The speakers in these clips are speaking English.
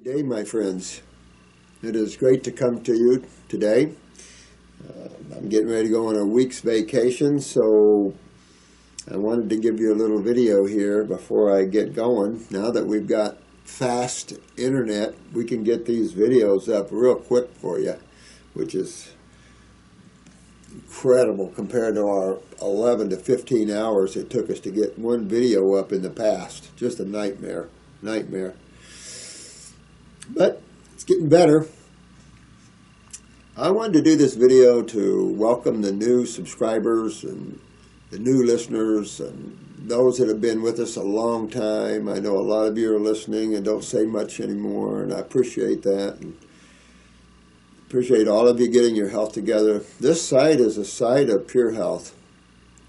Good day, my friends. It is great to come to you today. I'm getting ready to go on a week's vacation, so I wanted to give you a little video here before I get going. Now that we've got fast internet, we can get these videos up real quick for you, which is incredible compared to our 11 to 15 hours it took us to get one video up in the past. Just a nightmare. But it's getting better. I wanted to do this video to welcome the new subscribers and the new listeners and those that have been with us a long time. I know a lot of you are listening and don't say much anymore, and I appreciate that. And appreciate all of you getting your health together. This site is a site of pure health,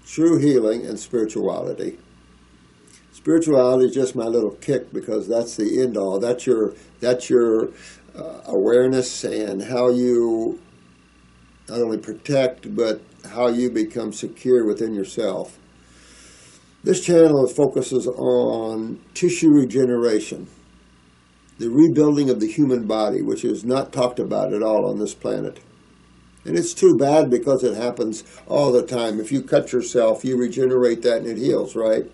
true healing, and spirituality. Spirituality is just my little kick because that's the end all. That's your awareness and how you not only protect, but how you become secure within yourself. This channel focuses on tissue regeneration, the rebuilding of the human body, which is not talked about at all on this planet. And it's too bad because it happens all the time. If you cut yourself, you regenerate that and it heals, right?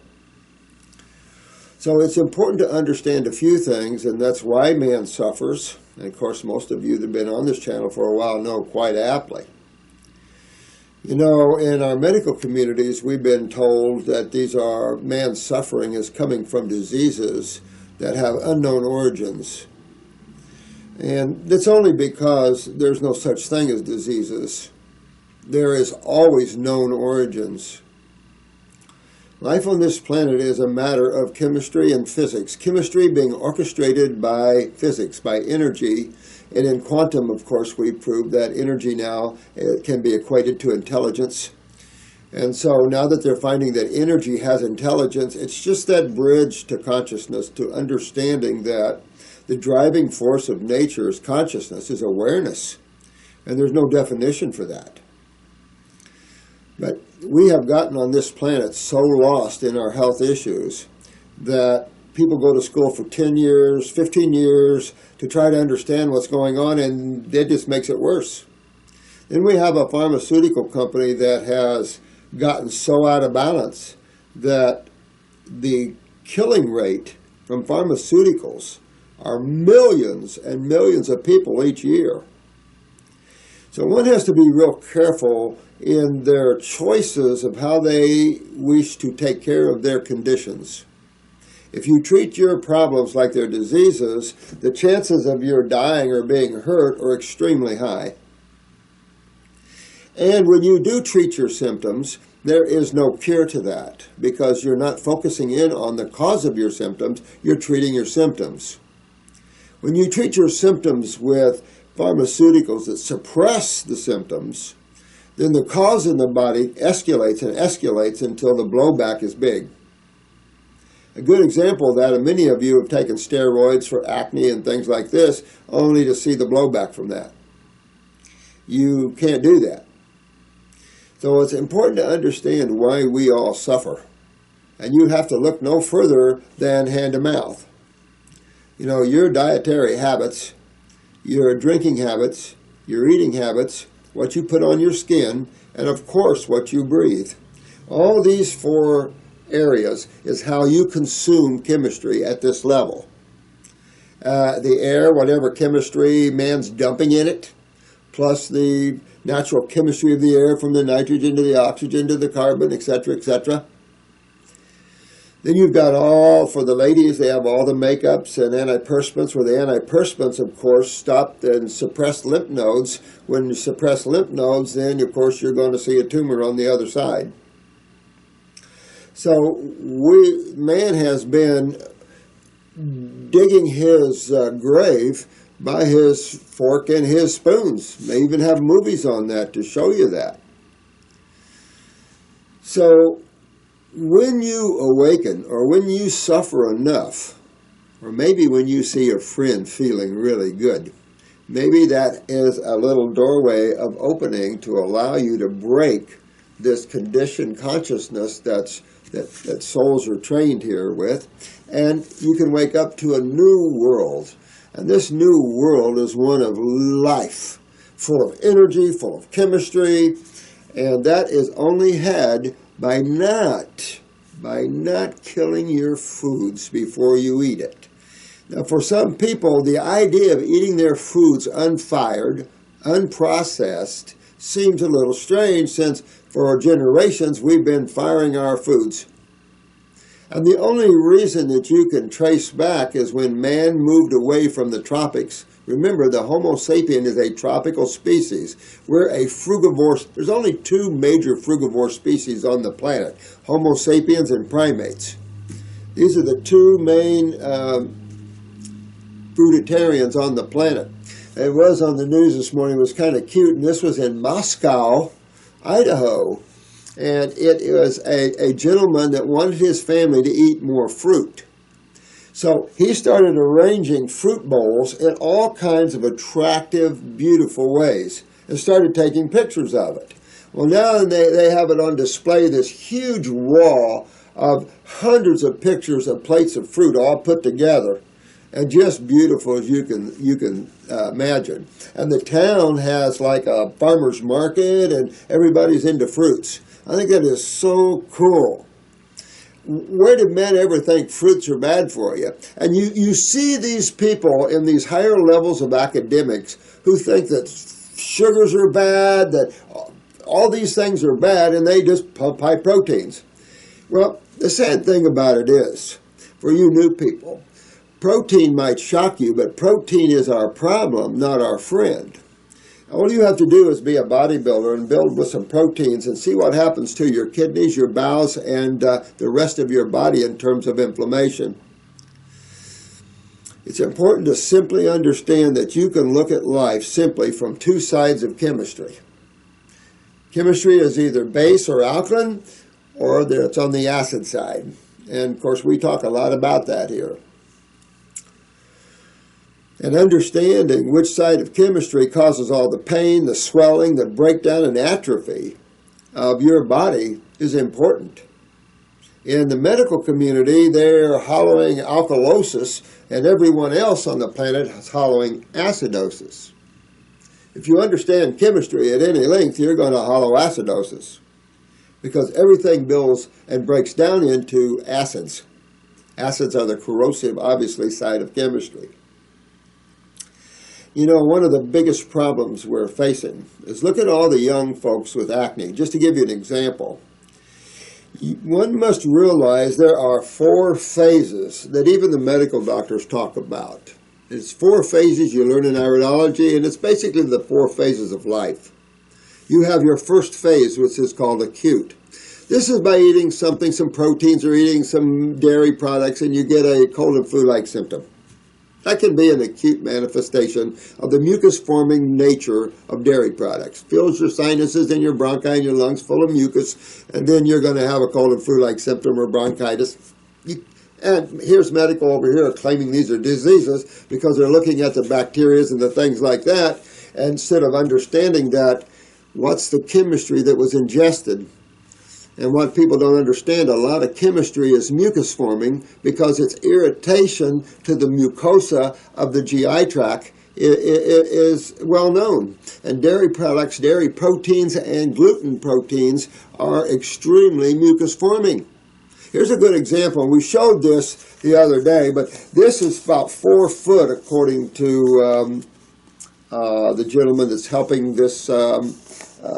So it's important to understand a few things, and that's why man suffers. And of course, most of you that have been on this channel for a while know quite aptly. You know, in our medical communities, we've been told that man's suffering is coming from diseases that have unknown origins. And it's only because there's no such thing as diseases. There is always known origins. Life on this planet is a matter of chemistry and physics. Chemistry being orchestrated by physics, by energy. And in quantum, of course, we proved that energy now can be equated to intelligence. And so now that they're finding that energy has intelligence, it's just that bridge to consciousness, to understanding that the driving force of nature is consciousness, is awareness. And there's no definition for that. But we have gotten on this planet so lost in our health issues that people go to school for 10 years, 15 years to try to understand what's going on, and that just makes it worse. Then we have a pharmaceutical company that has gotten so out of balance that the killing rate from pharmaceuticals are millions and millions of people each year. So one has to be real careful in their choices of how they wish to take care of their conditions. If you treat your problems like they're diseases, the chances of your dying or being hurt are extremely high. And when you do treat your symptoms, there is no cure to that because you're not focusing in on the cause of your symptoms, you're treating your symptoms. When you treat your symptoms with pharmaceuticals that suppress the symptoms, then the cause in the body escalates and escalates until the blowback is big. A good example of that, and many of you have taken steroids for acne and things like this, only to see the blowback from that. You can't do that. So it's important to understand why we all suffer. And you have to look no further than hand to mouth. You know, your dietary habits, your drinking habits, your eating habits, what you put on your skin, and of course what you breathe. All these four areas is how you consume chemistry at this level. The air, whatever chemistry man's dumping in it, plus the natural chemistry of the air from the nitrogen to the oxygen to the carbon, etc., etc. Then you've got all, for the ladies, they have all the makeups and antiperspirants, where the antiperspirants, of course, stop and suppress lymph nodes. When you suppress lymph nodes, then, of course, you're going to see a tumor on the other side. So man has been digging his grave by his fork and his spoons. They even have movies on that to show you that. So when you awaken, or when you suffer enough, or maybe when you see a friend feeling really good, maybe that is a little doorway of opening to allow you to break this conditioned consciousness that souls are trained here with, and you can wake up to a new world, And this new world is one of life, full of energy, full of chemistry, and that is only had by not killing your foods before you eat it. Now, for some people, the idea of eating their foods unfired, unprocessed, seems a little strange, since for generations we've been firing our foods. And the only reason that you can trace back is when man moved away from the tropics. Remember, the Homo sapien is a tropical species. We're a frugivore. There's only two major frugivore species on the planet, Homo sapiens and primates. These are the two main fruitarians on the planet. It was on the news this morning. It was kind of cute, and this was in Moscow, Idaho. And it was a gentleman that wanted his family to eat more fruit. So he started arranging fruit bowls in all kinds of attractive, beautiful ways and started taking pictures of it. Well, now they have it on display, this huge wall of hundreds of pictures of plates of fruit all put together, and just beautiful as you can imagine. And the town has like a farmer's market, and everybody's into fruits. I think that is so cool. Where did men ever think fruits are bad for you? And you see these people in these higher levels of academics who think that sugars are bad, that all these things are bad, and they just pump high proteins. Well, the sad thing about it is, for you new people, protein might shock you, but protein is our problem, not our friend. All you have to do is be a bodybuilder and build with some proteins and see what happens to your kidneys, your bowels, and the rest of your body in terms of inflammation. It's important to simply understand that you can look at life simply from two sides of chemistry. Chemistry is either base or alkaline, or it's on the acid side. And, of course, we talk a lot about that here. And understanding which side of chemistry causes all the pain, the swelling, the breakdown and atrophy of your body is important. In the medical community, they're hollowing alkalosis, and everyone else on the planet is hollowing acidosis. If you understand chemistry at any length, you're going to hollow acidosis, because everything builds and breaks down into acids. Acids are the corrosive, obviously, side of chemistry. You know, one of the biggest problems we're facing is look at all the young folks with acne. Just to give you an example, one must realize there are 4 phases that even the medical doctors talk about. It's 4 phases you learn in iridology, and it's basically the 4 phases of life. You have your first phase, which is called acute. This is by eating something, some proteins, or eating some dairy products, and you get a cold and flu-like symptom. That can be an acute manifestation of the mucus-forming nature of dairy products. Fills your sinuses and your bronchi and your lungs full of mucus, and then you're going to have a cold and flu-like symptom or bronchitis. And here's medical over here claiming these are diseases because they're looking at the bacteria and the things like that, instead of understanding that what's the chemistry that was ingested. And what people don't understand, a lot of chemistry is mucus forming because it's irritation to the mucosa of the GI tract is well known. And dairy products, dairy proteins and gluten proteins are extremely mucus forming. Here's a good example. We showed this the other day, but this is about 4 foot according to the gentleman that's helping this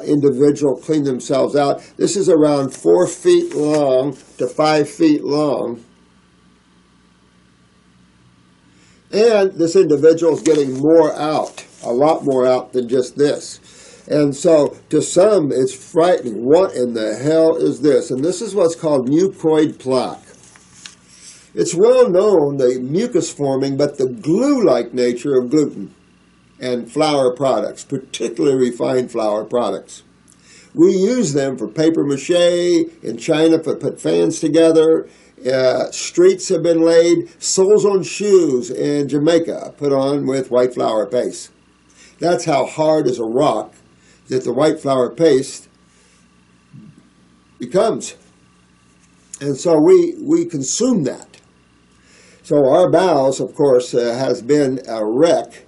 individual clean themselves out. This is around 4 feet long to 5 feet long. And this individual is getting more out, a lot more out than just this. And so to some it's frightening. What in the hell is this? And this is what's called mucoid plaque. It's well known, the mucus forming, but the glue-like nature of gluten and flour products, particularly refined flour products. We use them for paper mache in China to put fans together. Streets have been laid, soles on shoes in Jamaica put on with white flour paste. That's how hard as a rock that the white flour paste becomes. And so we consume that. So our bowels, of course, has been a wreck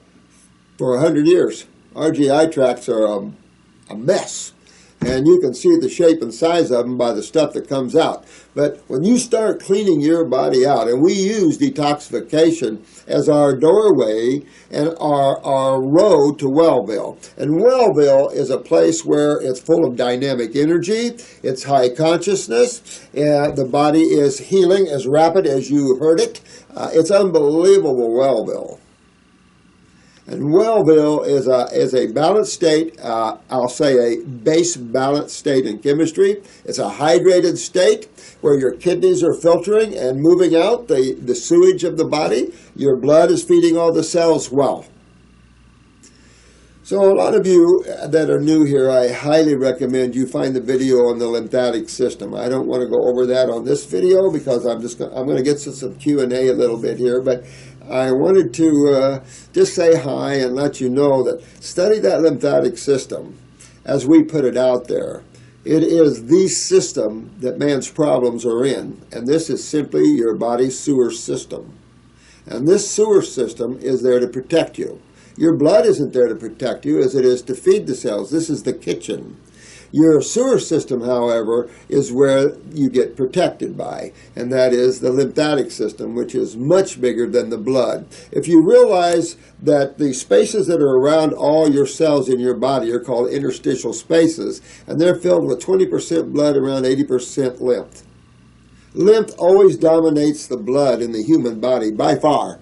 for 100 years. Our GI tracts are a mess. And you can see the shape and size of them by the stuff that comes out. But when you start cleaning your body out, and we use detoxification as our doorway and our road to Wellville. And Wellville is a place where it's full of dynamic energy, it's high consciousness, and the body is healing as rapid as you heard it. It's unbelievable, Wellville. And Wellville is a balanced state, I'll say a base balanced state in chemistry. It's a hydrated state where your kidneys are filtering and moving out the sewage of the body. Your blood is feeding all the cells well. So a lot of you that are new here, I highly recommend you find the video on the lymphatic system. I don't want to go over that on this video because I'm going to get to some Q&A a little bit here, but I wanted to just say hi and let you know that study that lymphatic system as we put it out there. It is the system that man's problems are in, and this is simply your body's sewer system. And this sewer system is there to protect you. Your blood isn't there to protect you as it is to feed the cells. This is the kitchen. Your sewer system, however, is where you get protected by, and that is the lymphatic system, which is much bigger than the blood. If you realize that the spaces that are around all your cells in your body are called interstitial spaces, and they're filled with 20% blood, around 80% lymph. Lymph always dominates the blood in the human body by far.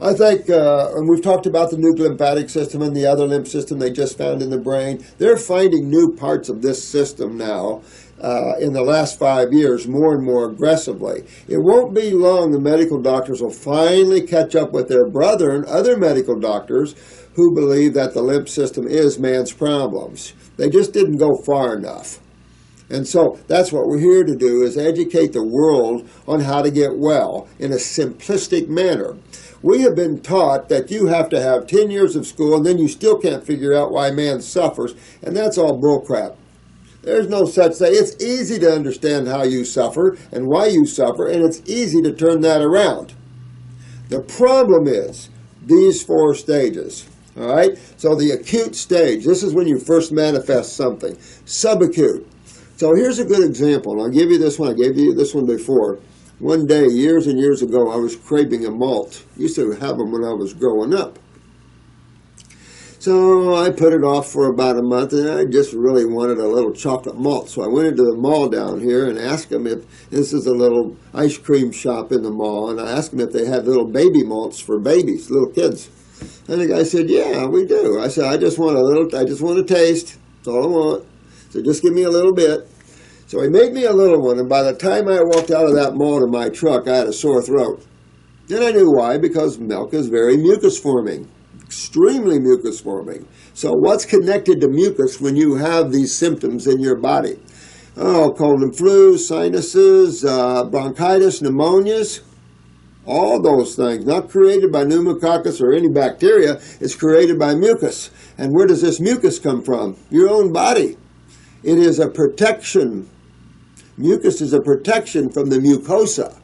I think, and we've talked about the new lymphatic system and the other lymph system they just found in the brain. They're finding new parts of this system now in the last 5 years more and more aggressively. It won't be long the medical doctors will finally catch up with their brethren, other medical doctors, who believe that the lymph system is man's problems. They just didn't go far enough. And so that's what we're here to do, is educate the world on how to get well in a simplistic manner. We have been taught that you have to have 10 years of school and then you still can't figure out why man suffers, and that's all bullcrap. There's no such thing. It's easy to understand how you suffer and why you suffer, and it's easy to turn that around. The problem is these 4 stages. All right? So the acute stage, this is when you first manifest something. Subacute. So here's a good example, and I'll give you this one. I gave you this one before. One day, years and years ago, I was craving a malt. Used to have them when I was growing up. So I put it off for about a month, and I just really wanted a little chocolate malt. So I went into the mall down here and asked them if, this is a little ice cream shop in the mall, and I asked them if they had little baby malts for babies, little kids. And the guy said, yeah, we do. I said, I just want a taste. That's all I want. So just give me a little bit. So he made me a little one, and by the time I walked out of that mall to my truck, I had a sore throat. And I knew why, because milk is very mucus-forming, extremely mucus-forming. So what's connected to mucus when you have these symptoms in your body? Oh, cold and flu, sinuses, bronchitis, pneumonias, all those things. Not created by pneumococcus or any bacteria, it's created by mucus. And where does this mucus come from? Your own body. It is a protection. Mucus is a protection from the mucosa.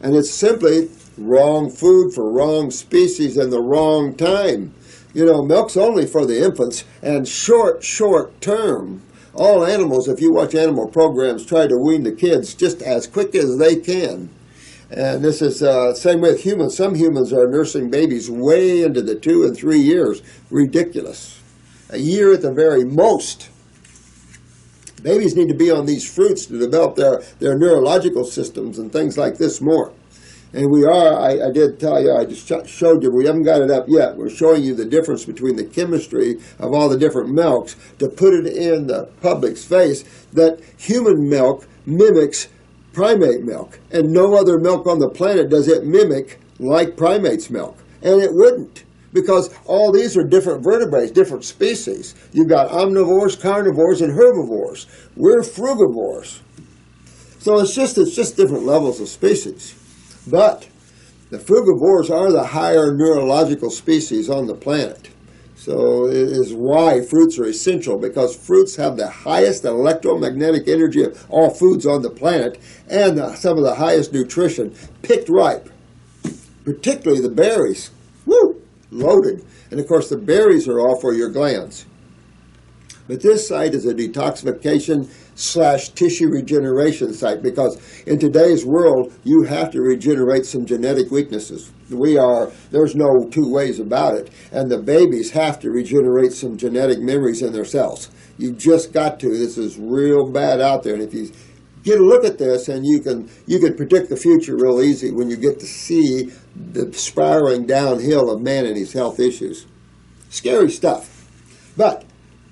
And it's simply wrong food for wrong species and the wrong time. You know, milk's only for the infants, and short term. All animals, if you watch animal programs, try to wean the kids just as quick as they can. And this is the same with humans. Some humans are nursing babies way into the 2 and 3 years. Ridiculous. A year at the very most. Babies need to be on these fruits to develop their neurological systems and things like this more. And we are, I did tell you, I just showed you, we haven't got it up yet. We're showing you the difference between the chemistry of all the different milks to put it in the public's face that human milk mimics primate milk. And no other milk on the planet does it mimic like primate's milk. And it wouldn't. Because all these are different vertebrates, different species. You've got omnivores, carnivores, and herbivores. We're frugivores. So it's just different levels of species. But the frugivores are the higher neurological species on the planet. So it is why fruits are essential, because fruits have the highest electromagnetic energy of all foods on the planet and some of the highest nutrition, picked ripe. particularly the berries. Woo! Loaded. And of course the berries are all for your glands. But this site is a detoxification/tissue regeneration site, because in today's world, you have to regenerate some genetic weaknesses. There's no two ways about it. And the babies have to regenerate some genetic memories in their cells. You just got to. This is real bad out there. And if you get a look at this, and you can predict the future real easy when you get to see the spiraling downhill of man and his health issues. Scary stuff. But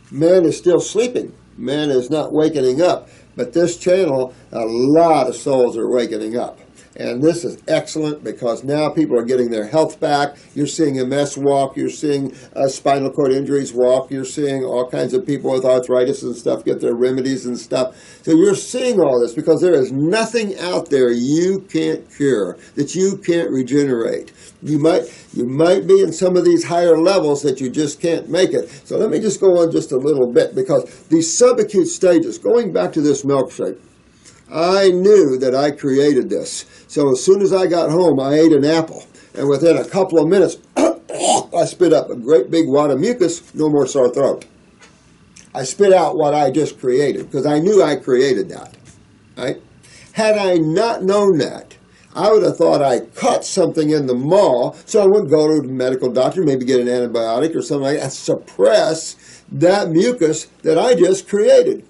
man is still sleeping. Man is not wakening up. But this channel, a lot of souls are awakening up. And this is excellent, because now people are getting their health back. You're seeing MS walk. You're seeing spinal cord injuries walk. You're seeing all kinds of people with arthritis and stuff get their remedies and stuff. So you're seeing all this, because there is nothing out there you can't cure, that you can't regenerate. You might be in some of these higher levels that you just can't make it. So let me just go on just a little bit, because these subacute stages, going back to this milkshake, I knew that I created this. So as soon as I got home, I ate an apple. And within a couple of minutes, I spit up a great big wad of mucus, no more sore throat. I spit out what I just created, because I knew I created that. Right? Had I not known that, I would have thought I caught something in the mall, so I would go to the medical doctor, maybe get an antibiotic or something like that, and suppress that mucus that I just created.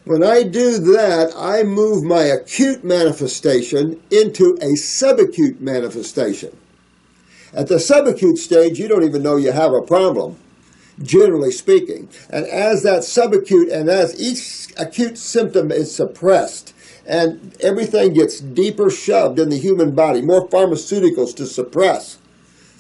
When I do that, I move my acute manifestation into a subacute manifestation. At the subacute stage, you don't even know you have a problem, generally speaking. And as that subacute, and as each acute symptom is suppressed, and everything gets deeper shoved in the human body, more pharmaceuticals to suppress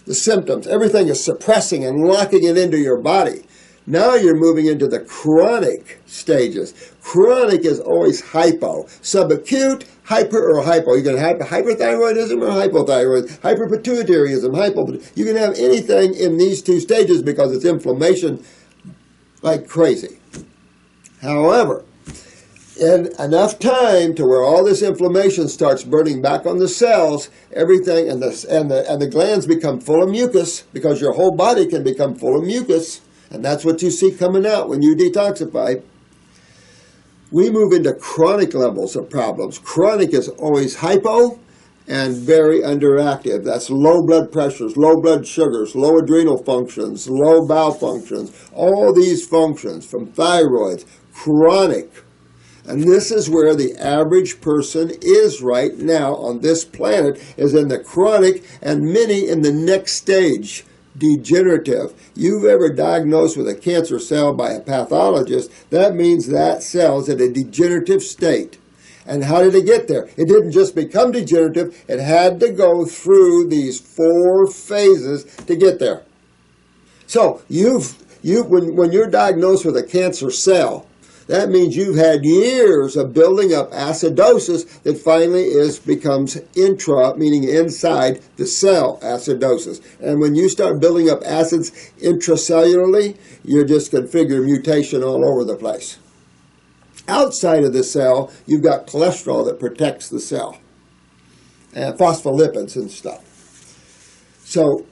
the symptoms. Everything is suppressing and locking it into your body. Now you're moving into the chronic stages. Chronic is always hypo. Subacute, hyper or hypo. You can have hyperthyroidism or hypothyroid, hyperpituitaryism, you can have anything in these two stages, because it's inflammation like crazy. However, in enough time to where all this inflammation starts burning back on the cells, everything and the glands become full of mucus, because your whole body can become full of mucus. And that's what you see coming out when you detoxify. We move into chronic levels of problems. Chronic is always hypo and very underactive. That's low blood pressures, low blood sugars, low adrenal functions, low bowel functions. All these functions from thyroids, chronic. And this is where the average person is right now on this planet, is in the chronic, and many in the next stage, degenerative. You've ever diagnosed with a cancer cell by a pathologist, that means that cell is in a degenerative state. And how did it get there? It didn't just become degenerative, it had to go through these 4 phases to get there. So when you're diagnosed with a cancer cell, that means you've had years of building up acidosis that finally becomes meaning inside the cell acidosis. And when you start building up acids intracellularly, you're just configuring mutation all over the place. Outside of the cell, you've got cholesterol that protects the cell, and phospholipids and stuff. So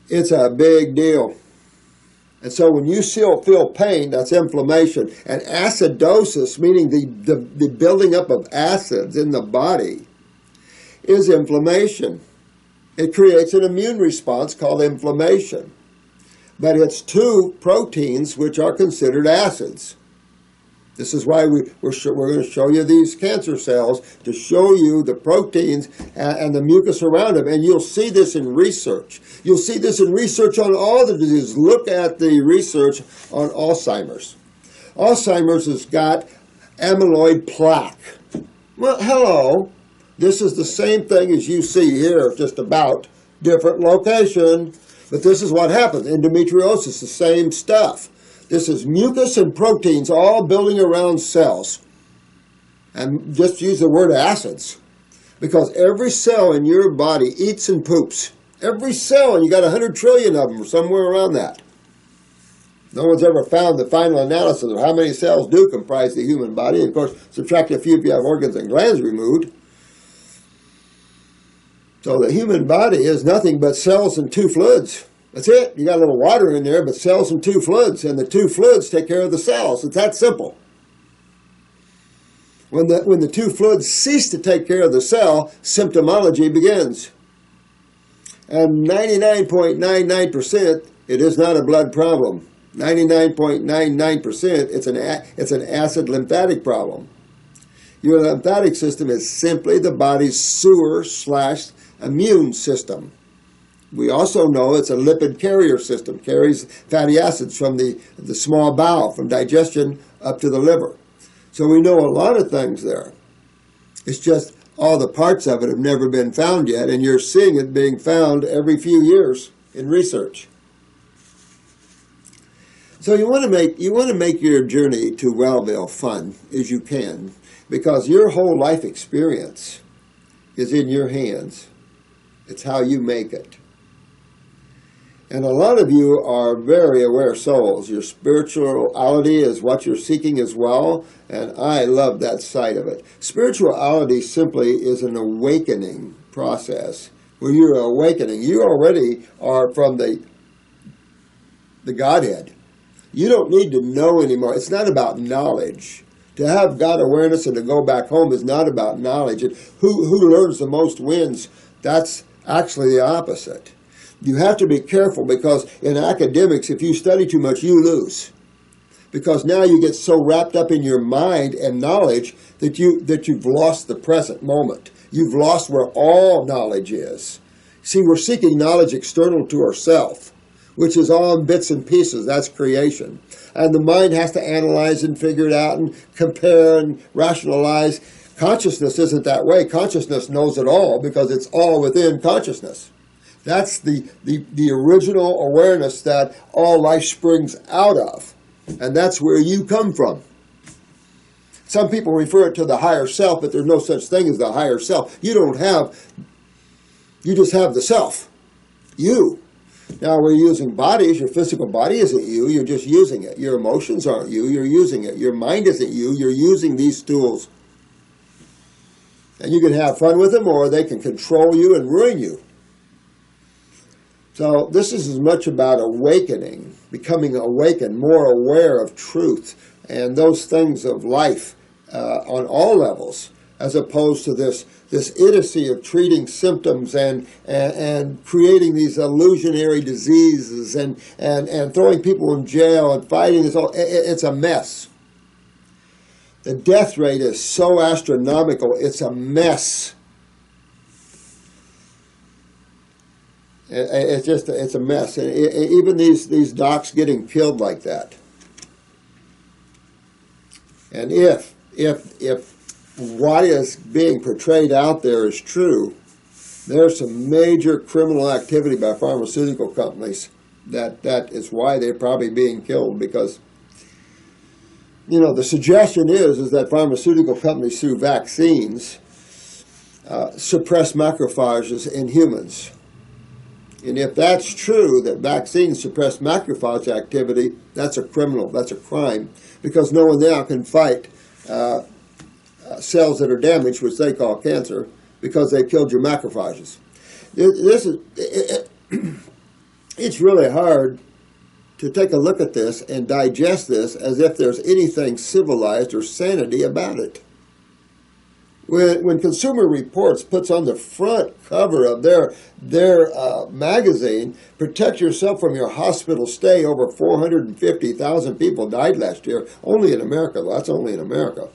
it's a big deal. And so when you feel pain, that's inflammation. And acidosis, meaning the building up of acids in the body, is inflammation. It creates an immune response called inflammation. But it's 2 proteins which are considered acids. This is why we're going to show you these cancer cells, to show you the proteins and the mucus around them. And you'll see this in research. You'll see this in research on all the diseases. Look at the research on Alzheimer's. Alzheimer's has got amyloid plaque. Well, hello. This is the same thing as you see here, just about different location. But this is what happens. Endometriosis, the same stuff. This is mucus and proteins all building around cells. And just use the word acids, because every cell in your body eats and poops. Every cell, and you got 100 trillion of them, or somewhere around that. No one's ever found the final analysis of how many cells do comprise the human body. And of course, subtract a few if you have organs and glands removed. So the human body is nothing but cells and two fluids. That's it. You got a little water in there, but cells and two fluids, and the two fluids take care of the cells. It's that simple. When the two fluids cease to take care of the cell, symptomology begins. And 99.99%, it is not a blood problem. 99.99%, it's an acid lymphatic problem. Your lymphatic system is simply the body's sewer/immune system. We also know it's a lipid carrier system, carries fatty acids from the small bowel, from digestion up to the liver. So we know a lot of things there. It's just all the parts of it have never been found yet, and you're seeing it being found every few years in research. So you want to make your journey to Wellville fun as you can, because your whole life experience is in your hands. It's how you make it. And a lot of you are very aware souls. Your spirituality is what you're seeking as well, and I love that side of it. Spirituality simply is an awakening process, where you're awakening. You already are from the Godhead. You don't need to know anymore. It's not about knowledge. To have God awareness and to go back home is not about knowledge. And who learns the most wins. That's actually the opposite. You have to be careful, because in academics, if you study too much, you lose. Because now you get so wrapped up in your mind and knowledge that you've lost the present moment. You've lost where all knowledge is. See, we're seeking knowledge external to ourselves, which is all in bits and pieces. That's creation. And the mind has to analyze and figure it out and compare and rationalize. Consciousness isn't that way. Consciousness knows it all, because it's all within consciousness. That's the original awareness that all life springs out of. And that's where you come from. Some people refer it to the higher self, but there's no such thing as the higher self. You just have the self. You. Now we're using bodies. Your physical body isn't you. You're just using it. Your emotions aren't you. You're using it. Your mind isn't you. You're using these tools. And you can have fun with them, or they can control you and ruin you. So this is as much about awakening, becoming awakened, more aware of truth and those things of life on all levels, as opposed to this idiocy of treating symptoms and creating these illusionary diseases and throwing people in jail and fighting this all. It's a mess. The death rate is so astronomical. It's a mess. It's a mess. And even these docs getting killed like that. And if what is being portrayed out there is true, there's some major criminal activity by pharmaceutical companies. That is why they're probably being killed, because the suggestion is that pharmaceutical companies through vaccines suppress macrophages in humans. And if that's true, that vaccines suppress macrophage activity, that's a criminal, that's a crime, because no one now can fight cells that are damaged, which they call cancer, because they killed your macrophages. It's really hard to take a look at this and digest this as if there's anything civilized or sanity about it. When Consumer Reports puts on the front cover of their magazine, protect yourself from your hospital stay, over 450,000 people died last year, only in America. That's only in America.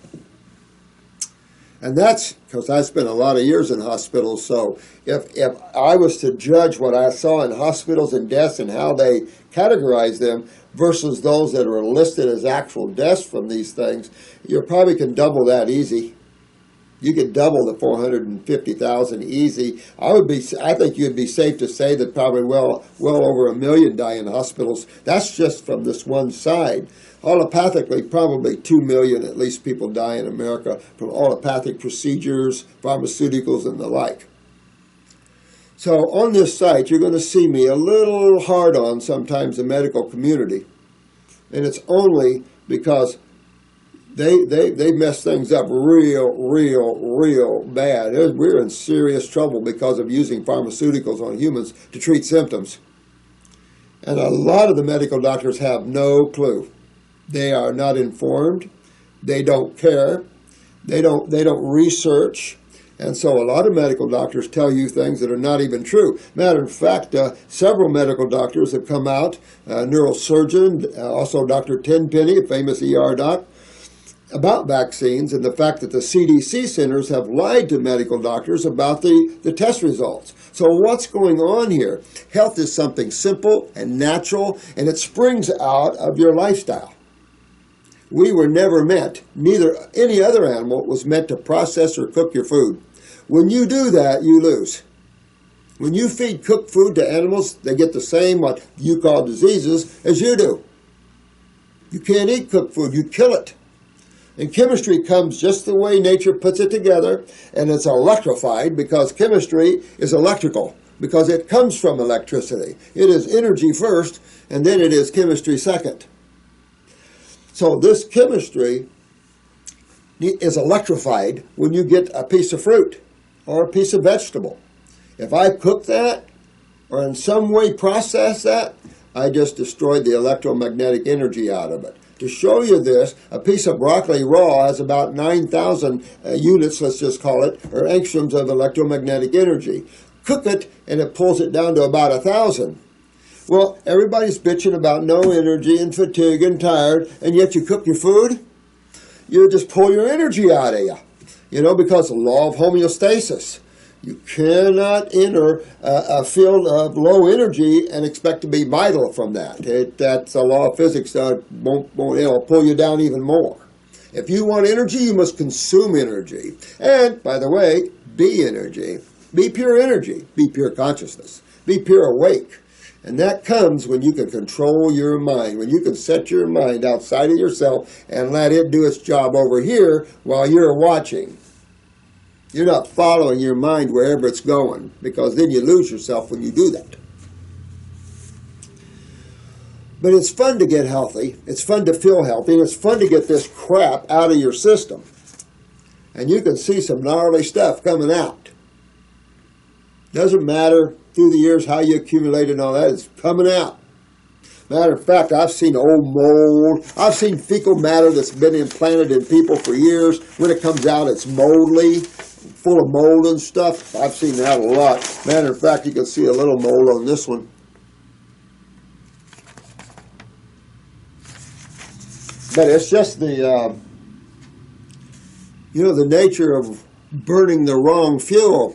And that's because I spent a lot of years in hospitals, so if I was to judge what I saw in hospitals and deaths and how they categorize them versus those that are listed as actual deaths from these things, you probably can double that easy. You could double the 450,000 easy. I think you'd be safe to say that probably well over 1 million die in hospitals. That's just from this one side. Allopathically, probably 2 million at least people die in America from allopathic procedures, pharmaceuticals, and the like. So on this site, you're going to see me a little hard on sometimes the medical community. And it's only because They mess things up real bad. We're in serious trouble because of using pharmaceuticals on humans to treat symptoms. And a lot of the medical doctors have no clue. They are not informed. They don't care. They don't research. And so a lot of medical doctors tell you things that are not even true. Matter of fact, several medical doctors have come out, neurosurgeon, also Dr. Tenpenny, a famous ER doc, about vaccines and the fact that the CDC centers have lied to medical doctors about the test results. So what's going on here? Health is something simple and natural, and it springs out of your lifestyle. We were never meant, neither any other animal was meant to process or cook your food. When you do that, you lose. When you feed cooked food to animals, they get the same, what you call diseases, as you do. You can't eat cooked food, you kill it. And chemistry comes just the way nature puts it together, and it's electrified because chemistry is electrical, because it comes from electricity. It is energy first, and then it is chemistry second. So this chemistry is electrified when you get a piece of fruit or a piece of vegetable. If I cook that or in some way process that, I just destroyed the electromagnetic energy out of it. To show you this, a piece of broccoli raw has about 9,000 units, let's just call it, or angstroms of electromagnetic energy. Cook it, and it pulls it down to about 1,000. Well, everybody's bitching about no energy and fatigue and tired, and yet you cook your food, you just pull your energy out of you. You know, because of the law of homeostasis. You cannot enter a field of low energy and expect to be vital from that. That's a law of physics that it'll pull you down even more. If you want energy, you must consume energy. And, by the way, be energy. Be pure energy. Be pure consciousness. Be pure awake. And that comes when you can control your mind, when you can set your mind outside of yourself and let it do its job over here while you're watching. You're not following your mind wherever it's going, because then you lose yourself when you do that. But it's fun to get healthy. It's fun to feel healthy. And it's fun to get this crap out of your system. And you can see some gnarly stuff coming out. Doesn't matter through the years how you accumulated and all that. It's coming out. Matter of fact, I've seen old mold. I've seen fecal matter that's been implanted in people for years. When it comes out, it's moldy, full of mold and stuff. I've seen that a lot. Matter of fact, you can see a little mold on this one. But it's just the, the nature of burning the wrong fuel.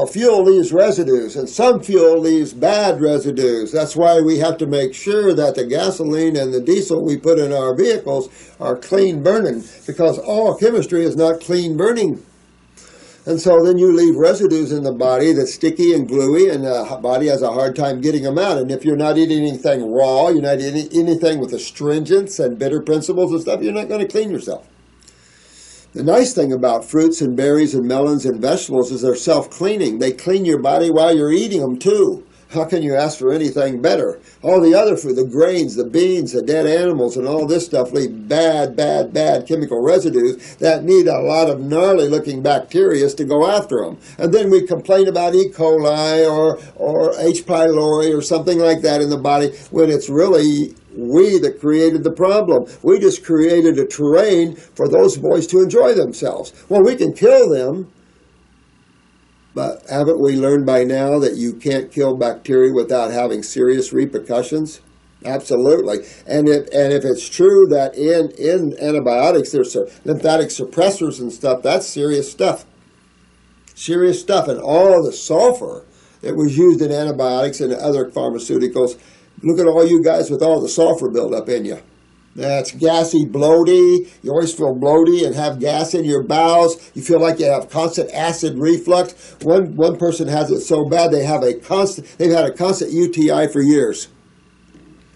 Fuel leaves residues, and some fuel leaves bad residues. That's why we have to make sure that the gasoline and the diesel we put in our vehicles are clean burning, because all chemistry is not clean burning. And so then you leave residues in the body that's sticky and gluey, and the body has a hard time getting them out. And if you're not eating anything raw, you're not eating anything with astringents and bitter principles and stuff, you're not going to clean yourself. The nice thing about fruits and berries and melons and vegetables is they're self-cleaning. They clean your body while you're eating them too. How can you ask for anything better? All the other food, the grains, the beans, the dead animals, and all this stuff leave bad chemical residues that need a lot of gnarly-looking bacteria to go after them. And then we complain about E. coli or H. pylori or something like that in the body when it's really we that created the problem. We just created a terrain for those boys to enjoy themselves. Well, we can kill them. But haven't we learned by now that you can't kill bacteria without having serious repercussions? Absolutely. And if it's true that in antibiotics there's lymphatic suppressors and stuff, that's serious stuff. Serious stuff. And all the sulfur that was used in antibiotics and other pharmaceuticals, look at all you guys with all the sulfur buildup in you. That's gassy, bloaty. You always feel bloaty and have gas in your bowels. You feel like you have constant acid reflux. One person has it so bad they've had a constant UTI for years.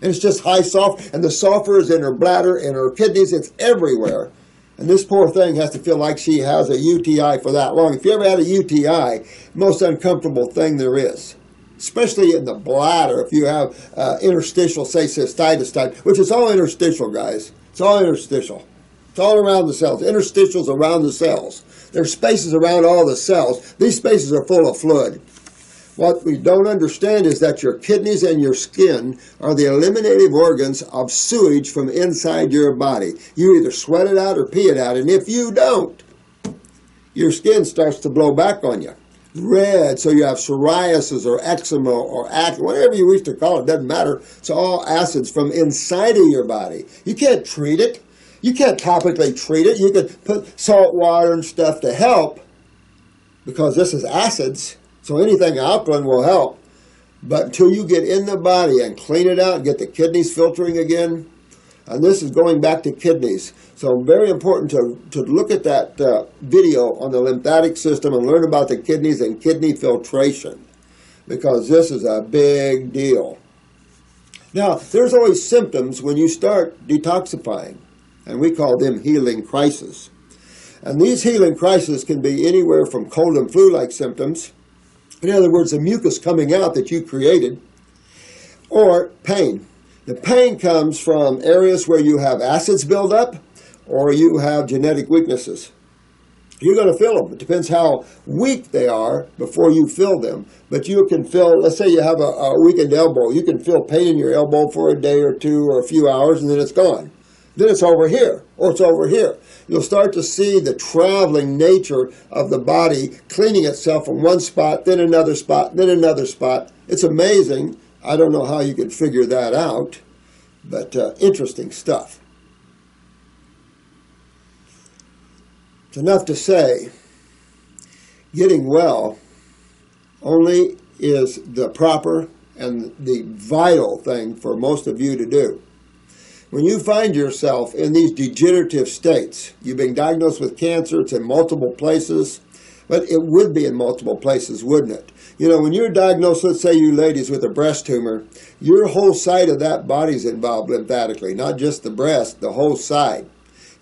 And it's just high sulfur, and the sulfur is in her bladder, in her kidneys, it's everywhere. And this poor thing has to feel like she has a UTI for that long. If you ever had a UTI, most uncomfortable thing there is. Especially in the bladder, if you have interstitial, say, cystitis type, which is all interstitial, guys. It's all interstitial. It's all around the cells, interstitials around the cells. There's spaces around all the cells. These spaces are full of fluid. What we don't understand is that your kidneys and your skin are the eliminative organs of sewage from inside your body. You either sweat it out or pee it out, and if you don't, your skin starts to blow back on you. Red, so you have psoriasis or eczema or acne, whatever you wish to call it, doesn't matter. It's all acids from inside of your body. You can't treat it. You can't topically treat it. You can put salt water and stuff to help because this is acids, so anything alkaline will help. But until you get in the body and clean it out and get the kidneys filtering again, and this is going back to kidneys. So very important to look at that video on the lymphatic system and learn about the kidneys and kidney filtration, because this is a big deal. Now, there's always symptoms when you start detoxifying, and we call them healing crises. And these healing crises can be anywhere from cold and flu-like symptoms, in other words, the mucus coming out that you created, or pain. The pain comes from areas where you have acids build up or you have genetic weaknesses. You're going to feel them. It depends how weak they are before you feel them. But you can feel, let's say you have a weakened elbow. You can feel pain in your elbow for a day or two or a few hours, and then it's gone. Then it's over here, or it's over here. You'll start to see the traveling nature of the body cleaning itself from one spot, then another spot, then another spot. It's amazing. I don't know how you could figure that out, but interesting stuff. It's enough to say, getting well only is the proper and the vital thing for most of you to do. When you find yourself in these degenerative states, you've been diagnosed with cancer, it's in multiple places, but it would be in multiple places, wouldn't it? You know, when you're diagnosed, let's say you ladies, with a breast tumor, your whole side of that body's involved lymphatically, not just the breast, the whole side.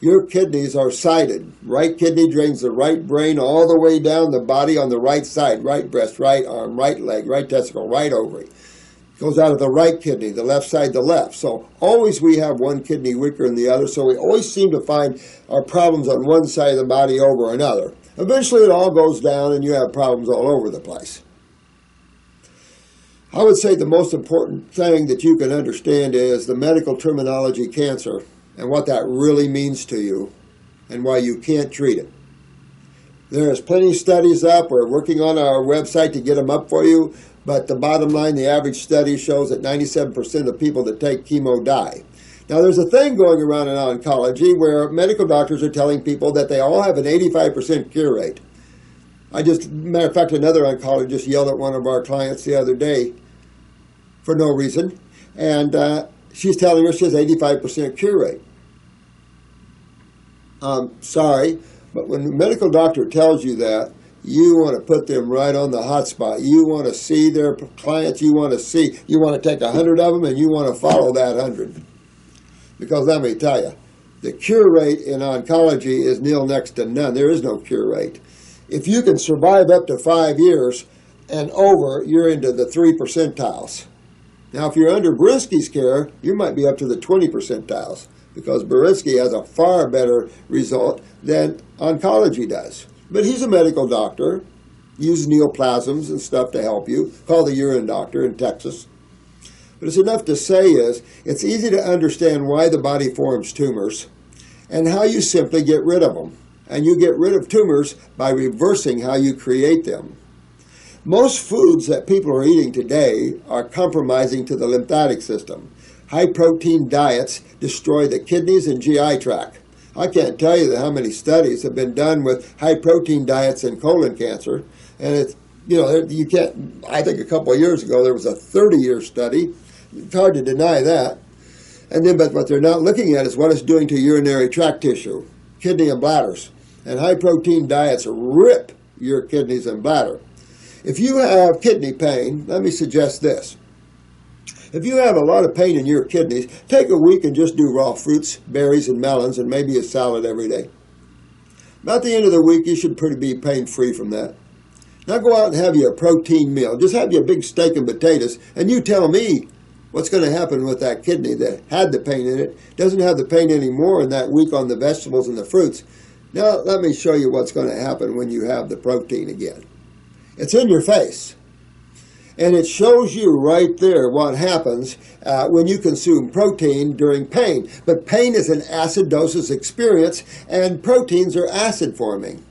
Your kidneys are sided. Right kidney drains the right brain all the way down the body on the right side, right breast, right arm, right leg, right testicle, right ovary. Goes out of the right kidney, the left side, the left. So always we have one kidney weaker than the other, so we always seem to find our problems on one side of the body over another. Eventually it all goes down and you have problems all over the place. I would say the most important thing that you can understand is the medical terminology cancer and what that really means to you and why you can't treat it. There's plenty of studies up. We're working on our website to get them up for you. But the bottom line, the average study shows that 97% of people that take chemo die. Now, there's a thing going around in oncology where medical doctors are telling people that they all have an 85% cure rate. Matter of fact, another oncologist yelled at one of our clients the other day for no reason. And she's telling her she has 85% cure rate. Sorry, but when the medical doctor tells you that, you want to put them right on the hot spot. You want to see their clients. You want to take 100 of them and you want to follow that 100. Because let me tell you, the cure rate in oncology is nil, next to none. There is no cure rate. If you can survive up to 5 years and over, you're into the 3 percentiles. Now, if you're under Berinsky's care, you might be up to the 20 percentiles because Berinsky has a far better result than oncology does. But he's a medical doctor, uses neoplasms and stuff to help you, called the urine doctor in Texas. But it's enough to say is, it's easy to understand why the body forms tumors and how you simply get rid of them. And you get rid of tumors by reversing how you create them. Most foods that people are eating today are compromising to the lymphatic system. High-protein diets destroy the kidneys and GI tract. I can't tell you how many studies have been done with high-protein diets in colon cancer. And it's, you can't, I think a couple of years ago there was a 30-year study. It's hard to deny that. And then, but what they're not looking at is what it's doing to urinary tract tissue, kidney and bladders. And high-protein diets rip your kidneys and bladder. If you have kidney pain, let me suggest this. If you have a lot of pain in your kidneys, take a week and just do raw fruits, berries, and melons, and maybe a salad every day. About the end of the week, you should be pain-free from that. Now go out and have you a protein meal. Just have you a big steak and potatoes, and you tell me what's going to happen with that kidney that had the pain in it? Doesn't have the pain anymore in that week on the vegetables and the fruits. Now let me show you what's going to happen when you have the protein again. It's in your face. And it shows you right there what happens when you consume protein during pain. But pain is an acidosis experience, and proteins are acid forming.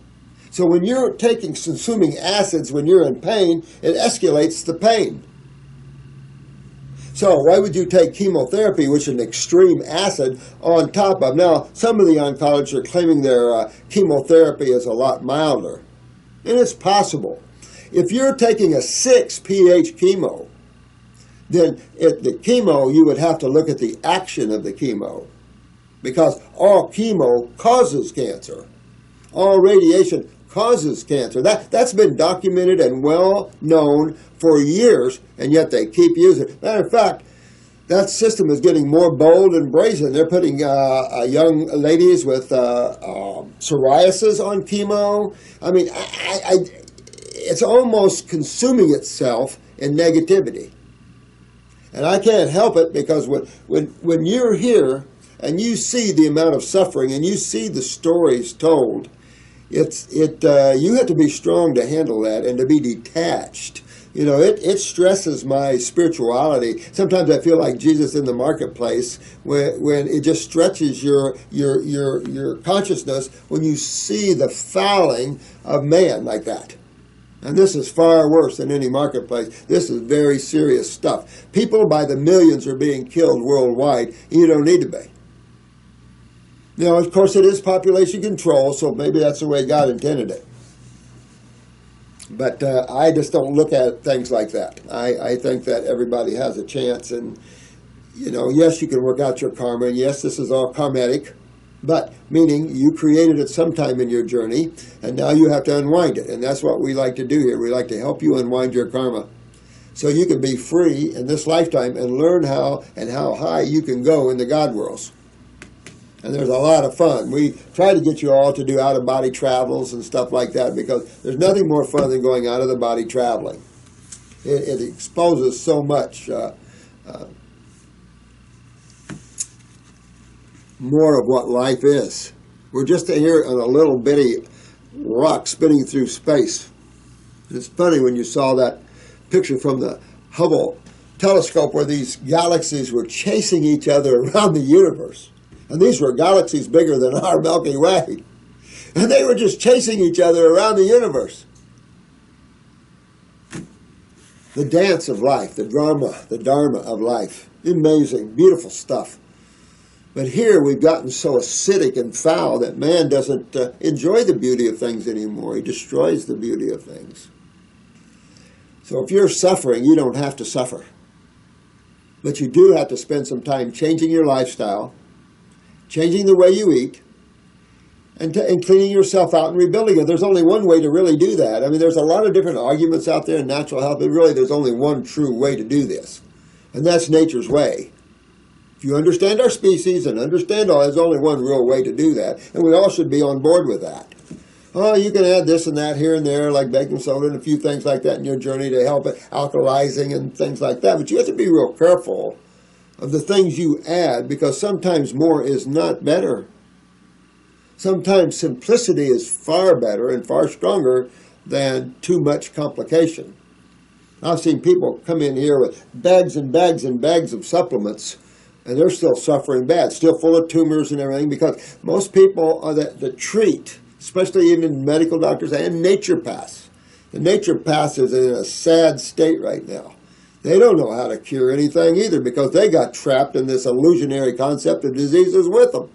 So when you're consuming acids when you're in pain, it escalates the pain. So why would you take chemotherapy, which is an extreme acid, on top of? Now, some of the oncologists are claiming their chemotherapy is a lot milder. And it's possible. If you're taking a 6 pH chemo, then the chemo, you would have to look at the action of the chemo. Because all chemo causes cancer. All radiation causes cancer. That's been documented and well known for years, and yet they keep using it. Matter of fact, that system is getting more bold and brazen. They're putting young ladies with psoriasis on chemo. I mean, it's almost consuming itself in negativity. And I can't help it, because when you're here and you see the amount of suffering and you see the stories told, you have to be strong to handle that and to be detached. You know, it stresses my spirituality. Sometimes I feel like Jesus in the marketplace when it just stretches your consciousness when you see the fouling of man like that. And this is far worse than any marketplace. This is very serious stuff. People by the millions are being killed worldwide, and you don't need to be. Now, of course, it is population control, so maybe that's the way God intended it. But I just don't look at things like that. I think that everybody has a chance, and, you know, yes, you can work out your karma, and yes, this is all karmatic. But, meaning you created it sometime in your journey, and now you have to unwind it. And that's what we like to do here. We like to help you unwind your karma, so you can be free in this lifetime and learn how high you can go in the God worlds. And there's a lot of fun. We try to get you all to do out-of-body travels and stuff like that, because there's nothing more fun than going out of the body traveling. It exposes so much more of what life is. We're just here on a little bitty rock spinning through space. It's funny when you saw that picture from the Hubble telescope where these galaxies were chasing each other around the universe. And these were galaxies bigger than our Milky Way. And they were just chasing each other around the universe. The dance of life, the drama, the dharma of life. Amazing, beautiful stuff. But here we've gotten so acidic and foul that man doesn't enjoy the beauty of things anymore. He destroys the beauty of things. So if you're suffering, you don't have to suffer. But you do have to spend some time changing your lifestyle, changing the way you eat, and cleaning yourself out and rebuilding it. There's only one way to really do that. I mean, there's a lot of different arguments out there in natural health, but really there's only one true way to do this. And that's nature's way. If you understand our species and understand all, there's only one real way to do that. And we all should be on board with that. Oh, you can add this and that here and there, like baking soda and a few things like that in your journey to help it, alkalizing and things like that. But you have to be real careful of the things you add, because sometimes more is not better. Sometimes simplicity is far better and far stronger than too much complication. I've seen people come in here with bags and bags and bags of supplements, and they're still suffering bad, still full of tumors and everything, because most people that treat, especially even medical doctors and naturopaths, the naturopaths is in a sad state right now. They don't know how to cure anything either, because they got trapped in this illusionary concept of diseases with them.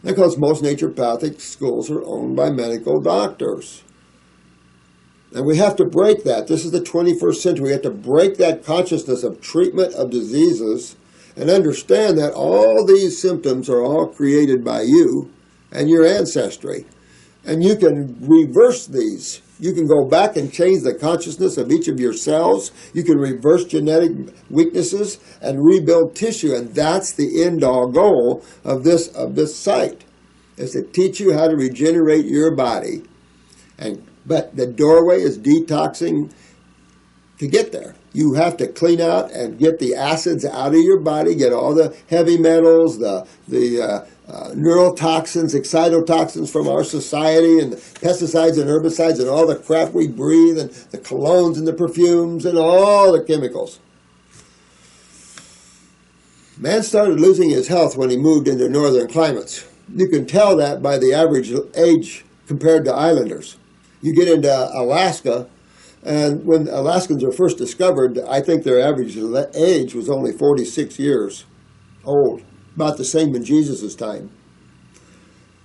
Because most naturopathic schools are owned by medical doctors. And we have to break that. This is the 21st century. We have to break that consciousness of treatment of diseases and understand that all these symptoms are all created by you and your ancestry. And you can reverse these. You can go back and change the consciousness of each of your cells. You can reverse genetic weaknesses and rebuild tissue. And that's the end-all goal of this site, is to teach you how to regenerate your body. But the doorway is detoxing to get there. You have to clean out and get the acids out of your body, get all the heavy metals, the neurotoxins, excitotoxins from our society, and the pesticides and herbicides and all the crap we breathe, and the colognes and the perfumes and all the chemicals. Man started losing his health when he moved into northern climates. You can tell that by the average age compared to islanders. You get into Alaska, and when Alaskans were first discovered, I think their average age was only 46 years old, about the same in Jesus' time.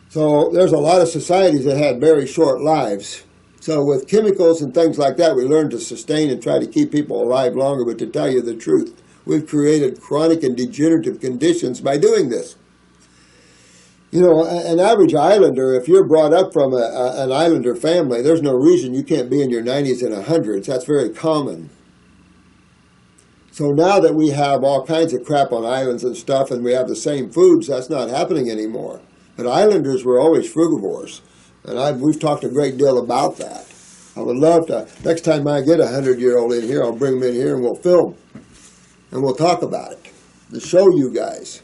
So there's a lot of societies that had very short lives. So with chemicals and things like that, we learn to sustain and try to keep people alive longer. But to tell you the truth, we've created chronic and degenerative conditions by doing this. You know, an average islander, if you're brought up from an islander family, there's no reason you can't be in your 90s and 100s. That's very common. So now that we have all kinds of crap on islands and stuff, and we have the same foods, that's not happening anymore. But islanders were always frugivores, and we've talked a great deal about that. I would love to, next time I get a 100-year-old in here, I'll bring them in here and we'll film, and we'll talk about it, to show you guys.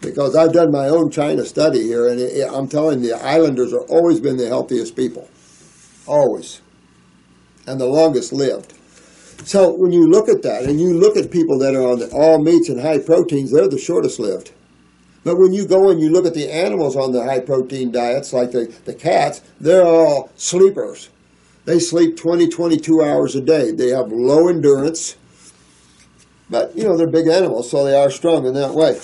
Because I've done my own China study here, and I'm telling you, the islanders have always been the healthiest people. Always. And the longest lived. So when you look at that, and you look at people that are on all meats and high proteins, they're the shortest lived. But when you go and you look at the animals on the high protein diets, like the cats, they're all sleepers. They sleep 20, 22 hours a day. They have low endurance. But, you know, they're big animals, so they are strong in that way.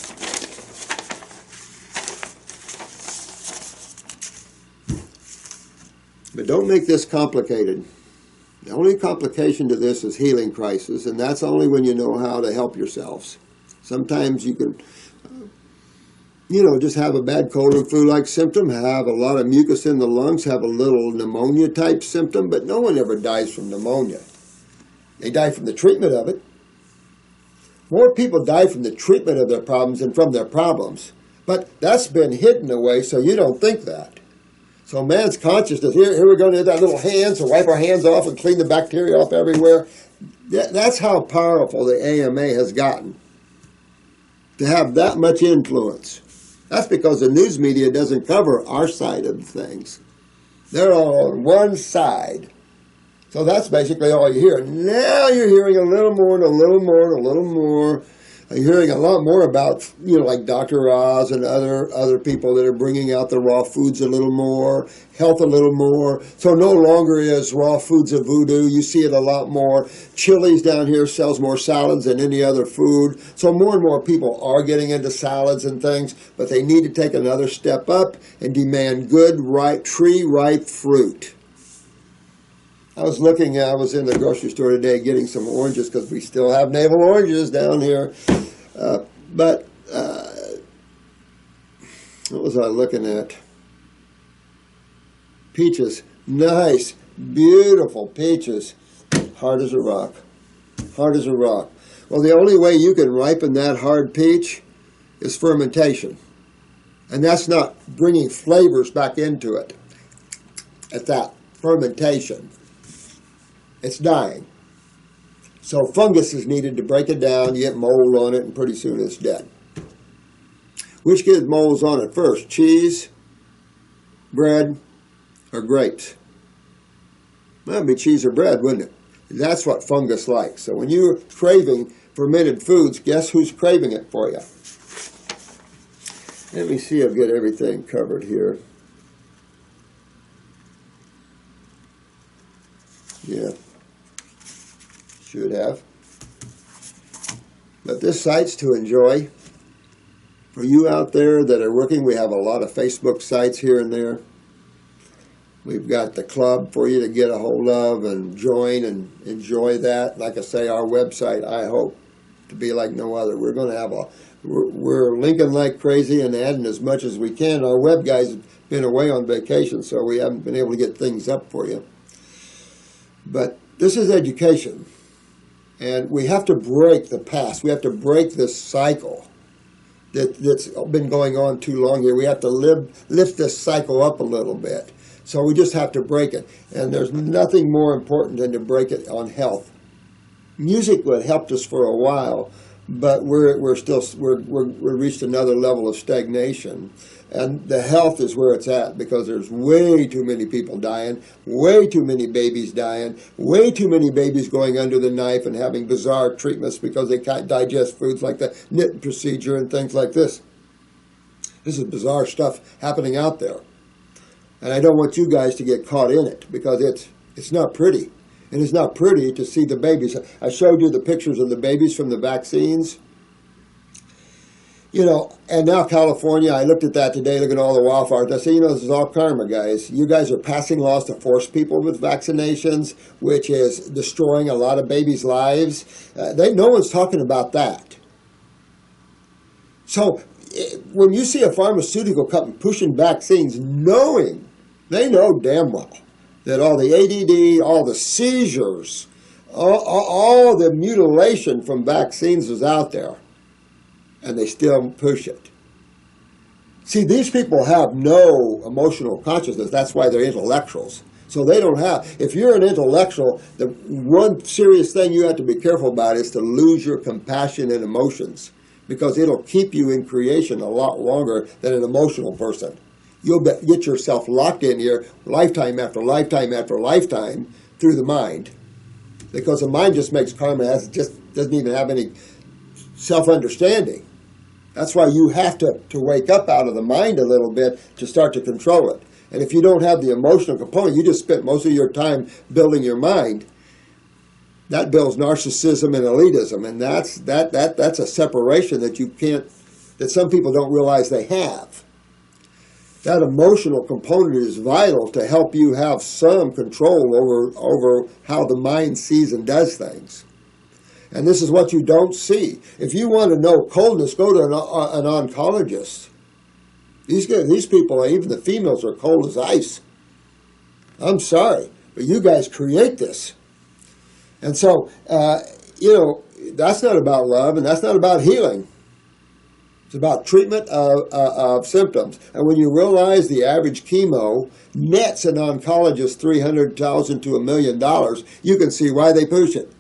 But don't make this complicated. The only complication to this is healing crisis, and that's only when you know how to help yourselves. Sometimes you can, just have a bad cold and flu-like symptom, have a lot of mucus in the lungs, have a little pneumonia-type symptom, but no one ever dies from pneumonia. They die from the treatment of it. More people die from the treatment of their problems than from their problems. But that's been hidden away, so you don't think that. So man's consciousness, here we're going to do that little hand, so wipe our hands off and clean the bacteria off everywhere. That's how powerful the AMA has gotten, to have that much influence. That's because the news media doesn't cover our side of things. They're all on one side. So that's basically all you hear. Now you're hearing a little more and a little more and a little more. You're hearing a lot more about, like Dr. Oz and other people that are bringing out the raw foods a little more, health a little more. So no longer is raw foods a voodoo. You see it a lot more. Chili's down here sells more salads than any other food. So more and more people are getting into salads and things, but they need to take another step up and demand good, ripe, tree-ripe fruit. I was in the grocery store today getting some oranges because we still have navel oranges down here. But what was I looking at? Peaches. Nice, beautiful peaches. Hard as a rock. Hard as a rock. Well, the only way you can ripen that hard peach is fermentation. And that's not bringing flavors back into it. At that fermentation. It's dying. So fungus is needed to break it down. You get mold on it, and pretty soon it's dead. Which gets molds on it first? Cheese, bread, or grapes? Well, it'd be cheese or bread, wouldn't it? That's what fungus likes. So when you're craving fermented foods, guess who's craving it for you? Let me see, I've got everything covered here. Yeah. Should have. But this site's to enjoy. For you out there that are working, we have a lot of Facebook sites here and there. We've got the club for you to get a hold of and join and enjoy that. Like I say, our website, I hope to be like no other. We're going to have we're linking like crazy and adding as much as we can. Our web guys have been away on vacation, so we haven't been able to get things up for you. But this is education. And we have to break the past. We have to break this cycle that's been going on too long here. We have to lift this cycle up a little bit. So we just have to break it. And there's nothing more important than to break it on health. Music would helped us for a while, but we're reached another level of stagnation. And the health is where it's at, because there's way too many people dying, way too many babies dying, way too many babies going under the knife and having bizarre treatments because they can't digest foods, like the knitting procedure and things like this. This is bizarre stuff happening out there. And I don't want you guys to get caught in it, because it's not pretty. And it's not pretty to see the babies. I showed you the pictures of the babies from the vaccines. And now California, I looked at that today, looking at all the wildfires. I said, this is all karma, guys. You guys are passing laws to force people with vaccinations, which is destroying a lot of babies' lives. No one's talking about that. So when you see a pharmaceutical company pushing vaccines, they know damn well that all the ADD, all the seizures, all the mutilation from vaccines is out there. And they still push it. See, these people have no emotional consciousness. That's why they're intellectuals. So they don't have, if you're an intellectual, the one serious thing you have to be careful about is to lose your compassion and emotions, because it'll keep you in creation a lot longer than an emotional person. You'll get yourself locked in here lifetime after lifetime after lifetime through the mind, because the mind just makes karma. It just doesn't even have any self-understanding. That's why you have to wake up out of the mind a little bit to start to control it. And if you don't have the emotional component, you just spent most of your time building your mind. That builds narcissism and elitism, and that's a separation that some people don't realize they have. That emotional component is vital to help you have some control over how the mind sees and does things. And this is what you don't see. If you want to know coldness, go to an oncologist. These people, even the females, are cold as ice. I'm sorry, but you guys create this. And so, that's not about love, and that's not about healing. It's about treatment of symptoms. And when you realize the average chemo nets an oncologist $300,000 to $1 million, you can see why they push it.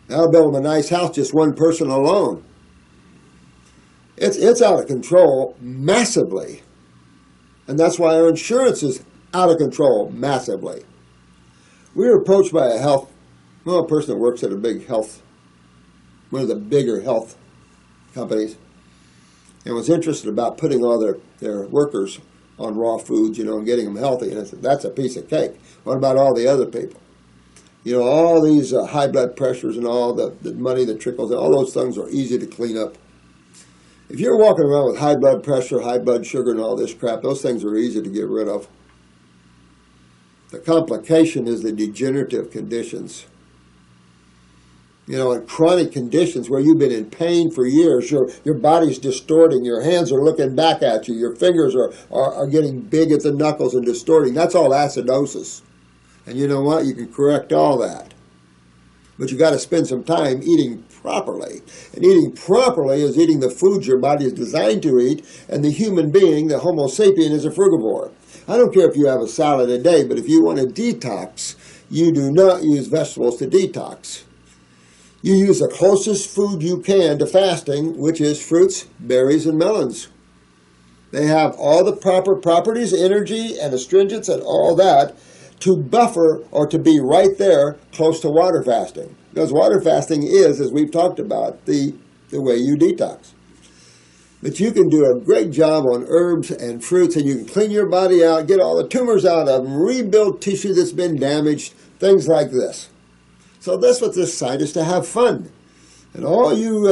I'll build them a nice house, just one person alone. It's out of control massively. And that's why our insurance is out of control massively. We were approached by a person that works at one of the bigger health companies, and was interested about putting all their workers on raw foods, and getting them healthy. And I said, that's a piece of cake. What about all the other people? All these high blood pressures and all the money that trickles, all those things are easy to clean up. If you're walking around with high blood pressure, high blood sugar, and all this crap, those things are easy to get rid of. The complication is the degenerative conditions. And chronic conditions where you've been in pain for years, your body's distorting, your hands are looking back at you, your fingers are getting big at the knuckles and distorting. That's all acidosis. And you know what? You can correct all that. But you got to spend some time eating properly. And eating properly is eating the foods your body is designed to eat. And the human being, the Homo sapien, is a frugivore. I don't care if you have a salad a day, but if you want to detox, you do not use vegetables to detox. You use the closest food you can to fasting, which is fruits, berries, and melons. They have all the proper properties, energy, and astringents, and all that, to buffer or to be right there close to water fasting. Because water fasting is, as we've talked about, the way you detox. But you can do a great job on herbs and fruits, and you can clean your body out, get all the tumors out of them, rebuild tissue that's been damaged, things like this. So that's what this site is, to have fun. And all you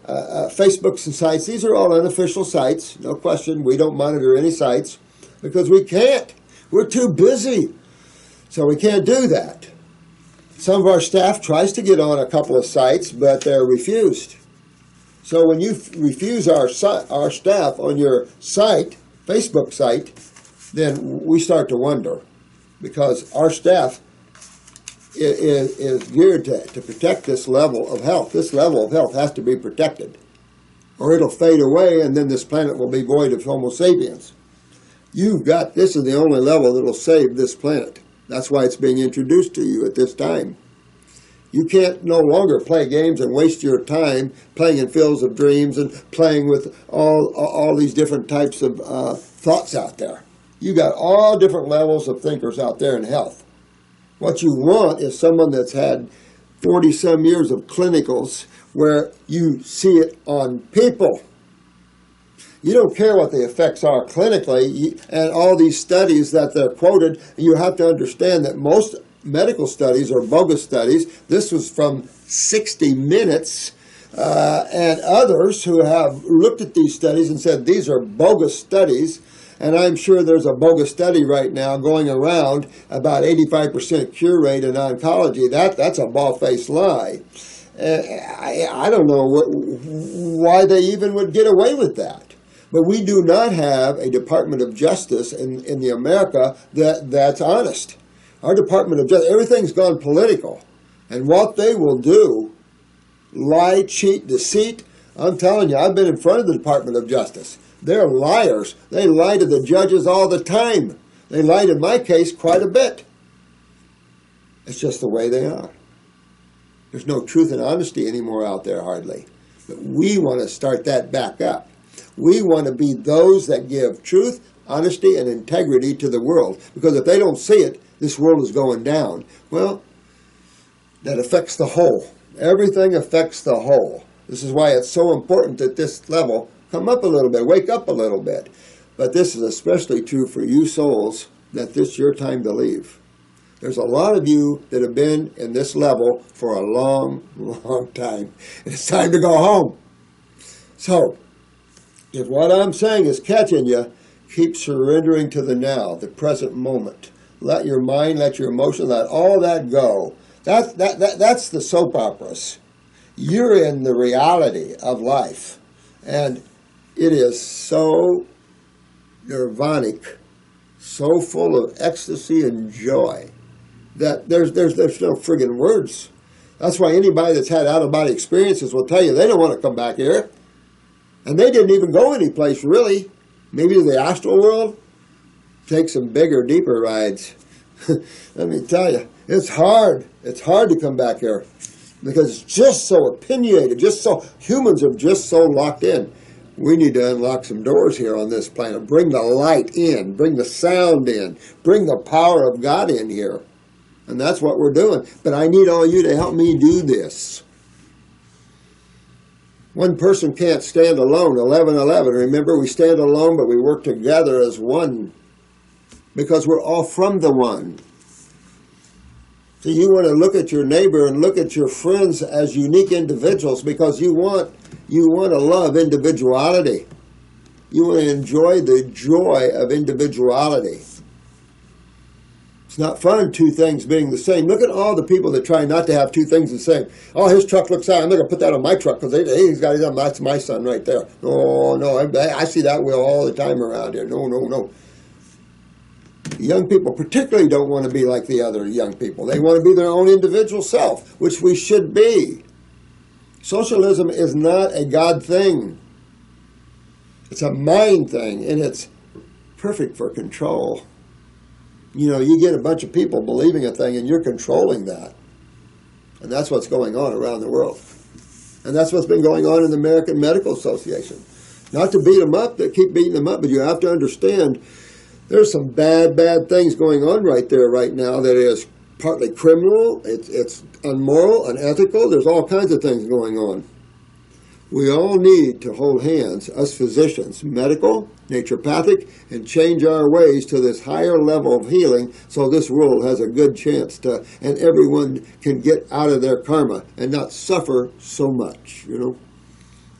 Facebooks and sites, these are all unofficial sites, no question. We don't monitor any sites because we can't. We're too busy. So we can't do that. Some of our staff tries to get on a couple of sites, but they're refused. So when you refuse our staff on your site, Facebook site, then we start to wonder, because our staff is geared to protect this level of health. This level of health has to be protected, or it'll fade away, and then this planet will be void of Homo sapiens. This is the only level that will save this planet. That's why it's being introduced to you at this time. You can't no longer play games and waste your time playing in fields of dreams and playing with all these different types of thoughts out there. You got all different levels of thinkers out there in health. What you want is someone that's had 40-some years of clinicals where you see it on people. You don't care what the effects are clinically, and all these studies that they're quoted, you have to understand that most medical studies are bogus studies. This was from 60 Minutes and others who have looked at these studies and said these are bogus studies. And I'm sure there's a bogus study right now going around about 85% cure rate in oncology. That's a bald-faced lie. I don't know why they even would get away with that. But we do not have a Department of Justice in the America that's honest. Our Department of Justice, everything's gone political. And what they will do, lie, cheat, deceit, I'm telling you, I've been in front of the Department of Justice. They're liars. They lie to the judges all the time. They lied in my case quite a bit. It's just the way they are. There's no truth and honesty anymore out there, hardly. But we want to start that back up. We want to be those that give truth, honesty, and integrity to the world. Because if they don't see it, this world is going down. Well, that affects the whole. Everything affects the whole. This is why it's so important that this level come up a little bit, wake up a little bit. But this is especially true for you souls, that this is your time to leave. There's a lot of you that have been in this level for a long, long time. It's time to go home. So, if what I'm saying is catching you, keep surrendering to the now, the present moment. Let your mind, let your emotion, let all that go. That's the soap operas. You're in the reality of life. And it is so nirvanic, so full of ecstasy and joy, that there's no friggin' words. That's why anybody that's had out-of-body experiences will tell you they don't want to come back here. And they didn't even go anyplace, really. Maybe to the astral world. Take some bigger, deeper rides. Let me tell you, it's hard. It's hard to come back here because it's just so opinionated, humans are just so locked in. We need to unlock some doors here on this planet. Bring the light in. Bring the sound in. Bring the power of God in here. And that's what we're doing. But I need all you to help me do this. One person can't stand alone. 11:11. Remember, we stand alone, but we work together as one. Because we're all from the one. So you want to look at your neighbor and look at your friends as unique individuals because you want to love individuality. You want to enjoy the joy of individuality. It's not fun, two things being the same. Look at all the people that try not to have two things the same. Oh, his truck looks out. I'm not going to put that on my truck because he's got his own. That's my son right there. No, I see that wheel all the time around here. No. Young people particularly don't want to be like the other young people. They want to be their own individual self, which we should be. Socialism is not a God thing. It's a mind thing, and it's perfect for control. You know, you get a bunch of people believing a thing, and you're controlling that. And that's what's going on around the world. And that's what's been going on in the American Medical Association. Not to beat them up, they keep beating them up, but you have to understand there's some bad things going on right there right now that is partly criminal, it's immoral, unethical. There's all kinds of things going on. We all need to hold hands, us physicians, medical, naturopathic, and change our ways to this higher level of healing so this world has a good chance to, and everyone can get out of their karma and not suffer so much, you know.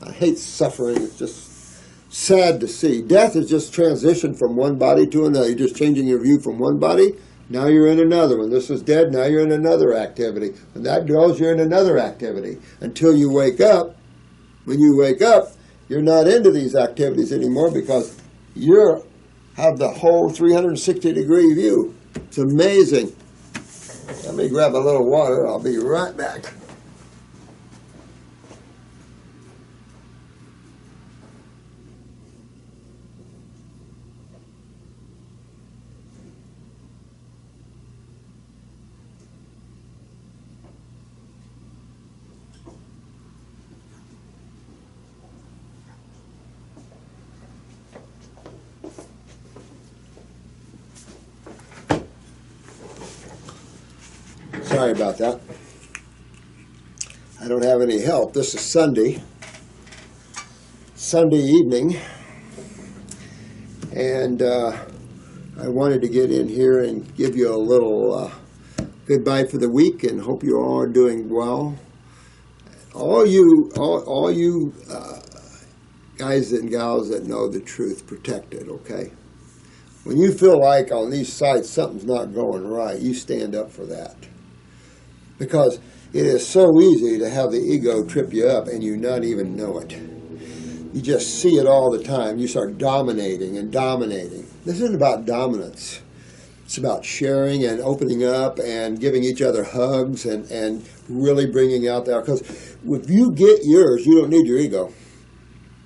I hate suffering. It's just sad to see. Death is just transition from one body to another. You're just changing your view from one body. Now you're in another one. This is dead. Now you're in another activity. When that goes, you're in another activity. Until you wake up. When you wake up, you're not into these activities anymore because you have the whole 360-degree view. It's amazing. Let me grab a little water. I'll be right back. Sorry about that. I don't have any help. This is Sunday evening, and I wanted to get in here and give you a little goodbye for the week, and hope you all are doing well. All you guys and gals that know the truth, protect it, okay? When you feel like on these sites something's not going right, you stand up for that. Because it is so easy to have the ego trip you up and you not even know it. You just see it all the time. You start dominating and dominating. This isn't about dominance. It's about sharing and opening up and giving each other hugs and really bringing out there. Because if you get yours, you don't need your ego.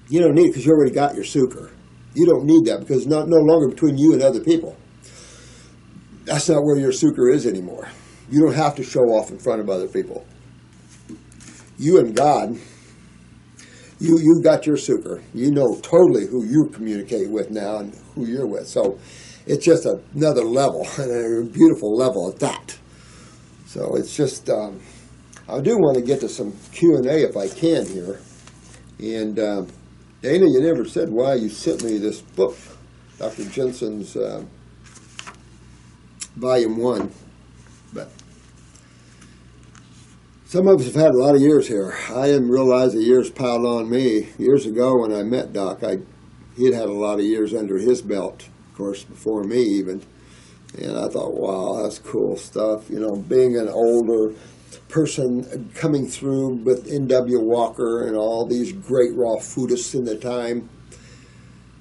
You don't need it because you already got your sucre. You don't need that because it's no longer between you and other people. That's not where your sucre is anymore. You don't have to show off in front of other people. You and God, you've got your sucre. You know totally who you communicate with now and who you're with. So it's just another level, and a beautiful level at that. So it's just, I do want to get to some Q&A if I can here. And Dana, you never said why you sent me this book, Dr. Jensen's Volume 1. But some of us have had a lot of years here. I didn't realize the years piled on me. Years ago when I met Doc, he'd had a lot of years under his belt, of course, before me even. And I thought, wow, that's cool stuff. You know, being an older person coming through with N.W. Walker and all these great raw foodists in the time.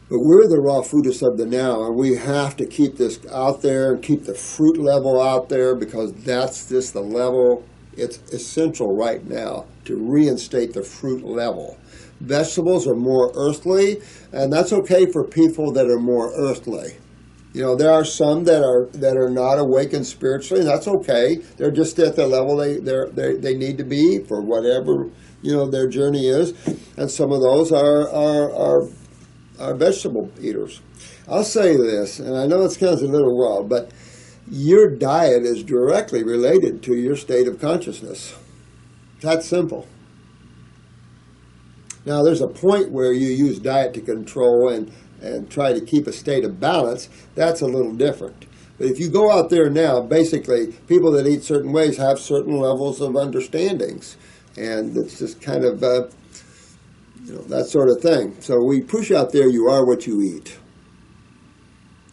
But we're the raw foodists of the now, and we have to keep this out there and keep the fruit level out there because that's just the level. It's essential right now to reinstate the fruit level. Vegetables are more earthly, and that's okay for people that are more earthly. You know, there are some that are not awakened spiritually, and that's okay. They're just at the level they need to be for whatever, you know, their journey is. And some of those are vegetable eaters. I'll say this, and I know it sounds a little wild, but your diet is directly related to your state of consciousness. That's simple. Now, there's a point where you use diet to control and try to keep a state of balance. That's a little different. But if you go out there now, basically, people that eat certain ways have certain levels of understandings. And it's just kind of, you know, that sort of thing. So we push out there, you are what you eat.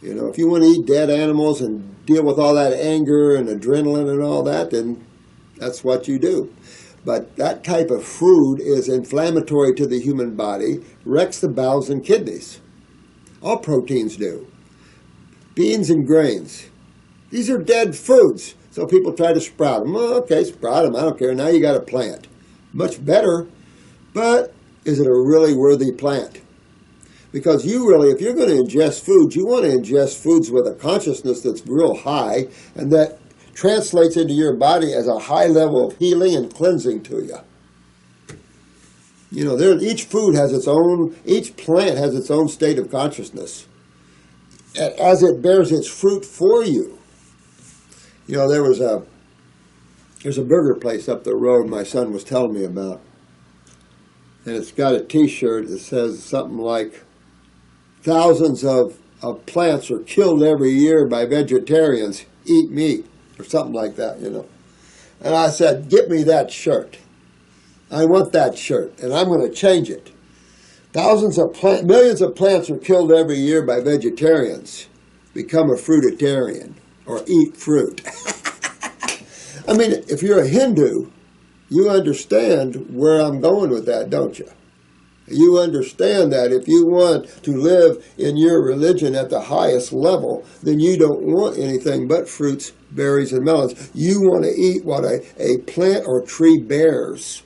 You know, if you want to eat dead animals and deal with all that anger and adrenaline and all that, then that's what you do. But that type of food is inflammatory to the human body, wrecks the bowels and kidneys. All proteins do. Beans and grains. These are dead foods. So people try to sprout them. Well, okay, sprout them. I don't care. Now you got a plant. Much better. But is it a really worthy plant? Because you really, if you're going to ingest foods, you want to ingest foods with a consciousness that's real high and that translates into your body as a high level of healing and cleansing to you. You know, each food has its own, each plant has its own state of consciousness. As it bears its fruit for you. You know, there's a burger place up the road my son was telling me about. And it's got a t-shirt that says something like, thousands of plants are killed every year by vegetarians. Eat meat. Or something like that, you know. And I said, get me that shirt. I want that shirt, and I'm going to change it. Millions of plants are killed every year by vegetarians. Become a fruitarian, or eat fruit. I mean, if you're a Hindu, you understand where I'm going with that, don't you? You understand that if you want to live in your religion at the highest level, then you don't want anything but fruits, berries, and melons. You want to eat what a plant or tree bears.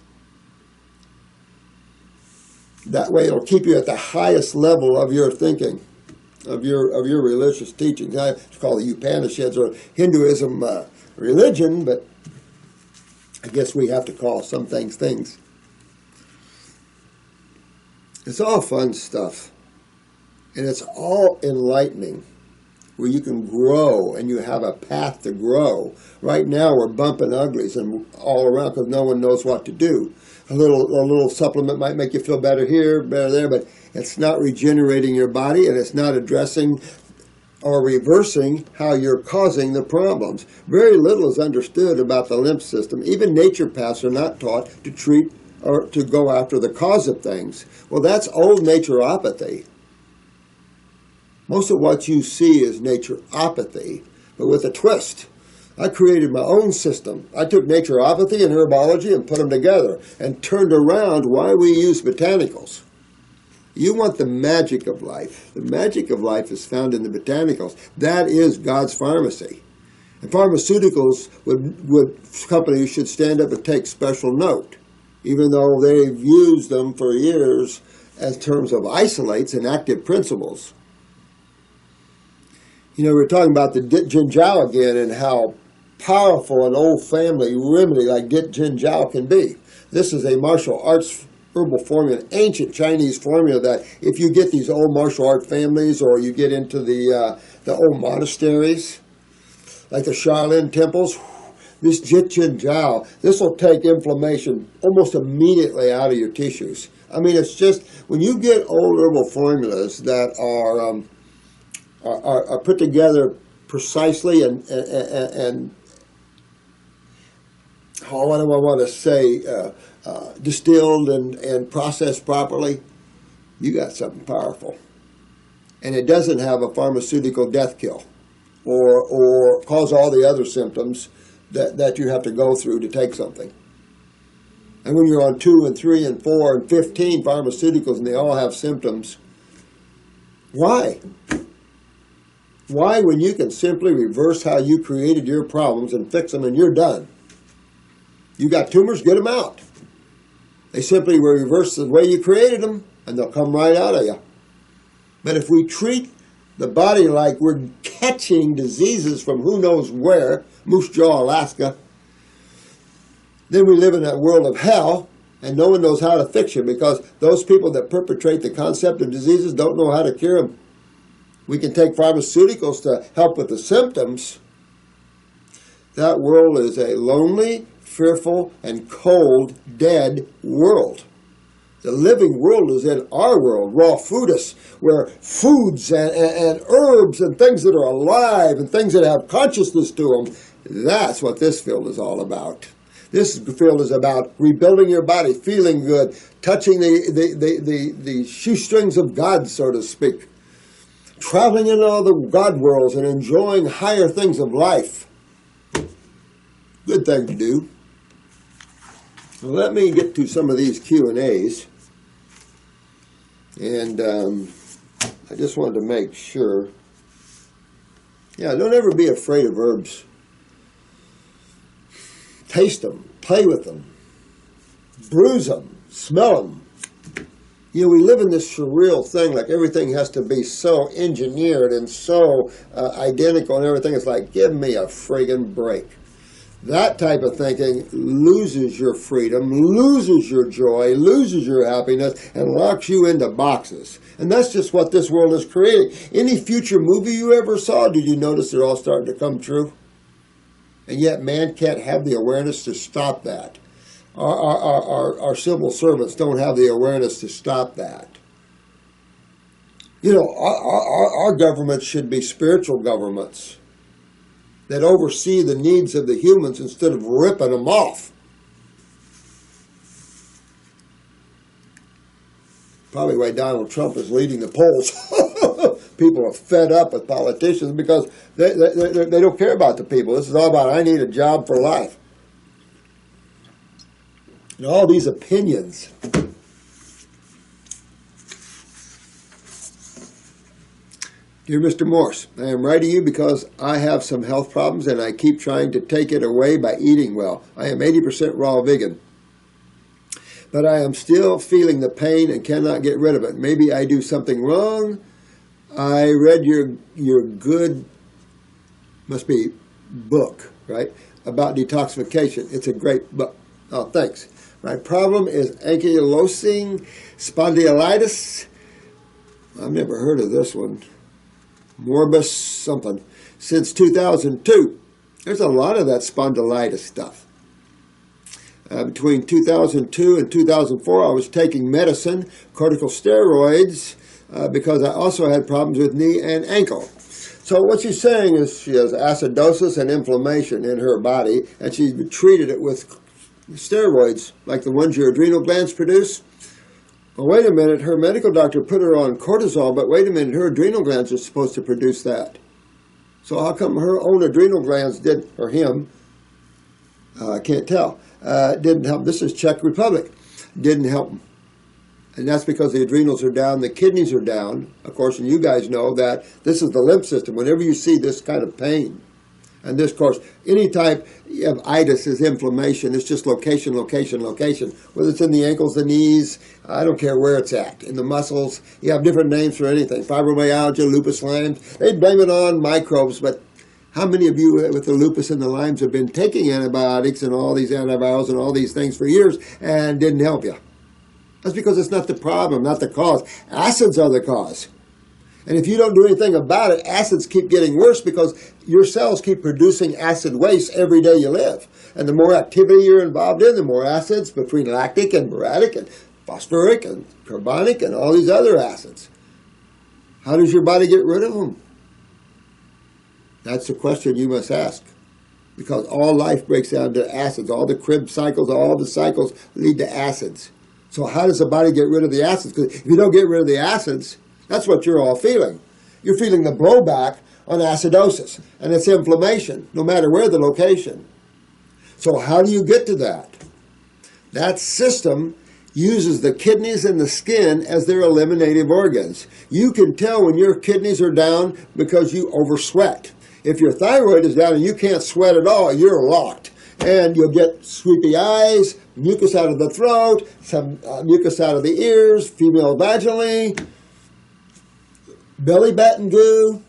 That way it'll keep you at the highest level of your thinking, of your religious teachings. I call the Upanishads or Hinduism religion, but I guess we have to call some things things. It's all fun stuff, and it's all enlightening. where you can grow and you have a path to grow. Right now we're bumping uglies and all around because no one knows what to do. A little supplement might make you feel better here, better there, but it's not regenerating your body, and it's not addressing or reversing how you're causing the problems. Very little is understood about the lymph system. Even naturopaths are not taught to treat or to go after the cause of things. Well, that's old naturopathy. Most of what you see is naturopathy, but with a twist. I created my own system. I took naturopathy and herbology and put them together and turned around why we use botanicals. You want the magic of life. The magic of life is found in the botanicals. That is God's pharmacy. And pharmaceuticals companies should stand up and take special note, even though they've used them for years as terms of isolates and active principles. You know, we're talking about the Jinjao again and how powerful an old family remedy like Jinjao can be. This is a martial arts herbal formula, an ancient Chinese formula that if you get these old martial art families or you get into the old monasteries, like the Shaolin temples, this Jinjao, this will take inflammation almost immediately out of your tissues. I mean, it's just, when you get old herbal formulas that are put together precisely and what do I want to say, distilled and processed properly, you got something powerful. And it doesn't have a pharmaceutical death kill or cause all the other symptoms that you have to go through to take something. And when you're on 2 and 3 and 4 and 15 pharmaceuticals and they all have symptoms, why? Why, when you can simply reverse how you created your problems and fix them and you're done? You got tumors, get them out. They simply will reverse the way you created them and they'll come right out of you. But if we treat the body like we're catching diseases from who knows where, Moose Jaw, Alaska, then we live in that world of hell and no one knows how to fix you because those people that perpetrate the concept of diseases don't know how to cure them. We can take pharmaceuticals to help with the symptoms. That world is a lonely, fearful, and cold, dead world. The living world is in our world, raw foodus, where foods and herbs and things that are alive and things that have consciousness to them, that's what this field is all about. This field is about rebuilding your body, feeling good, touching the shoestrings of God, so to speak, traveling in all the God worlds and enjoying higher things of life. Good thing to do. Well, let me get to some of these Q&As. And I just wanted to make sure. Yeah, don't ever be afraid of herbs. Taste them, play with them, bruise them, smell them. You know, we live in this surreal thing, like everything has to be so engineered and so identical and everything. It's like, give me a friggin' break. That type of thinking loses your freedom, loses your joy, loses your happiness, and locks you into boxes. And that's just what this world is creating. Any future movie you ever saw, did you notice they're all starting to come true? And yet man can't have the awareness to stop that. Our civil servants don't have the awareness to stop that. You know, our governments should be spiritual governments that oversee the needs of the humans instead of ripping them off. Probably why Donald Trump is leading the polls. People are fed up with politicians because they don't care about the people. This is all about, I need a job for life. And all these opinions. Dear Mr. Morse, I am writing you because I have some health problems and I keep trying to take it away by eating well. I am 80% raw vegan. But I am still feeling the pain and cannot get rid of it. Maybe I do something wrong. I read your good, must be book, right, about detoxification. It's a great book. Oh, thanks. My problem is ankylosing spondylitis. I've never heard of this one. morbus something, since 2002. There's a lot of that spondylitis stuff. Between 2002 and 2004, I was taking medicine, corticosteroids, because I also had problems with knee and ankle. So what she's saying is she has acidosis and inflammation in her body, and she treated it with steroids, like the ones your adrenal glands produce. Well, wait a minute, her medical doctor put her on cortisol, but wait a minute, her adrenal glands are supposed to produce that. So how come her own adrenal glands did, or him, I can't tell, didn't help? This is Czech Republic, didn't help him. And that's because the adrenals are down, the kidneys are down. Of course, and you guys know that this is the lymph system. Whenever you see this kind of pain, and this, of course, any type of itis is inflammation. It's just location, location, location. Whether it's in the ankles, the knees, I don't care where it's at. In the muscles, you have different names for anything. Fibromyalgia, lupus, Lyme's. They blame it on microbes, but how many of you with the lupus and the Lyme's have been taking antibiotics and all these antivirals and all these things for years and didn't help you? That's because it's not the problem, not the cause. Acids are the cause. And if you don't do anything about it, acids keep getting worse because your cells keep producing acid waste every day you live. And the more activity you're involved in, the more acids between lactic and boracic and phosphoric and carbonic and all these other acids. How does your body get rid of them? That's the question you must ask. Because all life breaks down to acids. All the Krebs cycles, all the cycles lead to acids. So how does the body get rid of the acids? Because if you don't get rid of the acids, that's what you're all feeling. You're feeling the blowback on acidosis, and it's inflammation, no matter where the location. So how do you get to that? That system uses the kidneys and the skin as their eliminative organs. You can tell when your kidneys are down because you oversweat. If your thyroid is down and you can't sweat at all, you're locked. And you'll get sleepy eyes, mucus out of the throat, some mucus out of the ears, female vaginally, belly button goo.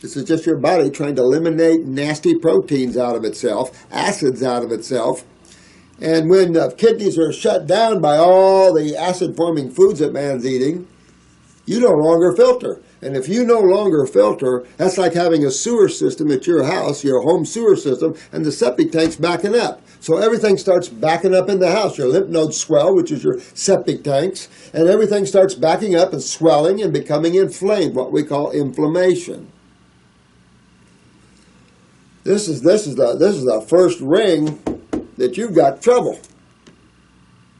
This is just your body trying to eliminate nasty proteins out of itself, acids out of itself. And when the kidneys are shut down by all the acid-forming foods that man's eating, you no longer filter. And if you no longer filter, that's like having a sewer system at your house, your home sewer system, and the septic tank's backing up. So everything starts backing up in the house. Your lymph nodes swell, which is your septic tanks, and everything starts backing up and swelling and becoming inflamed, what we call inflammation. This is the first ring that you've got trouble.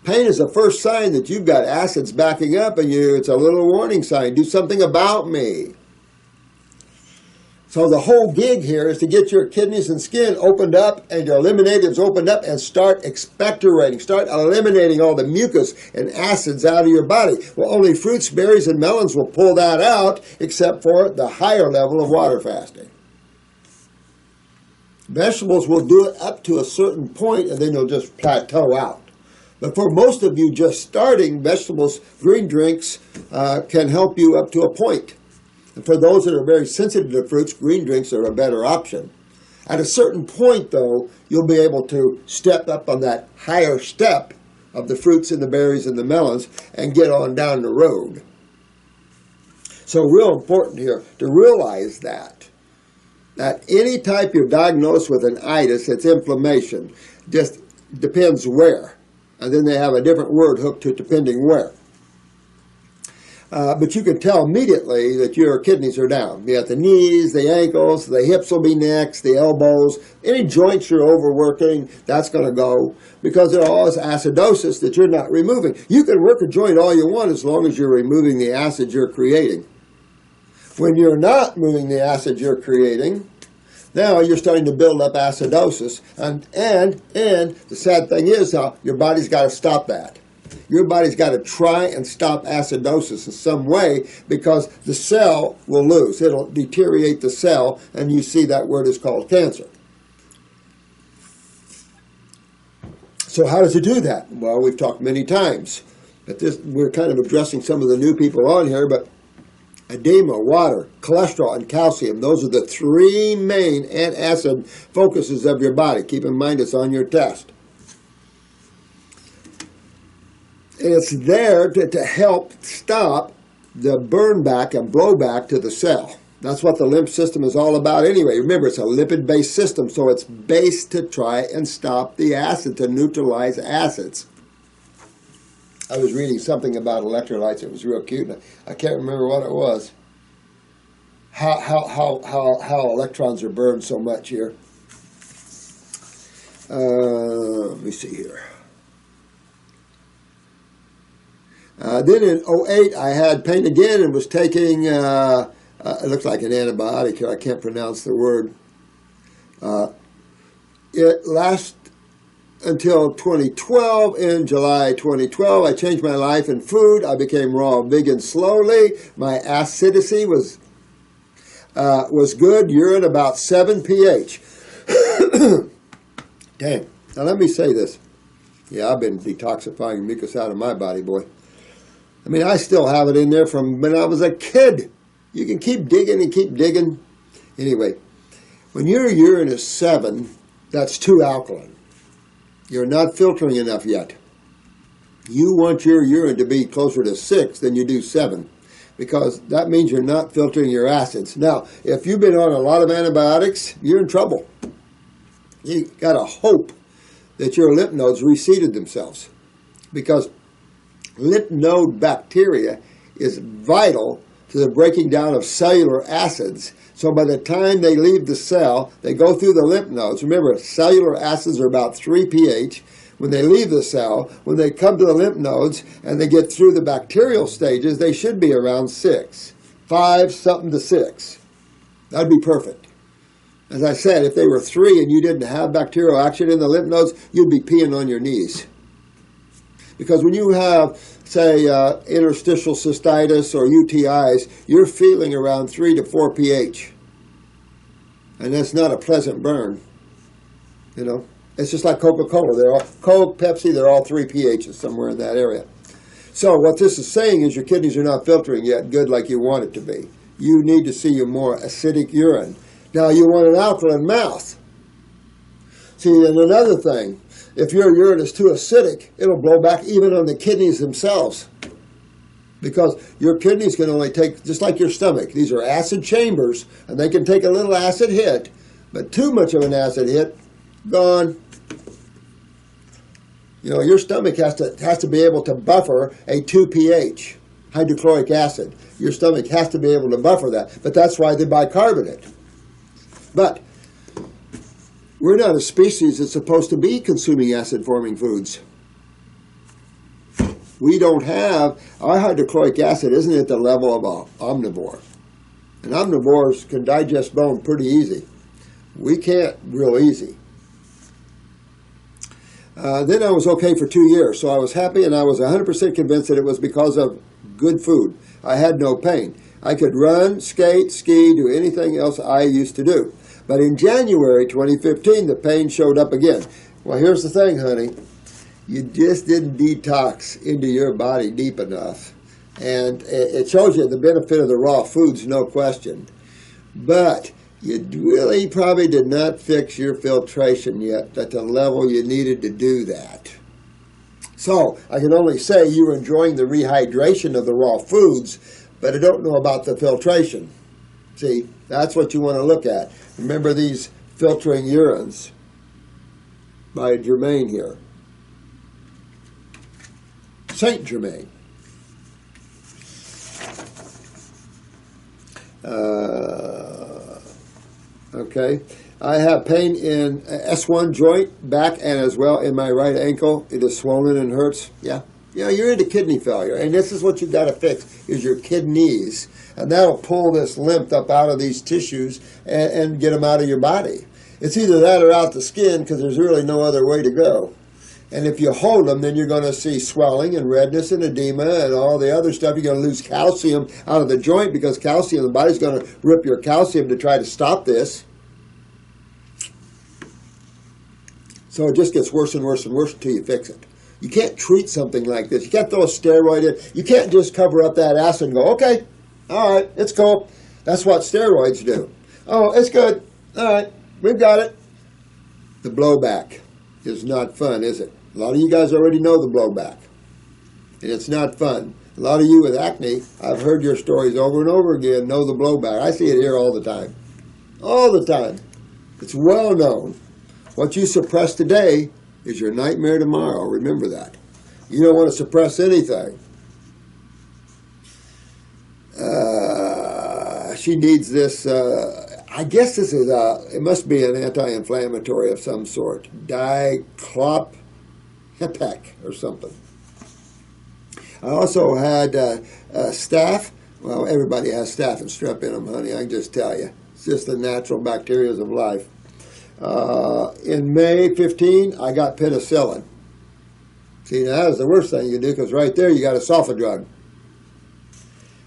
Pain is the first sign that you've got acids backing up and it's a little warning sign. Do something about me. So the whole gig here is to get your kidneys and skin opened up and your eliminatives opened up and start expectorating. Start eliminating all the mucus and acids out of your body. Well, only fruits, berries, and melons will pull that out except for the higher level of water fasting. Vegetables will do it up to a certain point and then you'll just plateau out. But for most of you just starting, vegetables, green drinks can help you up to a point. And for those that are very sensitive to fruits, green drinks are a better option. At a certain point, though, you'll be able to step up on that higher step of the fruits and the berries and the melons and get on down the road. So real important here to realize that any type you're diagnosed with an itis, it's inflammation, just depends where. And then they have a different word hooked to it depending where. But you can tell immediately that your kidneys are down. You got the knees, the ankles, the hips will be next, the elbows. Any joints you're overworking, that's going to go because there all is acidosis that you're not removing. You can work a joint all you want as long as you're removing the acid you're creating. When you're not moving the acid you're creating, now you're starting to build up acidosis, and the sad thing is your body's got to stop that. Your body's got to try and stop acidosis in some way because the cell will lose. It'll deteriorate the cell, and you see that word is called cancer. So how does it do that? Well, we've talked many times. But we're kind of addressing some of the new people on here, but edema, water, cholesterol, and calcium. Those are the three main antacid focuses of your body. Keep in mind it's on your test. And it's there to help stop the burn back and blowback to the cell. That's what the lymph system is all about anyway. Remember, it's a lipid-based system, so it's based to try and stop the acid, to neutralize acids. I was reading something about electrolytes. It was real cute. I can't remember what it was. How electrons are burned so much here. Let me see here. Then in 2008, I had pain again and was taking, it looks like an antibiotic here. I can't pronounce the word. It lasted until 2012. In July 2012, I changed my life and food. I became raw vegan slowly. My acidity was good. Urine about 7 pH. Dang. Now let me say this. Yeah, I've been detoxifying mucus out of my body, boy. I mean, I still have it in there from when I was a kid. You can keep digging and keep digging. Anyway, when your urine is 7, that's too alkaline. You're not filtering enough yet. You want your urine to be closer to 6 than you do 7, because that means you're not filtering your acids. Now, if you've been on a lot of antibiotics, you're in trouble. You got to hope that your lymph nodes reseeded themselves, because lymph node bacteria is vital to the breaking down of cellular acids. So by the time they leave the cell, they go through the lymph nodes. Remember, cellular acids are about 3 pH. When they leave the cell, when they come to the lymph nodes and they get through the bacterial stages, they should be around 6. 5 something to 6. That'd be perfect. As I said, if they were 3 and you didn't have bacterial action in the lymph nodes, you'd be peeing on your knees. Because when you have, say, interstitial cystitis or UTIs, you're feeling around 3 to 4 pH. And that's not a pleasant burn. You know, it's just like Coca-Cola. They're all, Coke, Pepsi, they're all 3 pHs somewhere in that area. So what this is saying is your kidneys are not filtering yet good like you want it to be. You need to see a more acidic urine. Now you want an alkaline mouth. See, and another thing, if your urine is too acidic, it'll blow back even on the kidneys themselves. Because your kidneys can only take, just like your stomach, these are acid chambers, and they can take a little acid hit, but too much of an acid hit, gone. You know, your stomach has to be able to buffer a 2 pH, hydrochloric acid. Your stomach has to be able to buffer that, but that's why they bicarbonate. But we're not a species that's supposed to be consuming acid-forming foods. We don't have, our hydrochloric acid isn't at the level of an omnivore. And omnivores can digest bone pretty easy. We can't real easy. Then I was okay for 2 years, so I was happy, and I was 100% convinced that it was because of good food. I had no pain. I could run, skate, ski, do anything else I used to do. But in January 2015, the pain showed up again. Well, here's the thing, honey. You just didn't detox into your body deep enough. And it shows you the benefit of the raw foods, no question. But you really probably did not fix your filtration yet at the level you needed to do that. So I can only say you were enjoying the rehydration of the raw foods, but I don't know about the filtration. See, that's what you want to look at. Remember these filtering urines by Germain here. Saint Germain. Okay. I have pain in S1 joint, back, and as well in my right ankle. It is swollen and hurts. Yeah. Yeah, you're into kidney failure, and this is what you've got to fix, is your kidneys. And that'll pull this lymph up out of these tissues and get them out of your body. It's either that or out the skin, because there's really no other way to go. And if you hold them, then you're going to see swelling and redness and edema and all the other stuff. You're going to lose calcium out of the joint, because calcium, the body's going to rip your calcium to try to stop this. So it just gets worse and worse and worse until you fix it. You can't treat something like this. You can't throw a steroid in. You can't just cover up that acid and go, okay, all right, it's cool. That's what steroids do. Oh, it's good. All right, we've got it. The blowback is not fun, is it? A lot of you guys already know the blowback. And it's not fun. A lot of you with acne, I've heard your stories over and over again, know the blowback. I see it here all the time. All the time. It's well known. What you suppress today is your nightmare tomorrow. Remember that. You don't want to suppress anything. She needs this, I guess this is, it must be an anti-inflammatory of some sort. Diclophenac or something. I also had staph. Well, everybody has staph and strep in them, honey. I can just tell you. It's just the natural bacteria of life. In May 15, I got penicillin. See, that was the worst thing you can do because right there you got a sulfur drug.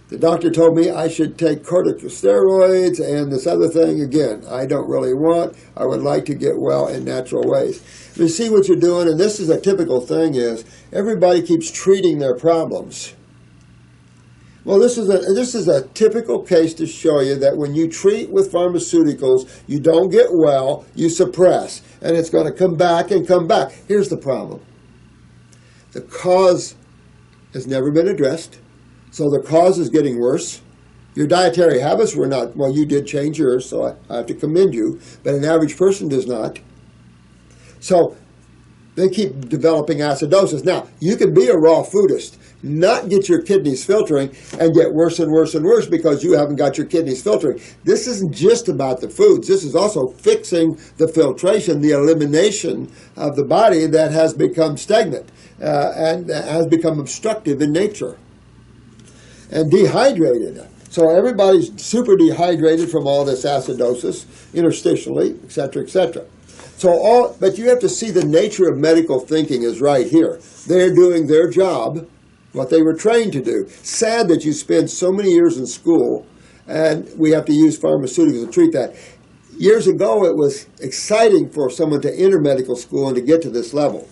The doctor told me I should take corticosteroids and this other thing, again, I don't really want. I would like to get well in natural ways. You see what you're doing, and this is a typical thing, is everybody keeps treating their problems. Well, this is a typical case to show you that when you treat with pharmaceuticals, you don't get well, you suppress, and it's going to come back and come back. Here's the problem. The cause has never been addressed. So the cause is getting worse. Your dietary habits were not, well, you did change yours, so I have to commend you, but an average person does not. So they keep developing acidosis. Now, you can be a raw foodist, not get your kidneys filtering, and get worse and worse and worse because you haven't got your kidneys filtering. This isn't just about the foods. This is also fixing the filtration, the elimination of the body that has become stagnant and has become obstructive in nature. And dehydrated. So everybody's super dehydrated from all this acidosis, interstitially, etc., etc. But you have to see the nature of medical thinking is right here. They're doing their job, what they were trained to do. Sad that you spend so many years in school, and we have to use pharmaceuticals to treat that. Years ago, it was exciting for someone to enter medical school and to get to this level.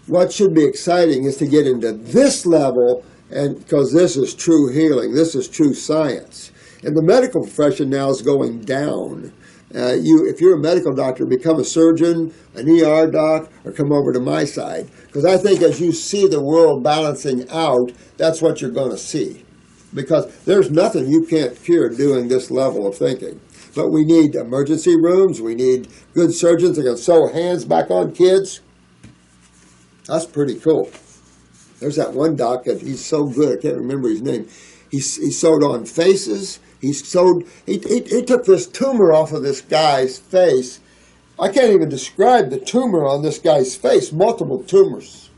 What should be exciting is to get into this level, and because this is true healing, this is true science. And the medical profession now is going down. If you're a medical doctor, become a surgeon, an ER doc, or come over to my side. Because I think as you see the world balancing out, that's what you're going to see. Because there's nothing you can't cure doing this level of thinking. But we need emergency rooms, we need good surgeons that can sew hands back on kids. That's pretty cool. There's that one doc, and he's so good, I can't remember his name. He sewed on faces. He took this tumor off of this guy's face. I can't even describe the tumor on this guy's face, multiple tumors.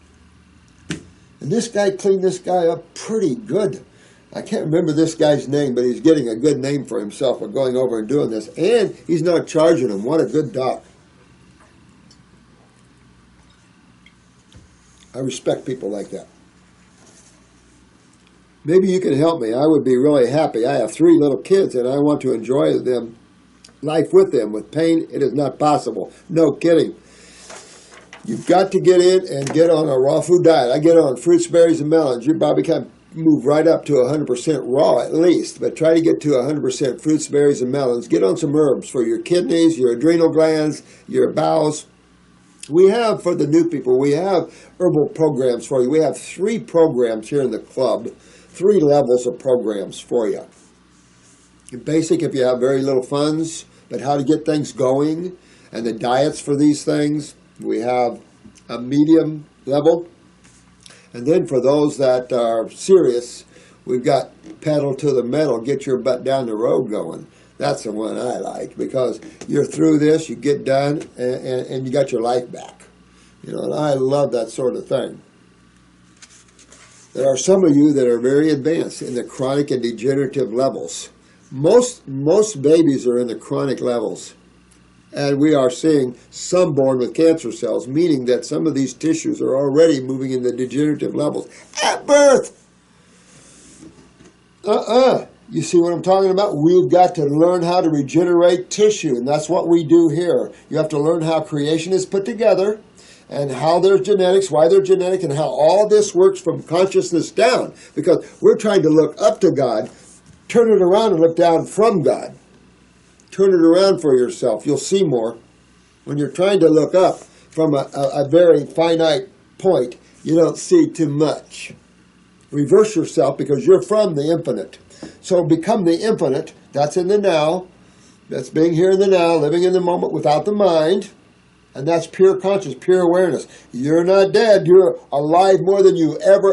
And this guy cleaned this guy up pretty good. I can't remember this guy's name, but he's getting a good name for himself by going over and doing this. And he's not charging him. What a good doc. I respect people like that. Maybe you can help me. I would be really happy. I have 3 little kids, and I want to enjoy life with them. With pain, it is not possible. No kidding. You've got to get in and get on a raw food diet. I get on fruits, berries, and melons. You probably can move right up to 100% raw at least, but try to get to 100% fruits, berries, and melons. Get on some herbs for your kidneys, your adrenal glands, your bowels. We have, for the new people, we have herbal programs for you. We have 3 programs here in the club, 3 levels of programs for you. Basic, if you have very little funds, but how to get things going, and the diets for these things. We have a medium level. And then for those that are serious, we've got pedal to the metal, get your butt down the road going. That's the one I like, because you're through this, you get done, and you got your life back. And I love that sort of thing. There are some of you that are very advanced in the chronic and degenerative levels. Most babies are in the chronic levels. And we are seeing some born with cancer cells, meaning that some of these tissues are already moving in the degenerative levels at birth. You see what I'm talking about? We've got to learn how to regenerate tissue, and that's what we do here. You have to learn how creation is put together, and how there's genetics, why they're genetic, and how all this works from consciousness down. Because we're trying to look up to God, turn it around and look down from God. Turn it around for yourself. You'll see more. When you're trying to look up from a very finite point, you don't see too much. reverse yourself because you're from the infinite. So become the infinite. That's in the now. That's being here in the now, living in the moment without the mind. And that's pure conscious, pure awareness. You're not dead. You're alive more than you ever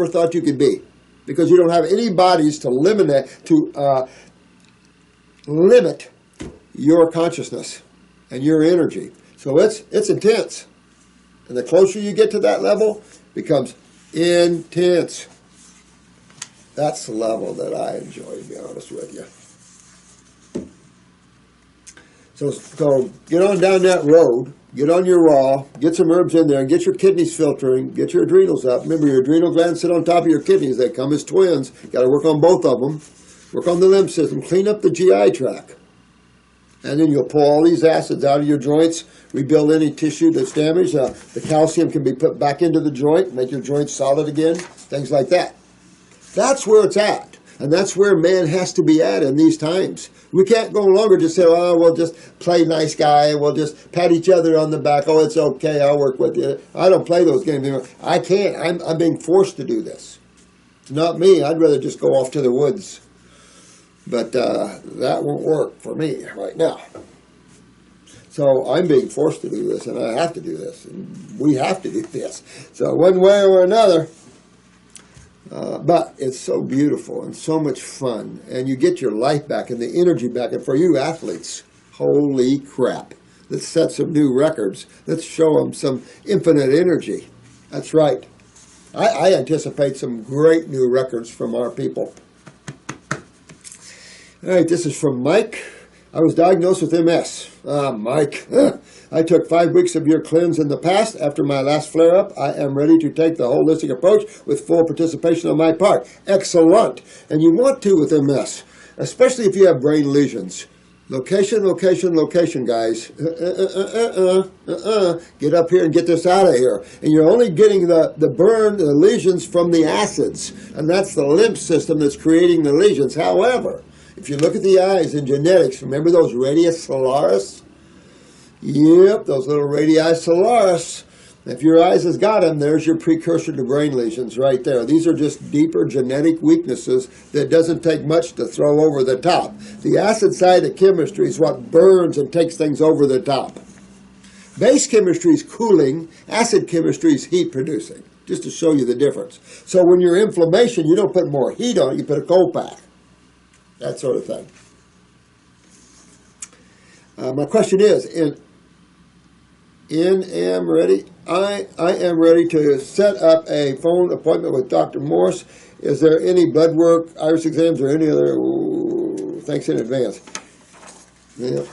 thought you could be. Because you don't have any bodies to limit your consciousness and your energy. So it's intense. And the closer you get to that level, it becomes intense. That's the level that I enjoy, to be honest with you. So get on down that road, get on your raw, get some herbs in there, and get your kidneys filtering, get your adrenals up. Remember, your adrenal glands sit on top of your kidneys. They come as twins. Got to work on both of them. Work on the lymph system. Clean up the GI tract. And then you'll pull all these acids out of your joints, rebuild any tissue that's damaged. The calcium can be put back into the joint, make your joints solid again, things like that. That's where it's at. And that's where man has to be at in these times. We can't go longer just say, oh, we'll just play nice guy. We'll just pat each other on the back. Oh, it's okay. I'll work with you. I don't play those games anymore. I can't. I'm being forced to do this. It's not me. I'd rather just go off to the woods. But that won't work for me right now. So I'm being forced to do this, and I have to do this. And we have to do this. So one way or another. But it's so beautiful and so much fun. And you get your life back and the energy back. And for you athletes, holy crap. Let's set some new records. Let's show them some infinite energy. That's right. I anticipate some great new records from our people. All right, this is from Mike. I was diagnosed with MS. Mike. I took 5 weeks of your cleanse in the past. After my last flare-up, I am ready to take the holistic approach with full participation on my part. Excellent. And you want to with MS, especially if you have brain lesions. Location, location, location, guys. Get up here and get this out of here. And you're only getting the burn, the lesions from the acids. And that's the lymph system that's creating the lesions. However, if you look at the eyes in genetics, remember those radius solaris? Yep, those little radii solaris. If your eyes has got them, there's your precursor to brain lesions right there. These are just deeper genetic weaknesses that doesn't take much to throw over the top. The acid side of chemistry is what burns and takes things over the top. Base chemistry is cooling, acid chemistry is heat producing, just to show you the difference. So when you're inflammation, you don't put more heat on it, you put a cold pack. That sort of thing. My question is, am ready. I am ready to set up a phone appointment with Dr. Morse. Is there any blood work, iris exams, or any other? Ooh, thanks in advance. Yeah.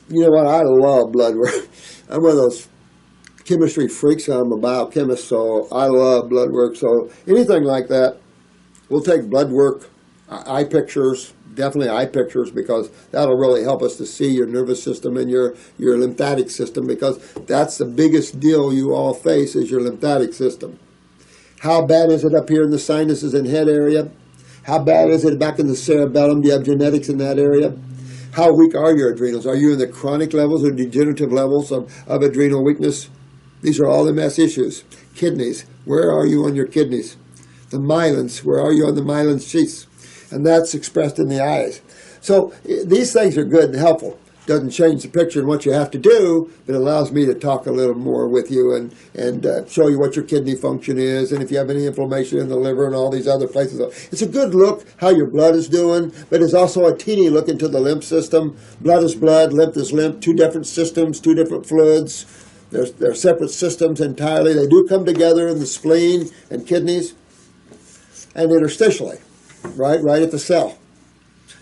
You know what? I love blood work. I'm one of those chemistry freaks. I'm a biochemist, so I love blood work. So anything like that, we'll take blood work, eye pictures, definitely eye pictures, because that'll really help us to see your nervous system and your lymphatic system, because that's the biggest deal you all face is your lymphatic system. How bad is it up here in the sinuses and head area? How bad is it back in the cerebellum? Do you have genetics in that area? How weak are your adrenals? Are you in the chronic levels or degenerative levels of adrenal weakness? These are all MS issues. Kidneys, where are you on your kidneys? The myelins, where are you on the myelin sheaths? And that's expressed in the eyes. So these things are good and helpful. Doesn't change the picture and what you have to do, but it allows me to talk a little more with you and show you what your kidney function is, and if you have any inflammation in the liver and all these other places. It's a good look how your blood is doing, but it's also a teeny look into the lymph system. Blood is blood, lymph is lymph, two different systems, two different fluids. They're separate systems entirely. They do come together in the spleen and kidneys and interstitially, right at the cell.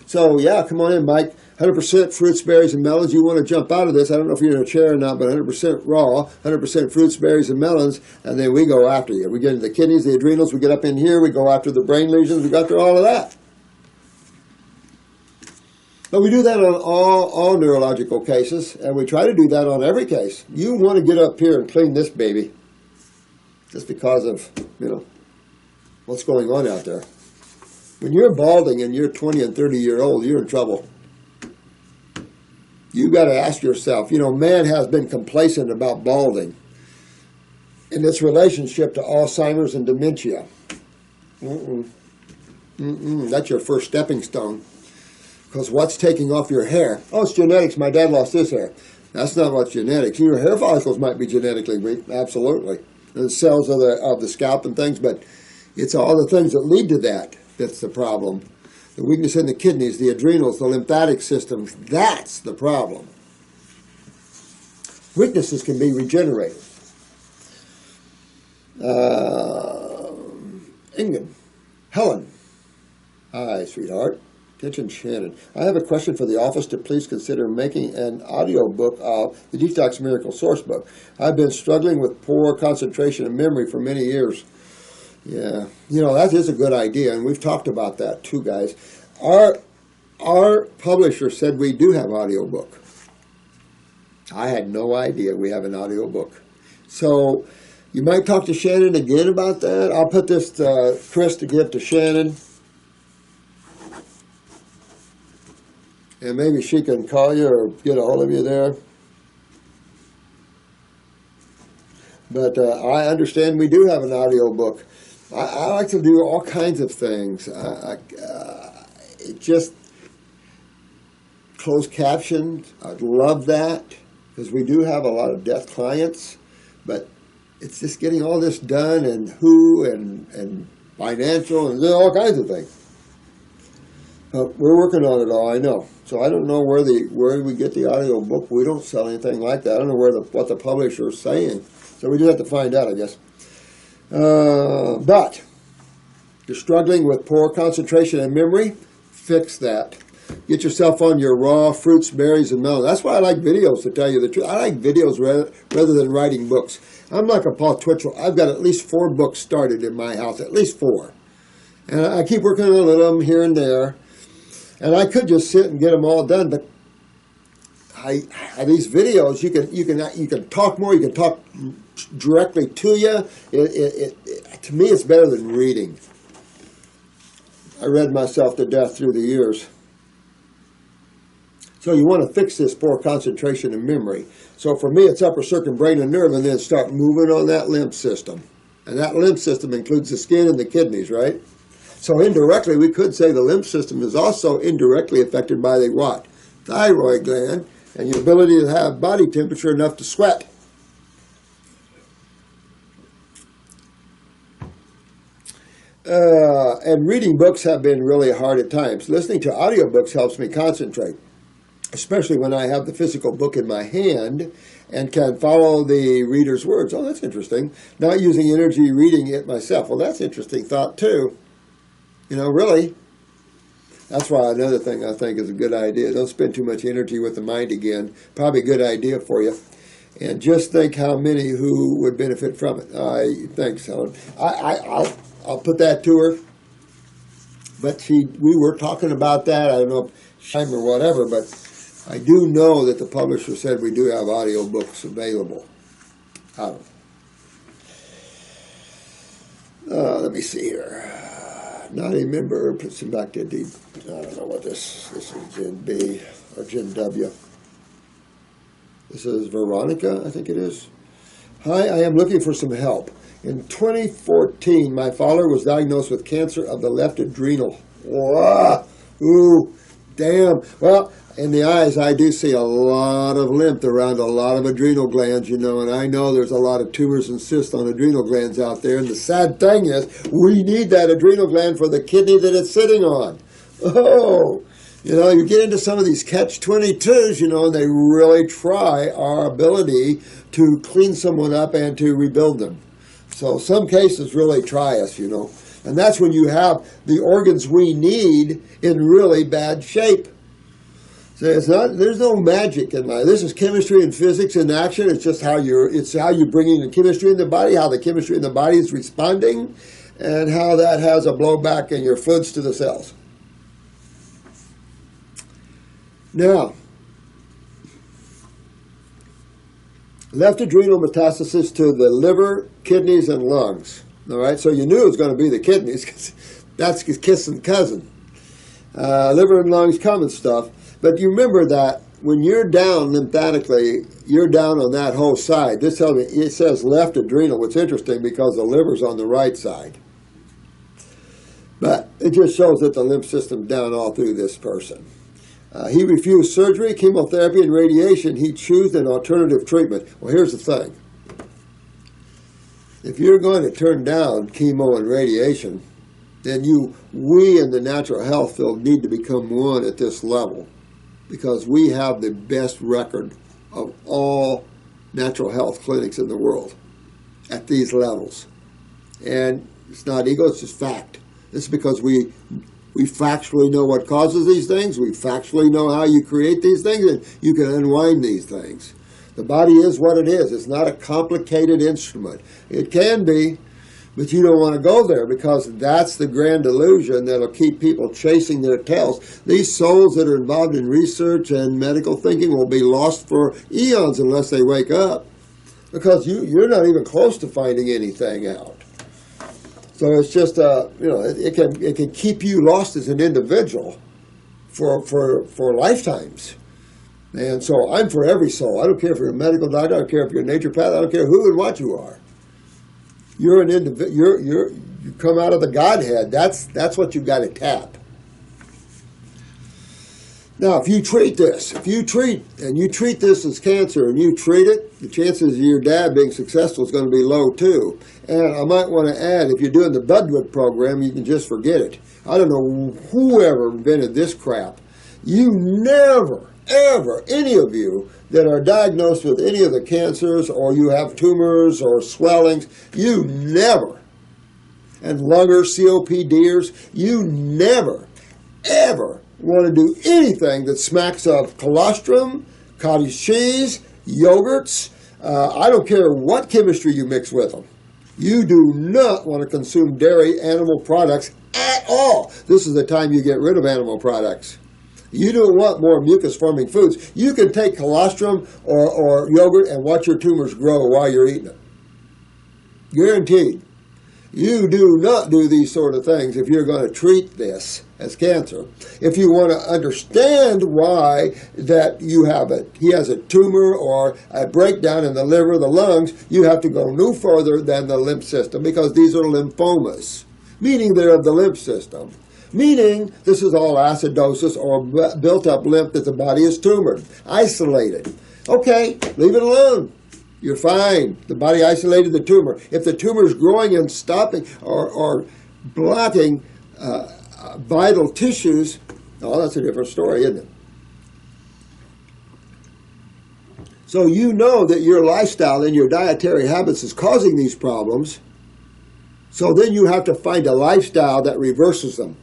So, yeah, come on in, Mike. 100% fruits, berries, and melons. You want to jump out of this. I don't know if you're in a chair or not, but 100% raw, 100% fruits, berries, and melons, and then we go after you. We get into the kidneys, the adrenals, we get up in here, we go after the brain lesions, we go after all of that. But we do that on all neurological cases, and we try to do that on every case. You want to get up here and clean this baby, just because of, what's going on out there. When you're balding and you're 20 and 30-year-old, you're in trouble. You got to ask yourself, man has been complacent about balding in its relationship to Alzheimer's and dementia. That's your first stepping stone. Because what's taking off your hair? Oh, it's genetics. My dad lost his hair. That's not what's genetics. Your hair follicles might be genetically weak, absolutely. And the cells of the scalp and things, but it's all the things that lead to that that's the problem. The weakness in the kidneys, the adrenals, the lymphatic system, that's the problem. Weaknesses can be regenerated. Ingunn Helen. Hi, sweetheart. Attention, Shannon. I have a question for the office to please consider making an audiobook of the Detox Miracle Source Book. I've been struggling with poor concentration and memory for many years. Yeah, that is a good idea, and we've talked about that too, guys. Our publisher said we do have audiobook. I had no idea we have an audiobook. So you might talk to Shannon again about that. I'll put this to Chris to give to Shannon. And maybe she can call you or get a hold of you there. But I understand we do have an audio book. I like to do all kinds of things. Just closed captions, I'd love that, because we do have a lot of deaf clients. But it's just getting all this done, and who, and financial, and all kinds of things. We're working on it all, I know. So I don't know where we get the audio book. We don't sell anything like that. I don't know what the publisher is saying. So we just have to find out, I guess. But you're struggling with poor concentration and memory, fix that. Get yourself on your raw fruits, berries, and melons. That's why I like videos, to tell you the truth. I like videos rather than writing books. I'm like a Paul Twitchell. I've got at least 4 books started in my house, at least 4. And I keep working on a little of them here and there. And I could just sit and get them all done, but these videos, you can talk more. You can talk directly to you. To me, it's better than reading. I read myself to death through the years. So you want to fix this poor concentration and memory. So for me, it's upper circuit, brain, and nerve, and then start moving on that lymph system. And that lymph system includes the skin and the kidneys, right? So indirectly, we could say the lymph system is also indirectly affected by the what? Thyroid gland and your ability to have body temperature enough to sweat. And reading books have been really hard at times. Listening to audiobooks helps me concentrate, especially when I have the physical book in my hand and can follow the reader's words. Oh, that's interesting. Not using energy reading it myself. Well, that's an interesting thought, too. Really. That's why another thing I think is a good idea. Don't spend too much energy with the mind again. Probably a good idea for you. And just think how many who would benefit from it. Thanks, Helen. I'll put that to her. But we were talking about that. I don't know if time or whatever, but I do know that the publisher said we do have audiobooks available. I don't know. Let me see here. Not a member, put some back to D. I don't know what this is, Gen B or Gen W. This is Veronika, I think it is. Hi, I am looking for some help. In 2014, my father was diagnosed with cancer of the left adrenal. Whoa. Ooh, damn. Well, in the eyes, I do see a lot of lymph around a lot of adrenal glands, and I know there's a lot of tumors and cysts on adrenal glands out there. And the sad thing is, we need that adrenal gland for the kidney that it's sitting on. Oh, you get into some of these catch-22s, and they really try our ability to clean someone up and to rebuild them. So some cases really try us, And that's when you have the organs we need in really bad shape. There's no magic in life. This is chemistry and physics in action. It's just how you're bringing the chemistry in the body, how the chemistry in the body is responding, and how that has a blowback in your fluids to the cells. Now, left adrenal metastasis to the liver, kidneys, and lungs. All right, so you knew it was going to be the kidneys because That's kissing cousin. Liver and lungs, common stuff. But you remember that when you're down lymphatically, you're down on that whole side. This tells me, it says left adrenal, which is interesting because the liver's on the right side. But it just shows that the lymph system's down all through this person. He refused surgery, chemotherapy, and radiation. He chose an alternative treatment. Well, here's the thing. If you're going to turn down chemo and radiation, then we in the natural health field need to become one at this level, because we have the best record of all natural health clinics in the world at these levels. And it's not ego, it's just fact. It's because we factually know what causes these things, we factually know how you create these things, and you can unwind these things. The body is what it is. It's not a complicated instrument. It can be, but you don't want to go there, because that's the grand illusion that'll keep people chasing their tails. These souls that are involved in research and medical thinking will be lost for eons unless they wake up, because you're not even close to finding anything out. So it's just, it can keep you lost as an individual for lifetimes. And so I'm for every soul. I don't care if you're a medical doctor. I don't care if you're a naturopath. I don't care who and what you are. You're an individual. You come out of the Godhead. That's what you've got to tap. Now, if you treat this as cancer and you treat it, the chances of your dad being successful is going to be low too. And I might want to add, if you're doing the Budwig program, you can just forget it. I don't know whoever invented this crap. You never, ever, any of you that are diagnosed with any of the cancers, or you have tumors or swellings, you never, and lungers, COPDers, you never, ever want to do anything that smacks of colostrum, cottage cheese, yogurts. I don't care what chemistry you mix with them. You do not want to consume dairy animal products at all. This is the time you get rid of animal products. You don't want more mucus-forming foods. You can take colostrum or yogurt and watch your tumors grow while you're eating it. Guaranteed. You do not do these sort of things if you're going to treat this as cancer. If you want to understand why that he has a tumor or a breakdown in the liver, the lungs, you have to go no further than the lymph system, because these are lymphomas, meaning they're of the lymph system. Meaning, this is all acidosis or built-up lymph that the body is tumored, isolated. Okay, leave it alone. You're fine. The body isolated the tumor. If the tumor is growing and stopping or blocking vital tissues, oh, that's a different story, isn't it? So you know that your lifestyle and your dietary habits is causing these problems. So then you have to find a lifestyle that reverses them.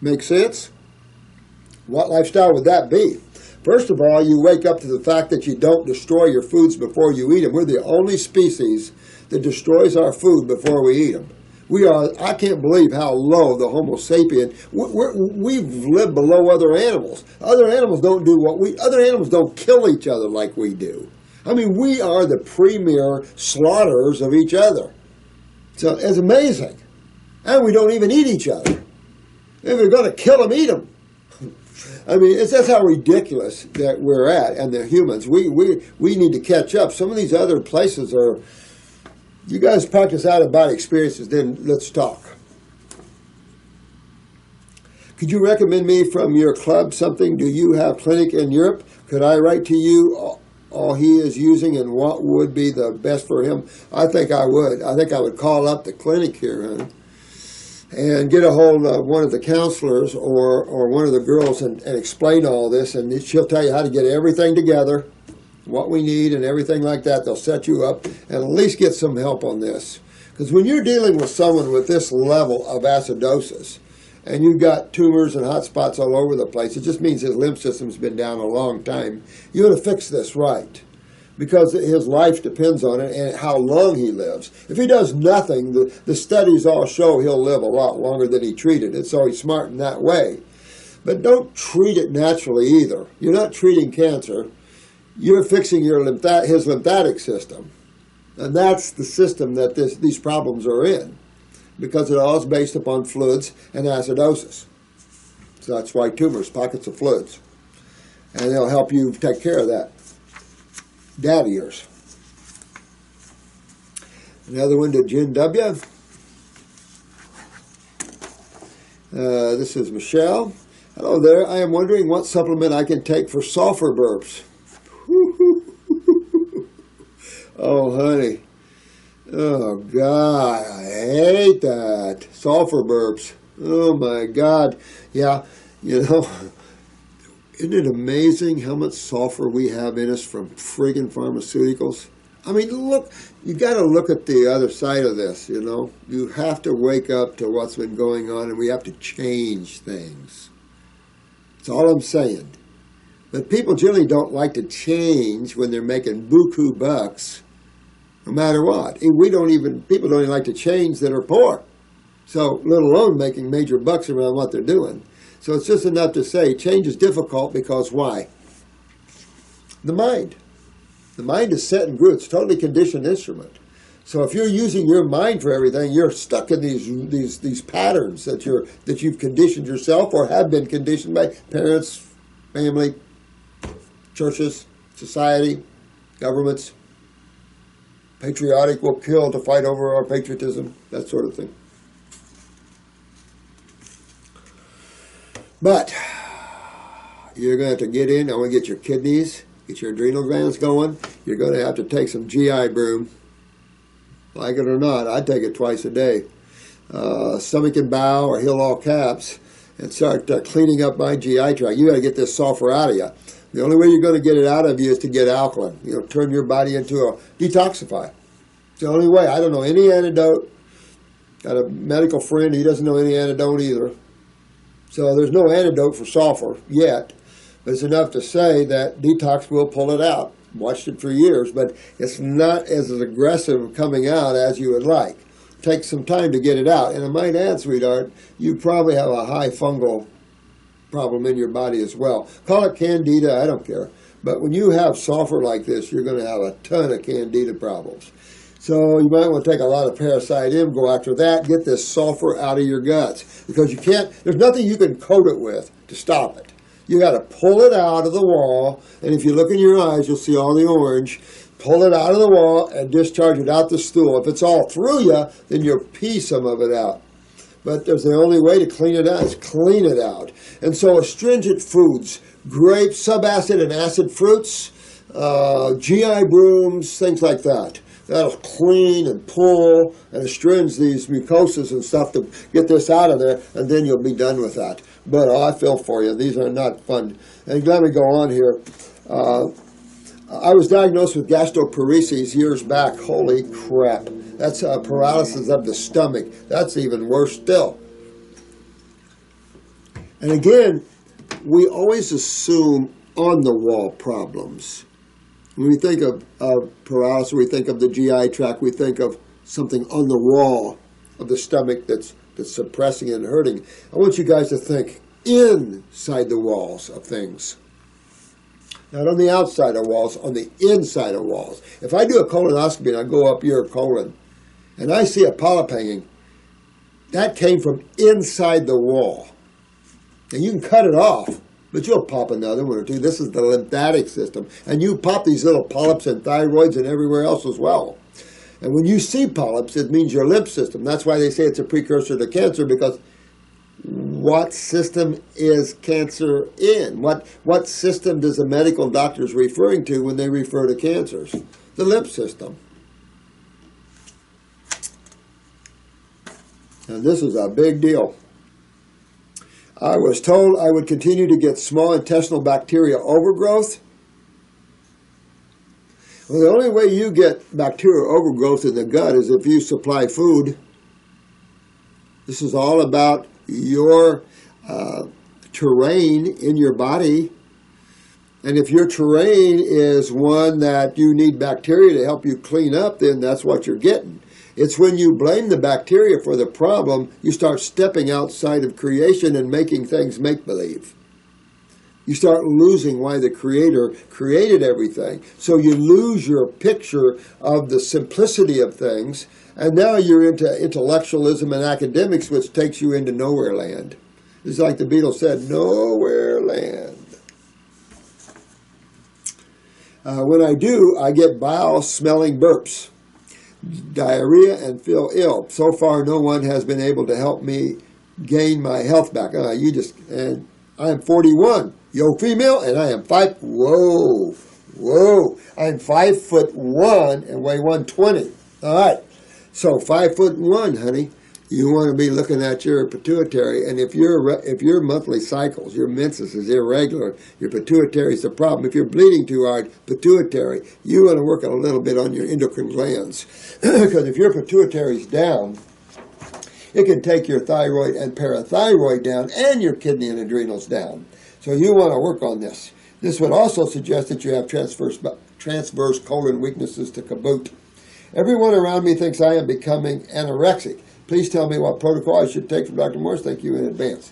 Make sense? What lifestyle would that be? First of all, you wake up to the fact that you don't destroy your foods before you eat them. We're the only species that destroys our food before we eat them. I can't believe how low the Homo sapien, we've lived below other animals. Other animals other animals don't kill each other like we do. I mean, we are the premier slaughterers of each other. So it's amazing. And we don't even eat each other. If you're going to kill them, eat them. I mean, that's how ridiculous that we're at, and the humans. We need to catch up. Some of these other places are, you guys practice out-of-body experiences, then let's talk. Could you recommend me from your club something? Do you have clinic in Europe? Could I write to you all he is using and what would be the best for him? I think I would. I think I would call up the clinic here, honey, and get a hold of one of the counselors or one of the girls and explain all this, and she'll tell you how to get everything together, what we need and everything like that. They'll set you up and at least get some help on this. Because when you're dealing with someone with this level of acidosis, and you've got tumors and hot spots all over the place, it just means his lymph system's been down a long time. You got to fix this right, because his life depends on it and how long he lives. If he does nothing, the studies all show he'll live a lot longer than he treated it, so he's smart in that way. But don't treat it naturally either. You're not treating cancer. You're fixing his lymphatic system. And that's the system that these problems are in. because it all is based upon fluids and acidosis. So that's why tumors, pockets of fluids. And they'll help you take care of that. Dad of yours. Another one to Jen W. This is Michelle. Hello there. I am wondering what supplement I can take for sulfur burps. Oh, honey. Oh, God. I hate that. Sulfur burps. Oh, my God. Yeah, you know, isn't it amazing how much sulfur we have in us from friggin' pharmaceuticals? I mean, look, you got to look at the other side of this, you know. You have to wake up to what's been going on, and we have to change things. That's all I'm saying. But people generally don't like to change when they're making buku bucks, no matter what. And people don't even like to change that are poor. So, let alone making major bucks around what they're doing. So it's just enough to say change is difficult because why? The mind. The mind is set and grew. It's a totally conditioned instrument. So if you're using your mind for everything, you're stuck in these patterns that you've conditioned yourself or have been conditioned by parents, family, churches, society, governments. Patriotic will kill to fight over our patriotism, that sort of thing. But you're going to have to get in. I want to get your kidneys, get your adrenal glands going. You're going to have to take some GI broom. Like it or not, I take it twice a day. Stomach and bowel or heal all caps and start cleaning up my GI tract. You got to get this sulfur out of you. The only way you're going to get it out of you is to get alkaline. You know, turn your body into a detoxify. It's the only way. I don't know any antidote. Got a medical friend. He doesn't know any antidote either. So there's no antidote for sulfur yet, but it's enough to say that detox will pull it out. Watched it for years, but it's not as aggressive coming out as you would like. It takes some time to get it out. And I might add, sweetheart, you probably have a high fungal problem in your body as well. Call it candida, I don't care. But when you have sulfur like this, you're going to have a ton of candida problems. So you might want to take a lot of Parasite M, go after that, get this sulfur out of your guts. Because you can't, there's nothing you can coat it with to stop it. You got to pull it out of the wall, and if you look in your eyes, you'll see all the orange. Pull it out of the wall and discharge it out the stool. If it's all through you, then you'll pee some of it out. But there's the only way to clean it out is clean it out. And so astringent foods, grapes, subacid and acid fruits, GI brooms, things like that. That'll clean and pull and astringe these mucosas and stuff to get this out of there, and then you'll be done with that. But I feel for you. These are not fun. And let me go on here. I was diagnosed with gastroparesis years back. Holy crap. That's paralysis of the stomach. That's even worse still. And again, we always assume on-the-wall problems. When we think of paralysis, we think of the GI tract, we think of something on the wall of the stomach that's suppressing and hurting. I want you guys to think inside the walls of things. Not on the outside of walls, on the inside of walls. If I do a colonoscopy and I go up your colon and I see a polyp hanging, that came from inside the wall. And you can cut it off, but you'll pop another one or two. This is the lymphatic system. And you pop these little polyps and thyroids and everywhere else as well. And when you see polyps, it means your lymph system. That's why they say it's a precursor to cancer, because what system is cancer in? What system does a medical doctor is referring to when they refer to cancers? The lymph system. And this is a big deal. I was told I would continue to get small intestinal bacteria overgrowth. Well, the only way you get bacterial overgrowth in the gut is if you supply food. This is all about your terrain in your body. And if your terrain is one that you need bacteria to help you clean up, then that's what you're getting. It's when you blame the bacteria for the problem, you start stepping outside of creation and making things make-believe. You start losing why the Creator created everything. So you lose your picture of the simplicity of things, and now you're into intellectualism and academics, which takes you into nowhere land. It's like the Beatles said, nowhere land. When I do, I get bile-smelling burps, diarrhea, and feel ill. So far, no one has been able to help me gain my health back. And I am 41. Yo, female, and I am whoa, I'm 5'1" and weigh 120. All right, so 5'1", honey. You want to be looking at your pituitary, and if your monthly cycles, your menses is irregular, your pituitary is the problem. If you're bleeding too hard, pituitary, you want to work a little bit on your endocrine glands, because if your pituitary is down, it can take your thyroid and parathyroid down, and your kidney and adrenals down. So you want to work on this. This would also suggest that you have transverse colon weaknesses to caboot. Everyone around me thinks I am becoming anorexic. Please tell me what protocol I should take from Dr. Morse. Thank you in advance.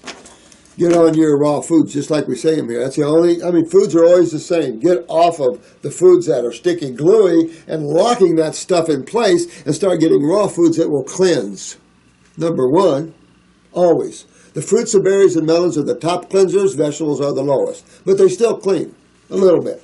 Get on your raw foods, just like we say them here. That's the only, foods are always the same. Get off of the foods that are sticky, gluey, and locking that stuff in place, and start getting raw foods that will cleanse. Number one, always. The fruits and berries and melons are the top cleansers. Vegetables are the lowest. But they still clean a little bit.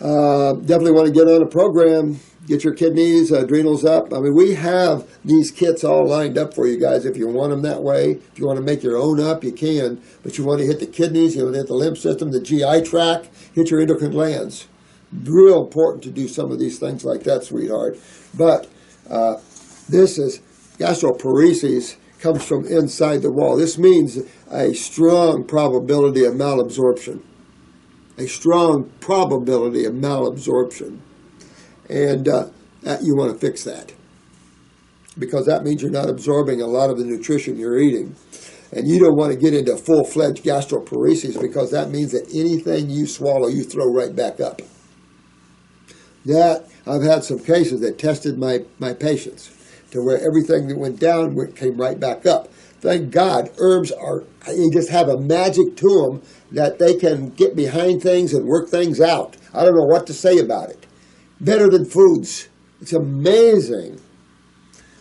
Definitely want to get on a program. Get your kidneys, adrenals up. We have these kits all lined up for you guys if you want them that way. If you want to make your own up, you can. But you want to hit the kidneys, you want to hit the lymph system, the GI tract, hit your endocrine glands. Real important to do some of these things like that, sweetheart. But this is gastroparesis, comes from inside the wall. This means a strong probability of malabsorption. A strong probability of malabsorption. And you want to fix that, because that means you're not absorbing a lot of the nutrition you're eating. And you don't want to get into full-fledged gastroparesis, because that means that anything you swallow, you throw right back up. That, I've had some cases that tested my patients to where everything that went down came right back up. Thank God, herbs you just have a magic to them that they can get behind things and work things out. I don't know what to say about it. Better than foods. It's amazing.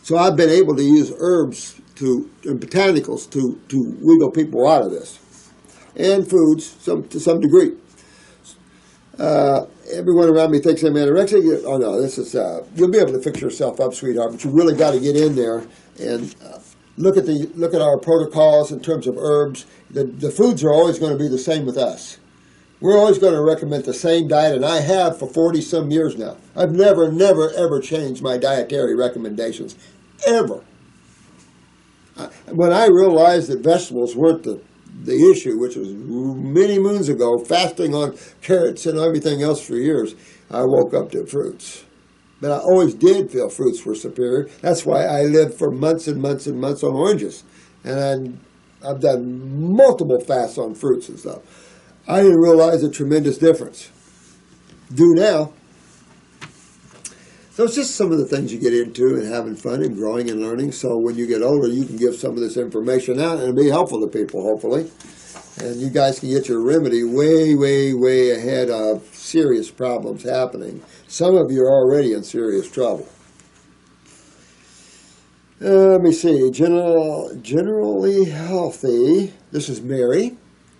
So I've been able to use herbs and botanicals to wiggle people out of this. And foods, to some degree. Everyone around me thinks I'm anorexic. Oh no, this is, you'll be able to fix yourself up, sweetheart, but you really got to get in there and look at our protocols in terms of herbs. The foods are always going to be the same with us. We're always going to recommend the same diet, and I have for 40-some years now. I've never, ever changed my dietary recommendations, ever. When I realized that vegetables weren't the issue, which was many moons ago, fasting on carrots and everything else for years, I woke up to fruits. But I always did feel fruits were superior. That's why I lived for months and months and months on oranges. And I've done multiple fasts on fruits and stuff. I didn't realize a tremendous difference. Do now. So it's just some of the things you get into and having fun and growing and learning. So when you get older, you can give some of this information out and it'll be helpful to people, hopefully. And you guys can get your remedy way ahead of serious problems happening. Some of you are already in serious trouble. Let me see. Generally healthy. This is Mary.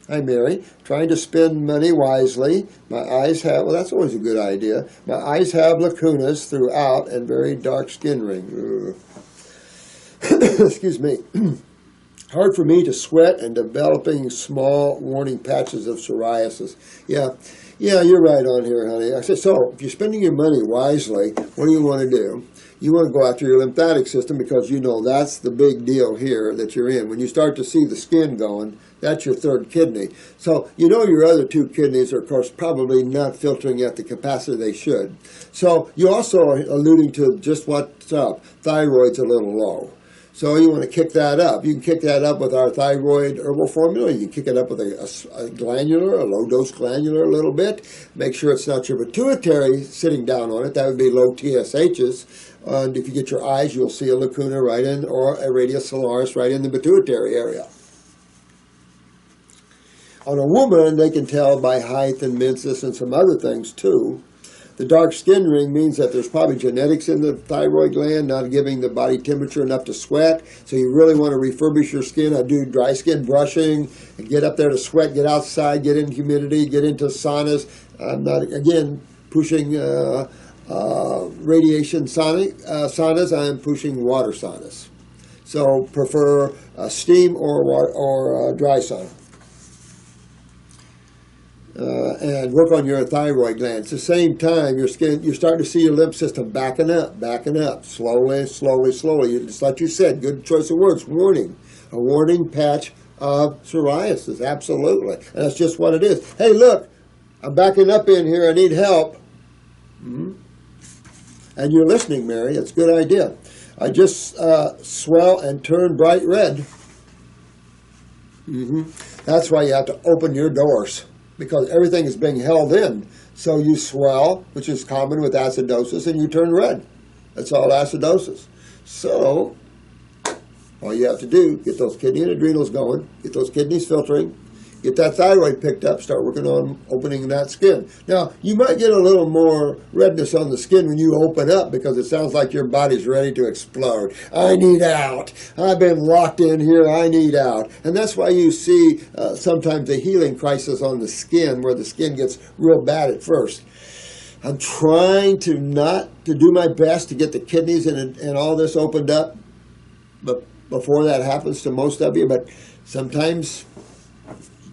Hi, Mary. Trying to spend money wisely. My eyes have, well, that's always a good idea. My eyes have lacunas throughout and very dark skin ring. Excuse me. Hard for me to sweat and developing small warning patches of psoriasis. Yeah, you're right on here, honey. I said, so if you're spending your money wisely, what do you want to do? You want to go after your lymphatic system, because you know that's the big deal here that you're in. When you start to see the skin going, that's your third kidney. So you know your other two kidneys are, of course, probably not filtering at the capacity they should. So you also are alluding to just what's up. Thyroid's a little low. So you want to kick that up. You can kick that up with our thyroid herbal formula. You can kick it up with a glandular, a low-dose glandular a little bit. Make sure it's not your pituitary sitting down on it. That would be low TSHs. And if you get your eyes, you'll see a lacuna right in, or a radius solaris right in the pituitary area. on a woman, they can tell by height and menses and some other things too. The dark skin ring means that there's probably genetics in the thyroid gland not giving the body temperature enough to sweat. So you really want to refurbish your skin. I do dry skin brushing and get up there to sweat, get outside, get in humidity, get into saunas. I'm not, again, pushing radiation saunas. I'm pushing water saunas. So prefer steam or dry sauna. And work on your thyroid glands. At the same time, your skin, you're starting to see your lymph system backing up, slowly. Just like you said, good choice of words, warning. A warning patch of psoriasis, absolutely. And that's just what it is. Hey, look, I'm backing up in here, I need help. And you're listening, Mary, it's a good idea. I just swell and turn bright red. That's why you have to open your doors, because everything is being held in. So you swell, which is common with acidosis, and you turn red. That's all acidosis. So all you have to do, get those kidney and adrenals going, get those kidneys filtering, get that thyroid picked up, start working on opening that skin. Now, you might get a little more redness on the skin when you open up because it sounds like your body's ready to explode. I need out. I've been locked in here. I need out. And that's why you see sometimes a healing crisis on the skin where the skin gets real bad at first. I'm trying to do my best to get the kidneys and all this opened up before that happens to most of you, but sometimes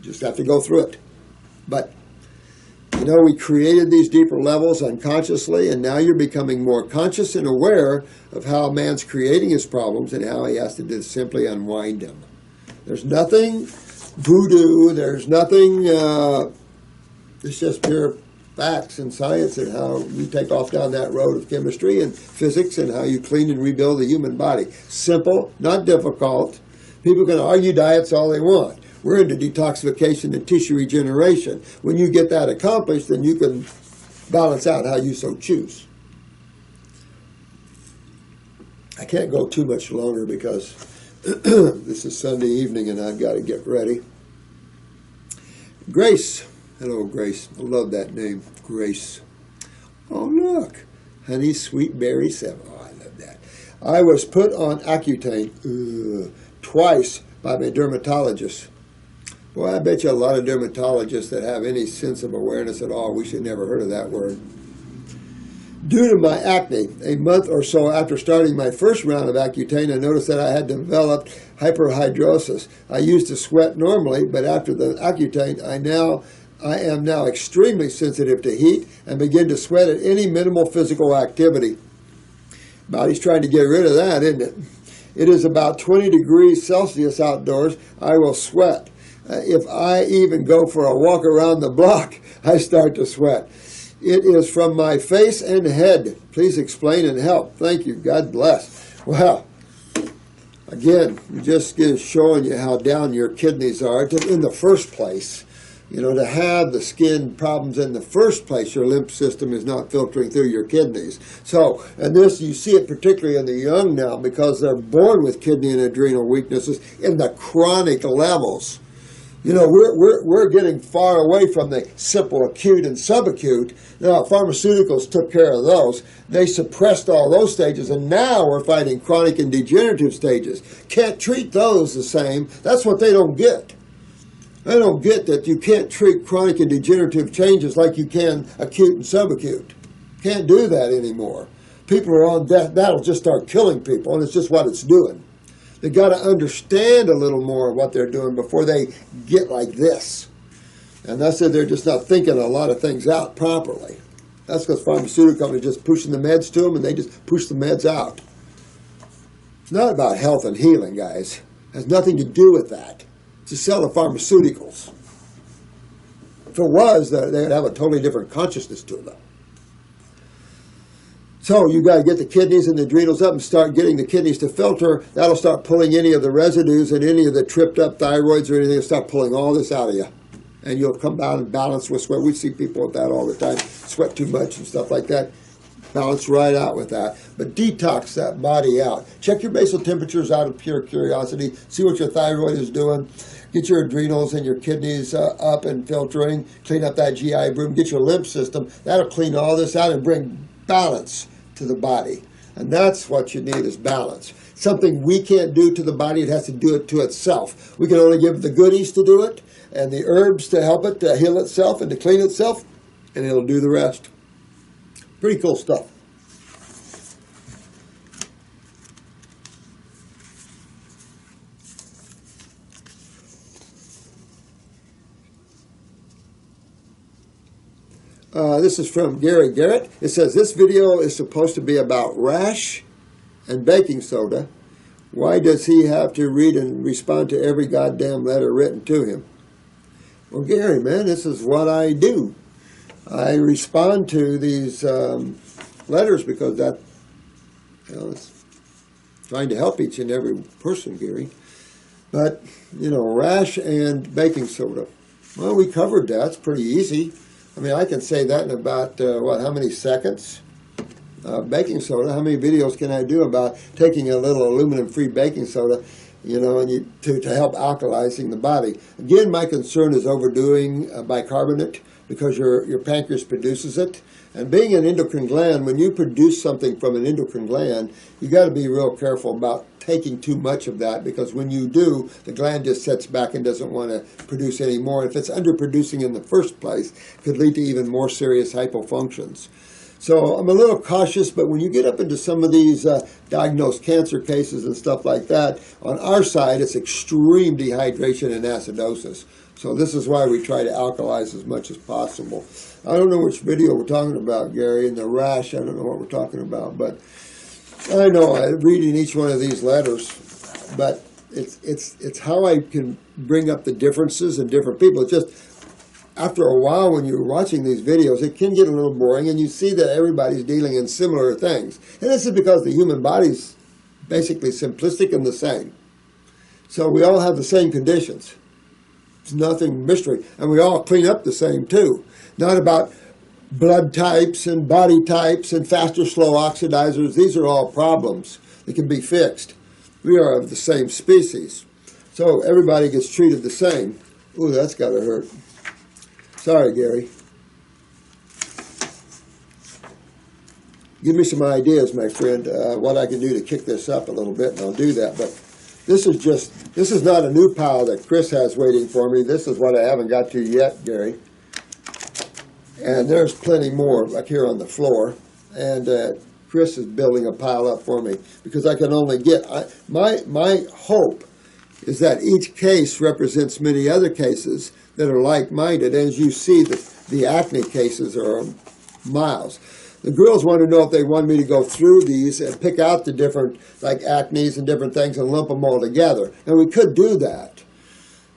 just have to go through it. But, you know, we created these deeper levels unconsciously, and now you're becoming more conscious and aware of how man's creating his problems and how he has to just simply unwind them. There's nothing voodoo, there's nothing, it's just pure facts and science and how you take off down that road of chemistry and physics and how you clean and rebuild the human body. Simple, not difficult. People can argue diets all they want. We're into detoxification and tissue regeneration. When you get that accomplished, then you can balance out how you so choose. I can't go too much longer because this is Sunday evening and I've got to get ready. Grace. Hello, Grace. I love that name, Grace. Oh, look. Honey Sweet Berry 7. Oh, I love that. I was put on Accutane twice by my dermatologist. Boy, I bet you a lot of dermatologists that have any sense of awareness at all, we should never heard of that word. Due to my acne, a month or so after starting my first round of Accutane, I noticed that I had developed hyperhidrosis. I used to sweat normally, but after the Accutane, I am now extremely sensitive to heat and begin to sweat at any minimal physical activity. Body's trying to get rid of that, isn't it? It is about 20 degrees Celsius outdoors. I will sweat. If I even go for a walk around the block, I start to sweat. It is from my face and head. Please explain and help. Thank you. God bless. Well, again, just showing you how down your kidneys are in the first place. You know, to have the skin problems in the first place, your lymph system is not filtering through your kidneys. So, and this, you see it particularly in the young now because they're born with kidney and adrenal weaknesses in the chronic levels. You know, we're getting far away from the simple acute and subacute. Now, pharmaceuticals took care of those. They suppressed all those stages, and now we're fighting chronic and degenerative stages. Can't treat those the same. That's what they don't get. They don't get that you can't treat chronic and degenerative changes like you can acute and subacute. Can't do that anymore. People are on death. That'll just start killing people, and it's just what it's doing. They got to understand a little more of what they're doing before they get like this. And that's that they're just not thinking a lot of things out properly. That's because pharmaceutical companies are just pushing the meds to them, and they just push the meds out. It's not about health and healing, guys. It has nothing to do with that. It's to sell the pharmaceuticals. If it was, they would have a totally different consciousness to them. So you got to get the kidneys and the adrenals up and start getting the kidneys to filter. That'll start pulling any of the residues and any of the tripped up thyroids or anything. It'll start pulling all this out of you. And you'll come down and balance with sweat. We see people with that all the time. Sweat too much and stuff like that. Balance right out with that. But detox that body out. Check your basal temperatures out of pure curiosity. See what your thyroid is doing. get your adrenals and your kidneys up and filtering, clean up that GI broom, get your lymph system. That'll clean all this out and bring balance to the body. And that's what you need is balance. Something we can't do to the body, it has to do it to itself. We can only give the goodies to do it and the herbs to help it to heal itself and to clean itself, and it'll do the rest. Pretty cool stuff. This is from Gary Garrett. It says, this video is supposed to be about rash and baking soda. Why does he have to read and respond to every goddamn letter written to him? Well, Gary, man, this is what I do. I respond to these letters because that, it's trying to help each and every person, Gary. But, rash and baking soda. Well, we covered that. It's pretty easy. I mean, I can say that in about, how many seconds? Baking soda, how many videos can I do about taking a little aluminum-free baking soda, and to help alkalizing the body? Again, my concern is overdoing bicarbonate because your pancreas produces it. And being an endocrine gland, when you produce something from an endocrine gland, you got to be real careful about taking too much of that, because when you do, the gland just sets back and doesn't want to produce any more. If it's underproducing in the first place, it could lead to even more serious hypofunctions. So I'm a little cautious, but when you get up into some of these diagnosed cancer cases and stuff like that, on our side, it's extreme dehydration and acidosis. So this is why we try to alkalize as much as possible. I don't know which video we're talking about, Gary, and the rash, I don't know what we're talking about, but I know I'm reading each one of these letters, but it's how I can bring up the differences in different people. It's just, after a while when you're watching these videos, it can get a little boring, and you see that everybody's dealing in similar things. And this is because the human body's basically simplistic and the same. So we all have the same conditions. It's nothing mystery. And we all clean up the same, too. Not about blood types and body types and fast or slow oxidizers. These are all problems that can be fixed. We are of the same species. So everybody gets treated the same. Ooh, that's got to hurt. Sorry, Gary. Give me some ideas, my friend, what I can do to kick this up a little bit, and I'll do that. But this is not a new pile that Chris has waiting for me. This is what I haven't got to yet, Gary. And there's plenty more back here on the floor. And Chris is building a pile up for me because I can only get, my hope is that each case represents many other cases that are like-minded. As you see, the acne cases are miles. The girls want to know if they want me to go through these and pick out the different, like acnes and different things, and lump them all together. And we could do that.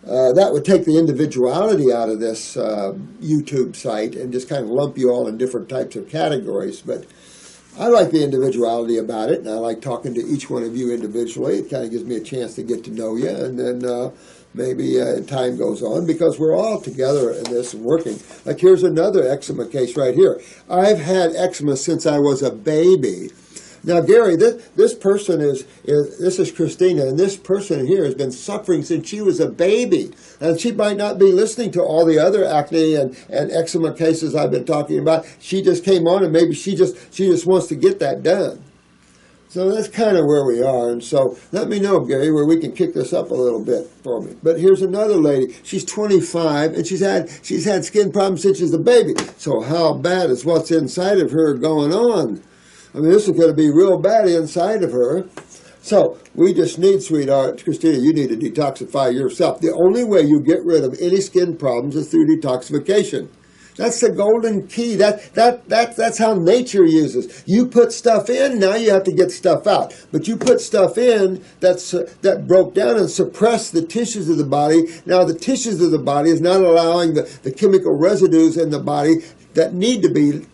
That would take the individuality out of this YouTube site and just kind of lump you all in different types of categories. But I like the individuality about it, and I like talking to each one of you individually. It kind of gives me a chance to get to know you, and then maybe time goes on, because we're all together in this and working. Like here's another eczema case right here. I've had eczema since I was a baby. Now, Gary, this person this is Christina, and this person here has been suffering since she was a baby. And she might not be listening to all the other acne and eczema cases I've been talking about. She just came on, and maybe she just wants to get that done. So that's kind of where we are. And so let me know, Gary, where we can kick this up a little bit for me. But here's another lady. She's 25, and she's had skin problems since she's a baby. So how bad is what's inside of her going on? I mean, this is going to be real bad inside of her. So we just need, sweetheart, Christina, you need to detoxify yourself. The only way you get rid of any skin problems is through detoxification. That's the golden key. That's how nature uses. You put stuff in, now you have to get stuff out. But you put stuff in that broke down and suppressed the tissues of the body. Now the tissues of the body is not allowing the chemical residues in the body that need to be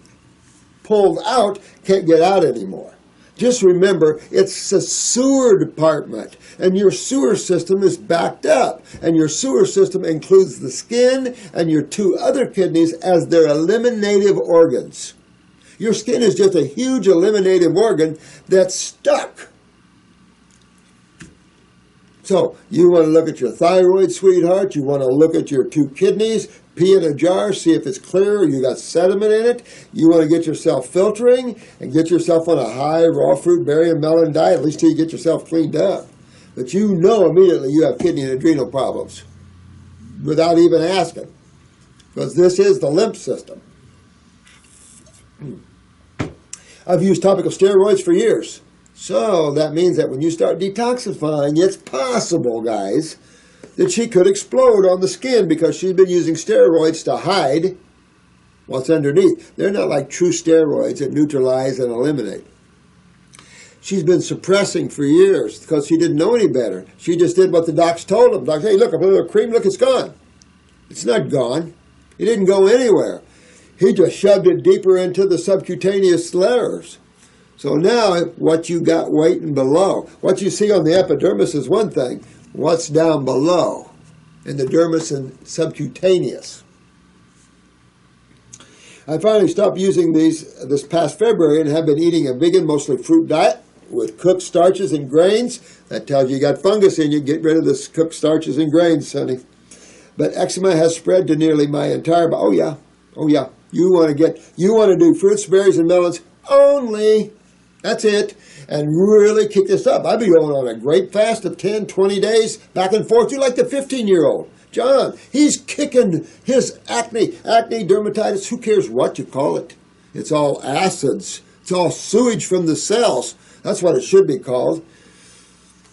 pulled out, can't get out anymore. Just remember, it's a sewer department, and your sewer system is backed up, and your sewer system includes the skin and your two other kidneys as their eliminative organs. Your skin is just a huge eliminative organ that's stuck. So you want to look at your thyroid, sweetheart. You want to look at your 2 kidneys, pee in a jar, see if it's clear, you got sediment in it. You want to get yourself filtering and get yourself on a high raw fruit, berry, and melon diet, at least till you get yourself cleaned up. But you know immediately you have kidney and adrenal problems without even asking, because this is the lymph system. I've used topical steroids for years. So that means that when you start detoxifying, it's possible, guys, that she could explode on the skin because she's been using steroids to hide what's underneath. They're not like true steroids that neutralize and eliminate. She's been suppressing for years because she didn't know any better. She just did what the docs told them. Like, hey, look, I put a little cream, look, it's gone. It's not gone. It didn't go anywhere. He just shoved it deeper into the subcutaneous layers. So now what you got waiting below, what you see on the epidermis is one thing. What's down below in the dermis and subcutaneous? I finally stopped using these this past February and have been eating a vegan, mostly fruit diet with cooked starches and grains. That tells you got fungus in you. Get rid of this cooked starches and grains, honey. But eczema has spread to nearly my entire body. Oh yeah. You want to do fruits, berries, and melons only. That's it. And really kick this up. I'd be going on a great fast of 10, 20 days, back and forth. You're like the 15-year-old. John, he's kicking his acne, dermatitis, who cares what you call it. It's all acids. It's all sewage from the cells. That's what it should be called.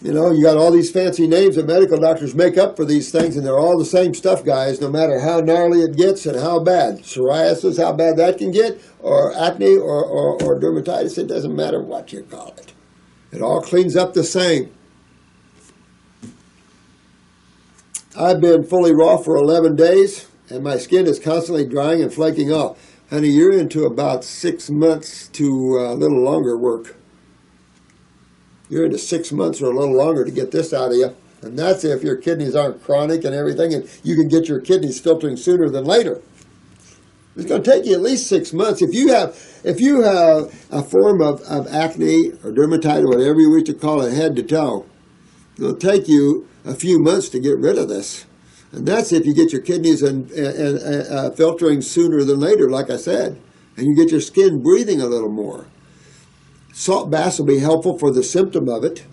You know, you got all these fancy names that medical doctors make up for these things, and they're all the same stuff, guys, no matter how gnarly it gets and how bad. Psoriasis, how bad that can get, or acne, or dermatitis, it doesn't matter what you call it. It all cleans up the same. I've been fully raw for 11 days, and my skin is constantly drying and flaking off. Honey, you're into about 6 months to a little longer work. You're into 6 months or a little longer to get this out of you. And that's if your kidneys aren't chronic and everything, and you can get your kidneys filtering sooner than later. It's going to take you at least 6 months. If you have a form of acne or dermatitis, whatever you wish to call it, head to toe, it'll take you a few months to get rid of this. And that's if you get your kidneys and filtering sooner than later, like I said, and you get your skin breathing a little more. Salt baths will be helpful for the symptom of it,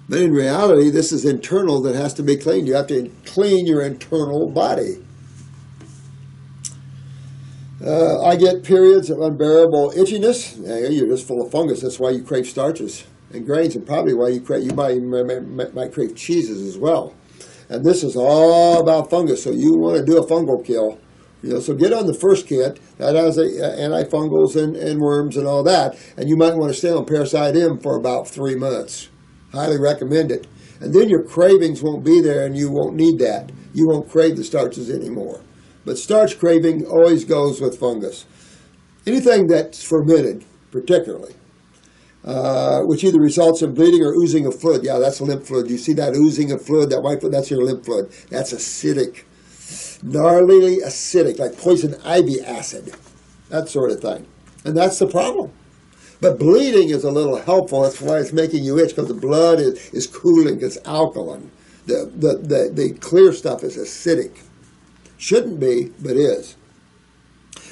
but in reality, this is internal that has to be cleaned. You have to clean your internal body. I get periods of unbearable itchiness. You're just full of fungus. That's why you crave starches and grains, and probably why you might crave cheeses as well. And this is all about fungus, so you want to do a fungal kill. So get on the first kit that has antifungals and worms and all that, and you might want to stay on Parasite M for about 3 months. Highly recommend it. And then your cravings won't be there, and you won't need that. You won't crave the starches anymore. But starch craving always goes with fungus. Anything that's fermented, particularly, which either results in bleeding or oozing of fluid. Yeah, that's lymph fluid. You see that oozing of fluid, that white fluid, that's your lymph fluid. That's acidic. Gnarly acidic, like poison ivy acid, that sort of thing. And that's the problem. But bleeding is a little helpful. That's why it's making you itch, because the blood is cooling, it's alkaline. The clear stuff is acidic. Shouldn't be, but is.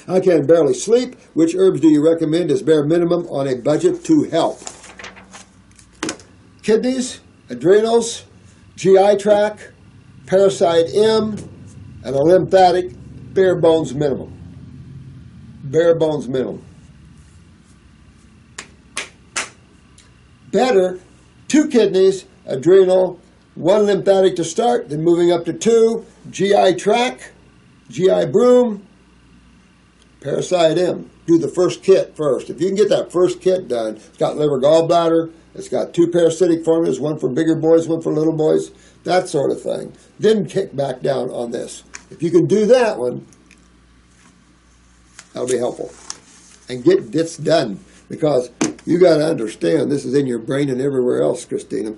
I can barely sleep. Which herbs do you recommend as bare minimum on a budget to help? Kidneys, adrenals, GI tract, Parasite M, and a lymphatic, bare bones minimum. Bare bones minimum. Better, 2 kidneys, adrenal, 1 lymphatic to start, then moving up to 2, GI tract, GI broom, Parasite M. Do the first kit first. If you can get that first kit done, it's got liver gallbladder, it's got 2 parasitic formulas, 1 for bigger boys, 1 for little boys, that sort of thing. Then kick back down on this. If you can do that one, that'll be helpful. And get this done, because you got to understand this is in your brain and everywhere else, Christina.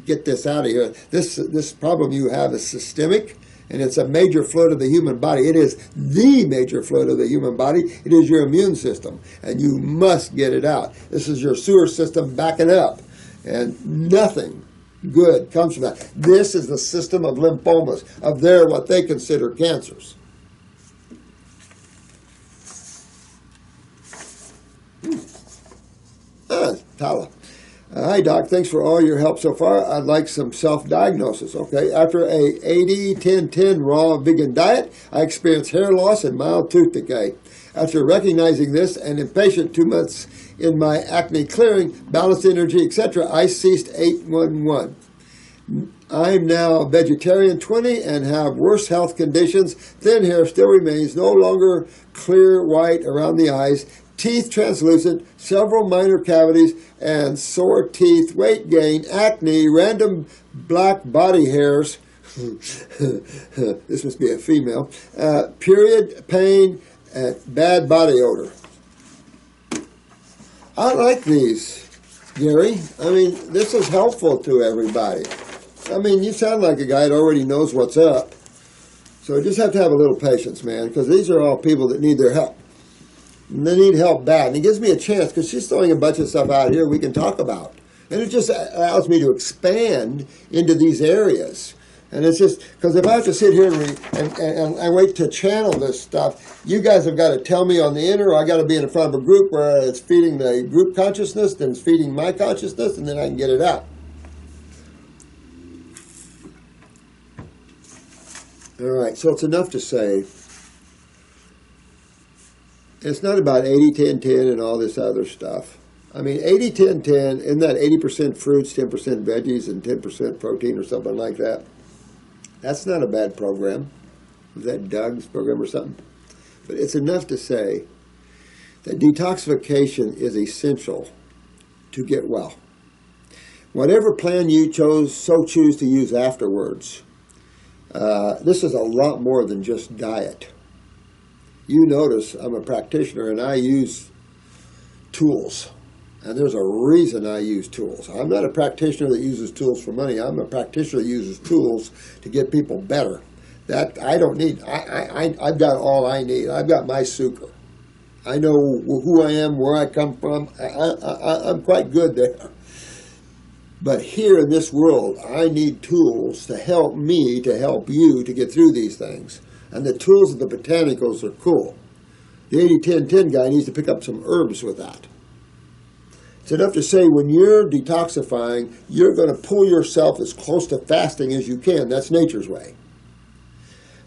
Get this out of here. This problem you have is systemic, and it's a major fluid of the human body. It is the major fluid of the human body. It is your immune system, and you must get it out. This is your sewer system backing up, and nothing good comes from that. This is the system of lymphomas, of their what they consider cancers. Tala. Hi, Doc. Thanks for all your help so far. I'd like some self-diagnosis. Okay. After a 80-10-10 raw vegan diet, I experienced hair loss and mild tooth decay. After recognizing this and impatient 2 months in my acne clearing, balanced energy, etc., I ceased 811. I'm now vegetarian 20 and have worse health conditions. Thin hair still remains, no longer clear white around the eyes, teeth translucent, several minor cavities, and sore teeth, weight gain, acne, random black body hairs. This must be a female. Period, pain, and bad body odor. I like these, Gary. I mean, this is helpful to everybody. I mean, you sound like a guy that already knows what's up. So you just have to have a little patience, man, because these are all people that need their help. And they need help bad. And it gives me a chance, because she's throwing a bunch of stuff out here we can talk about. And it just allows me to expand into these areas. And it's just, because if I have to sit here and wait to channel this stuff, you guys have got to tell me on the inner, or I got to be in front of a group where it's feeding the group consciousness, then it's feeding my consciousness, and then I can get it out. All right, so it's enough to say, it's not about 80-10-10 and all this other stuff. I mean, 80-10-10, isn't that 80% fruits, 10% veggies, and 10% protein or something like that? That's not a bad program. Was that Doug's program or something? But it's enough to say that detoxification is essential to get well. Whatever plan you choose to use afterwards, this is a lot more than just diet. You notice I'm a practitioner and I use tools. And there's a reason I use tools. I'm not a practitioner that uses tools for money. I'm a practitioner that uses tools to get people better. That I don't need. I've got all I need. I've got my sucre. I know who I am, where I come from. I'm quite good there. But here in this world, I need tools to help me, to help you, to get through these things. And the tools of the botanicals are cool. The 80-10-10 guy needs to pick up some herbs with that. It's enough to say when you're detoxifying, you're going to pull yourself as close to fasting as you can. That's nature's way.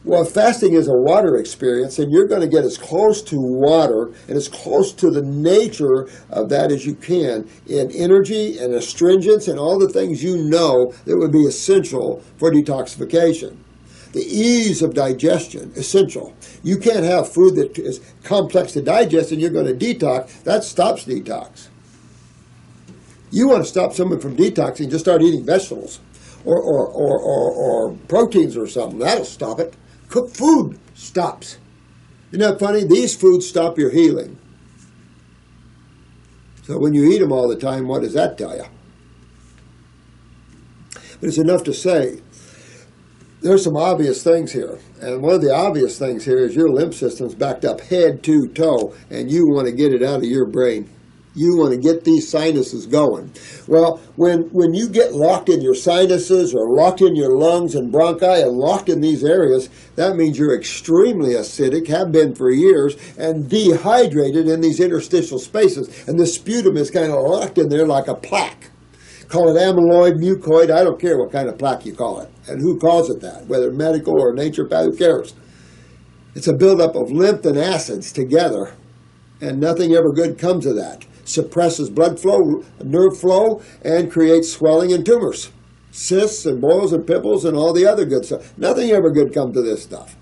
Well, if fasting is a water experience, then you're going to get as close to water and as close to the nature of that as you can in energy and astringents and all the things you know that would be essential for detoxification. The ease of digestion, essential. You can't have food that is complex to digest and you're going to detox. That stops detox. You want to stop someone from detoxing, just start eating vegetables or proteins or something. That'll stop it. Cooked food stops. Isn't that funny? These foods stop your healing. So when you eat them all the time, what does that tell you? But it's enough to say, there's some obvious things here. And one of the obvious things here is your lymph system's backed up head to toe, and you want to get it out of your brain. You want to get these sinuses going. Well, when you get locked in your sinuses or locked in your lungs and bronchi and locked in these areas, that means you're extremely acidic, have been for years, and dehydrated in these interstitial spaces. And the sputum is kind of locked in there like a plaque. Call it amyloid, mucoid, I don't care what kind of plaque you call it. And who calls it that, whether medical or naturopath, who cares? It's a buildup of lymph and acids together, and nothing ever good comes of that. Suppresses blood flow, nerve flow, and creates swelling and tumors. Cysts and boils and pimples and all the other good stuff. Nothing ever good comes to this stuff.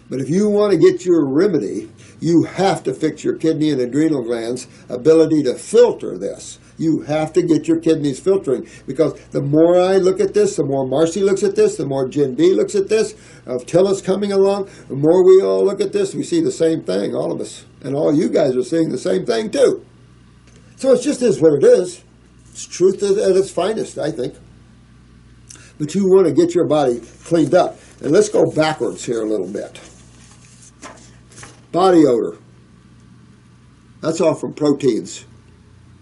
But if you want to get your remedy, you have to fix your kidney and adrenal glands' ability to filter this. You have to get your kidneys filtering, because the more I look at this, the more Marcy looks at this, the more Jen B looks at this, of Tillis coming along, the more we all look at this, we see the same thing, all of us. And all you guys are seeing the same thing too. So it just is what it is. It's truth at its finest, I think. But you want to get your body cleaned up. And let's go backwards here a little bit. Body odor. That's all from proteins.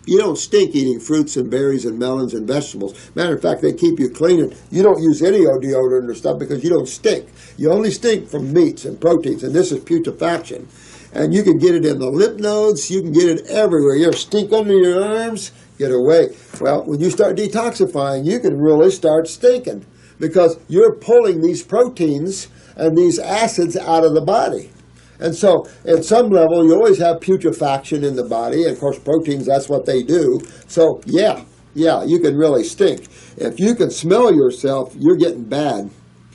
You don't stink eating fruits and berries and melons and vegetables. Matter of fact, they keep you clean. You don't use any deodorant or stuff because you don't stink. You only stink from meats and proteins, and this is putrefaction. And you can get it in the lymph nodes. You can get it everywhere. You stink under your arms, get away. Well, when you start detoxifying, you can really start stinking because you're pulling these proteins and these acids out of the body. And so, at some level, you always have putrefaction in the body. And, of course, proteins, that's what they do. So, yeah, you can really stink. If you can smell yourself, you're getting bad.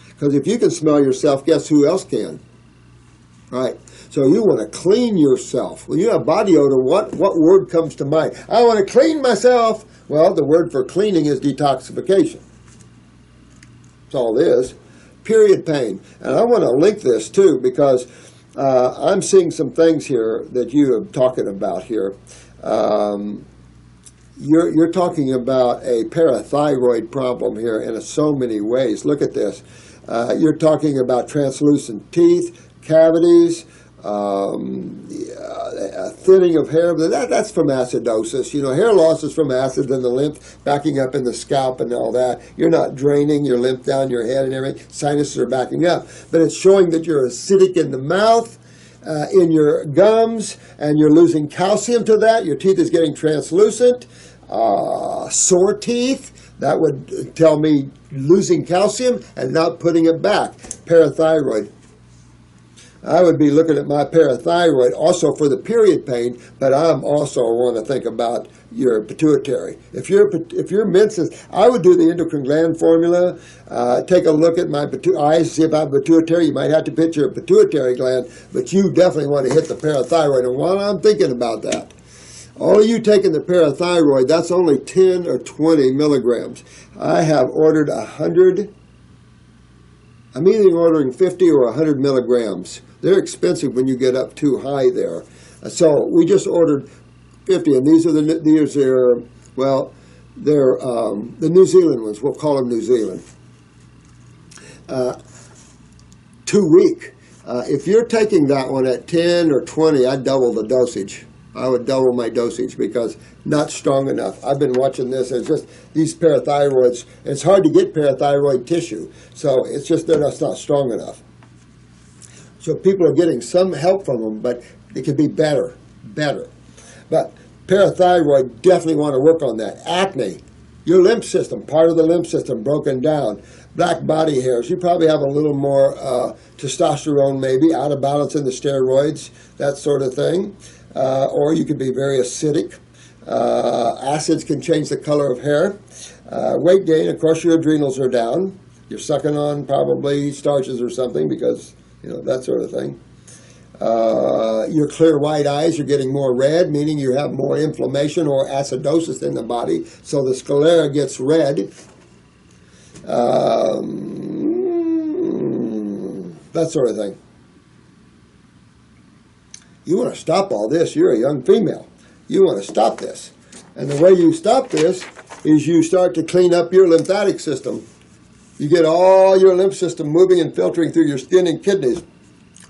Because if you can smell yourself, guess who else can? Right? So you want to clean yourself. When you have body odor, what word comes to mind? I want to clean myself. Well, the word for cleaning is detoxification. That's all it is. Period pain. And I want to link this, too, because I'm seeing some things here that you are talking about here. You're talking about a parathyroid problem here in so many ways. Look at this. You're talking about translucent teeth, cavities, thinning of hair. That's from acidosis. You know, hair loss is from acid and the lymph backing up in the scalp and all that. You're not draining your lymph down your head and everything. Sinuses are backing up. But it's showing that you're acidic in the mouth, in your gums, and you're losing calcium to that. Your teeth is getting translucent. Sore teeth, that would tell me losing calcium and not putting it back. Parathyroid. I would be looking at my parathyroid also for the period pain, but I'm also want to think about your pituitary. If your menses, I would do the endocrine gland formula, take a look at my eyes, see if I have pituitary. You might have to picture a pituitary gland, but you definitely want to hit the parathyroid. And while I'm thinking about that, all of you taking the parathyroid, that's only 10 or 20 milligrams. I have ordered 100. I'm either ordering 50 or 100 milligrams. They're expensive when you get up too high there. So we just ordered 50, and these are the New Zealand ones. We'll call them New Zealand. 2 week. If you're taking that one at 10 or 20, I'd double the dosage. I would double my dosage because not strong enough. I've been watching this. It's just these parathyroids. It's hard to get parathyroid tissue. So it's just that it's not strong enough. So people are getting some help from them, but it could be better. But parathyroid, definitely want to work on that. Acne, your lymph system, part of the lymph system broken down. Black body hairs, you probably have a little more testosterone maybe, out of balance in the steroids, that sort of thing. Or you could be very acidic. Acids can change the color of hair. Weight gain, of course, your adrenals are down. You're sucking on probably starches or something because, that sort of thing. Your clear white eyes, you're getting more red, meaning you have more inflammation or acidosis in the body. So the sclera gets red. That sort of thing. You want to stop all this. You're a young female. You want to stop this. And the way you stop this is you start to clean up your lymphatic system. You get all your lymph system moving and filtering through your skin and kidneys.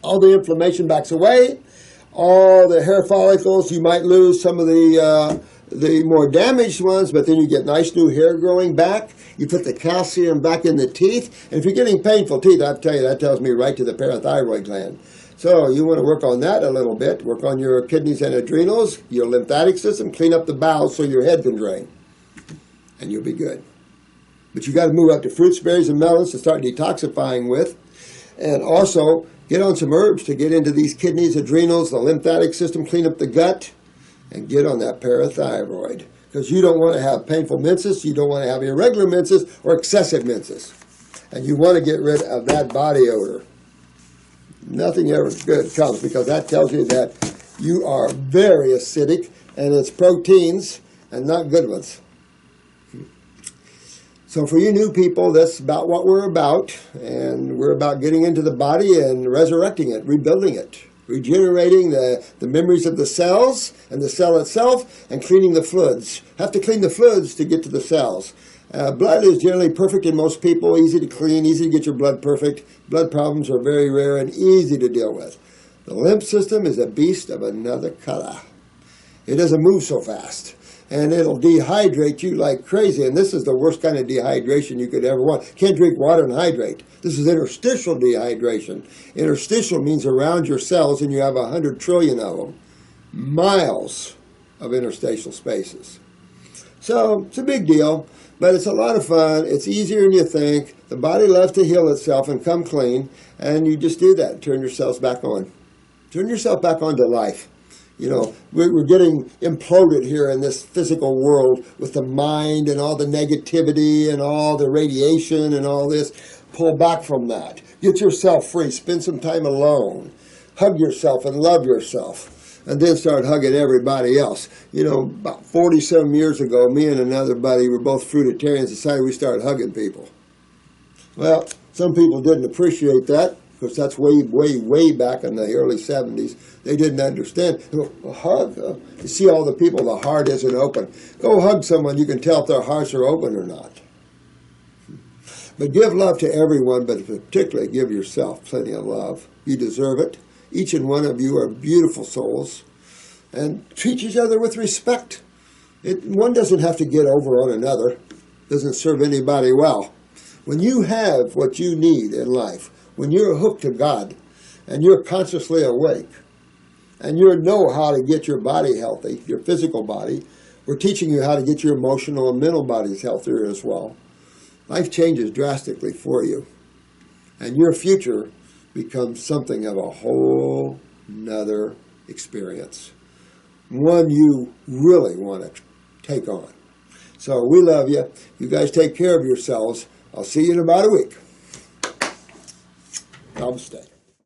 All the inflammation backs away. All the hair follicles, you might lose some of the more damaged ones, but then you get nice new hair growing back. You put the calcium back in the teeth. And if you're getting painful teeth, I have to tell you, that tells me right to the parathyroid gland. So you want to work on that a little bit. Work on your kidneys and adrenals, your lymphatic system, clean up the bowels so your head can drain. And you'll be good. But you got to move up to fruits, berries, and melons to start detoxifying with. And also get on some herbs to get into these kidneys, adrenals, the lymphatic system, clean up the gut, and get on that parathyroid. Because you don't want to have painful menses, you don't want to have irregular menses or excessive menses. And you want to get rid of that body odor. Nothing ever good comes because that tells you that you are very acidic and it's proteins and not good ones. So for you new people, that's about what we're about. And we're about getting into the body and resurrecting it, rebuilding it, regenerating the memories of the cells and the cell itself and cleaning the fluids. Have to clean the fluids to get to the cells. Blood is generally perfect in most people, easy to clean, easy to get your blood perfect. Blood problems are very rare and easy to deal with. The lymph system is a beast of another color. It doesn't move so fast. and it'll dehydrate you like crazy. And this is the worst kind of dehydration you could ever want. Can't drink water and hydrate. This is interstitial dehydration. Interstitial means around your cells, and you have 100 trillion of them. Miles of interstitial spaces. So it's a big deal, but it's a lot of fun. It's easier than you think. The body loves to heal itself and come clean, and you just do that. Turn your cells back on. Turn yourself back on to life. You know, we're getting imploded here in this physical world with the mind and all the negativity and all the radiation and all this. Pull back from that. Get yourself free. Spend some time alone. Hug yourself and love yourself. And then start hugging everybody else. You know, about 40-some years ago, me and another buddy were both fruitarians, decided we started hugging people. Well, some people didn't appreciate that, because that's way, way, way back in the early 70s. They didn't understand. A hug? You see all the people, the heart isn't open. Go hug someone, you can tell if their hearts are open or not. But give love to everyone, but particularly give yourself plenty of love. You deserve it. Each and one of you are beautiful souls. And treat each other with respect. One doesn't have to get over on another. Doesn't serve anybody well. When you have what you need in life, when you're hooked to God, and you're consciously awake, and you know how to get your body healthy, your physical body, we're teaching you how to get your emotional and mental bodies healthier as well. Life changes drastically for you. And your future becomes something of a whole nother experience. One you really want to take on. So we love you. You guys take care of yourselves. I'll see you in about a week. Namaste.